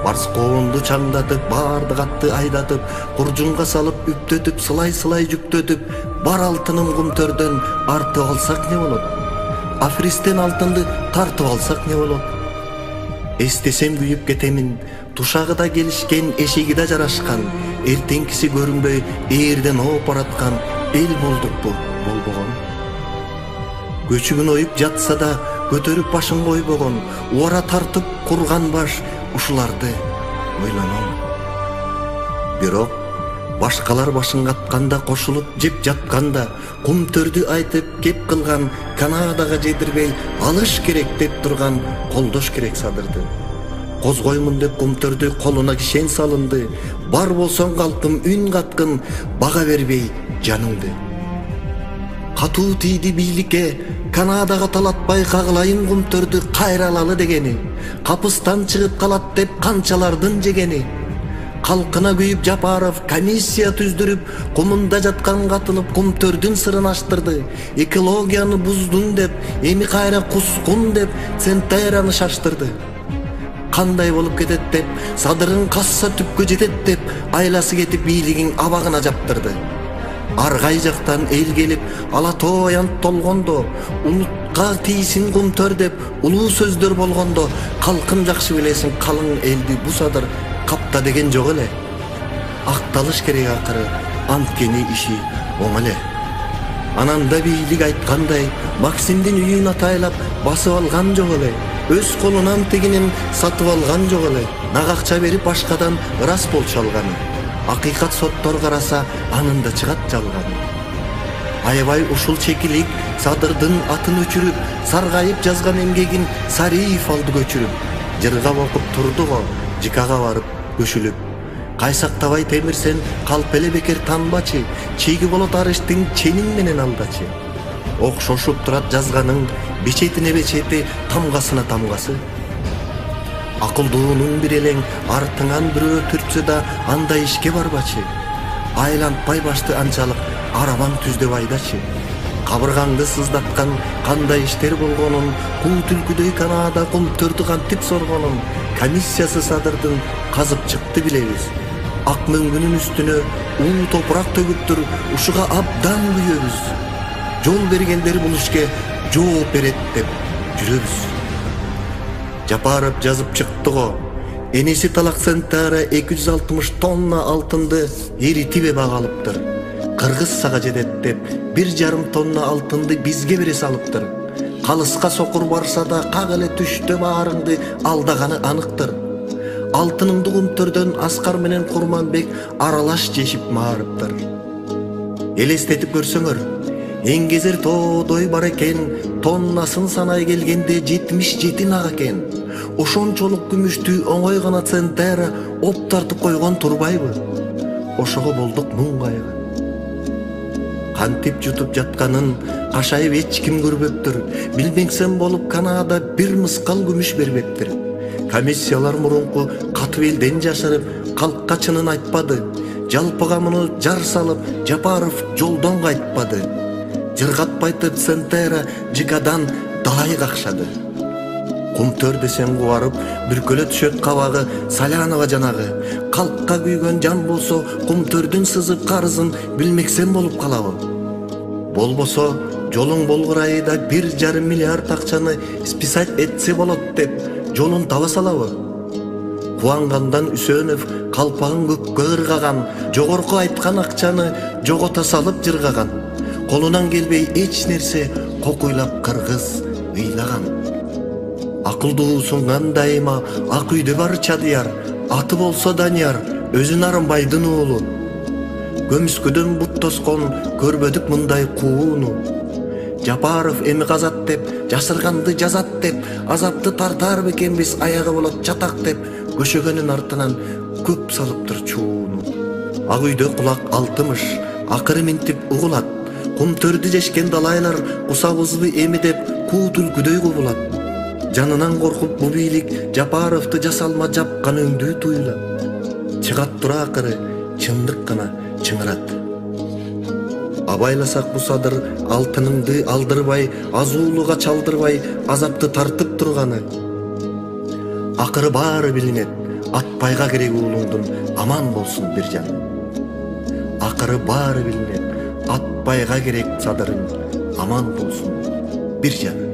Барскоонду чаңдатып, баардык атты айдатып, куржунга салып, үптөтүп, сылай жүктөтүп, бар алтыным кумтөрдөн артып алсак не болот? Афристен алтынды тартып алсак не болот? Эстесем күйүп кетемин, тушагы да келишкен, эшиги да жарашкан, эртеңкиси көрүнбөй, ээрден ооп бараткан эл болдукпу, болбогон. Көчүгүн оюп жатса да, көтөрүп башын койбогон, убара тартып курган баш, ушуларды ойланам. Бирок башкалар башын катканда, кошулуп жеп жатканда, кумтөрдү айтып кеп кылган, Канадага жедирбей алыш керек деп турган колдош керек садырды. Козгоймун деп кумтөрдү колуна кишен салынды. Бар болсоң калкым үн каткын, бага бербей жаныңды. Катуу тийди бийликке, Канадага талатпай кагылайын кумтөрдү кайралалы дегени. Капыстан чыгып калат деп канчалардын жегени. Калкына күйүп Жапаров комиссия түздүрүп, кумунда жаткан катылып кумтөрдүн сырын аштырды. Экологияны буздун деп, эми кайра кускун деп, Центераны шаштырды. Кандай болуп кетет деп, садырын касса түпкө жетет деп, айласы кетип бийлигин абагына жаптырды. Аргай жактан эл келип, ала тоо аянт толгондо, улутка тийсин кумтөр деп, улуу сөздөр болгондо, калкым жакшы билесиң, калың элди бу садыр капта деген жок эле. Акталыш керек акыры, анткени иши оң эле. Ананда бийлик айткандай, Максимдин үйүн атайлап басып алган жок эле. Өз колунан тигинин сатып алган жок эле. Нак акча берип башкадан ырас болчу алганы. Акыйкат соттор караса, анында чыгат жалганы. Аябай ушул чекилик садырдын атын өчүрүп, саргайып жазган эмгегин Сариев алды көчүрүп. Жыргап окуп турду го, жикага барып көшүлүп. Кайсактабай темирсен калп эле бекер танбачы, чеги болот арыштын чениң менен алдачы. Окшошуп турат жазганың, бечетине бечети, тамгасына тамгасы. Акылдуунун бир элең артыңан бирөө түртсө да андай ишке барбачы. Айлантпай башты анчалык арабаң түздө байдачы. Кабыргаңды сыздаткан кандай иштер болгонун, куу түлкүдөй Канада кумтөрдү кантип соргонун, комиссиясы садырдын казып чыкты билебиз. Ак мөңгүнүн үстүнө уу топурак төгүптүр, ушуга абдан күйөбүз. Жол бергендер бул ишке жооп берет деп жүрөбүз. Жапаров жазып чыкты го, Энеси Талак Центара 260 тонна алтынды эритип багалыптыр. Кыргыз сага жетет деп 1,5 тонна алтынды бизге бере салыптыр. Калыска сокур барса да как эле түштө баарыңды алдаганы аныктыр. Алтыныңды Кумтөрдөн Аскар менен Курманбек аралаш жешип маарыптыр. Элестетип көрсөңөр, эңгезер тоодой бар экен, тоннасын санай келгенде 77 нак экен. Ошончолук күмүштү оңой гана Центара оп тартып койгон турбайбы? Ошого болдук муң кайгы. Кантип жутуп жатканын кашайып эч ким көрбөптүр. Билбеңсем болуп Канада бир мыскал күмүш бербептир. Комиссиялар мурунку катып элден жашырып, калкка чынын айтпады. Жалпыга муну жар салып, Жапаров жолдон кайтпады. Жыргатпайтып Центара жигадан далай какшады. Кумтөр десем кубарып, бүркөлө түшөт кабагы, Салянова жанагы. Калкка күйгөн жан болсо, Кумтөрдүн сызып карызын билмексем болуп калабы. Болбосо, жолуң болгурайы да 1,5 миллиард акчаны списать этсе болот деп, жолун таба салабы. Кубангандан Үсөнов калпагын көккө ыргаган, жогорку айткан акчаны жогото салып жыргаган. Колунан келбей эч нерсе кокуйлап кыргыз ыйлаган. Акылдуусун кандайыма ак үйдө бар Чадыяр, аты болсо Данияр, өзүн Арымбайдын уулу. Көмүскөдөн бут тоскон көрбөдүк мындай кууну. Жапаров эми казат деп, жасырганды жазат деп, азапты тартар бекенбиз аягы болот чатак деп, көшөгөнүн артынан көп салыптыр чууну. Ак үйдө кулак алтымыш, акыры минтип угулат. Кумтөрдү жешкен далайлар кусабызбы эми деп куу түлкүдөй кубулат. Жанынан коркуп бу бийлик Жапаровду жасалма жапкан өңдүү туйлап. Чыгат тура акыры чындык гана чыңырат. Абайласак бу садыр алтыныңды алдырбай, азуулуга чалдырбай, азапты тартып турганы. Акыры баары билинет, атпайга керек уулуңдун аман болсун бир жан. Акыры баары билинет, атпайга керек садырың аман болсун бир жан.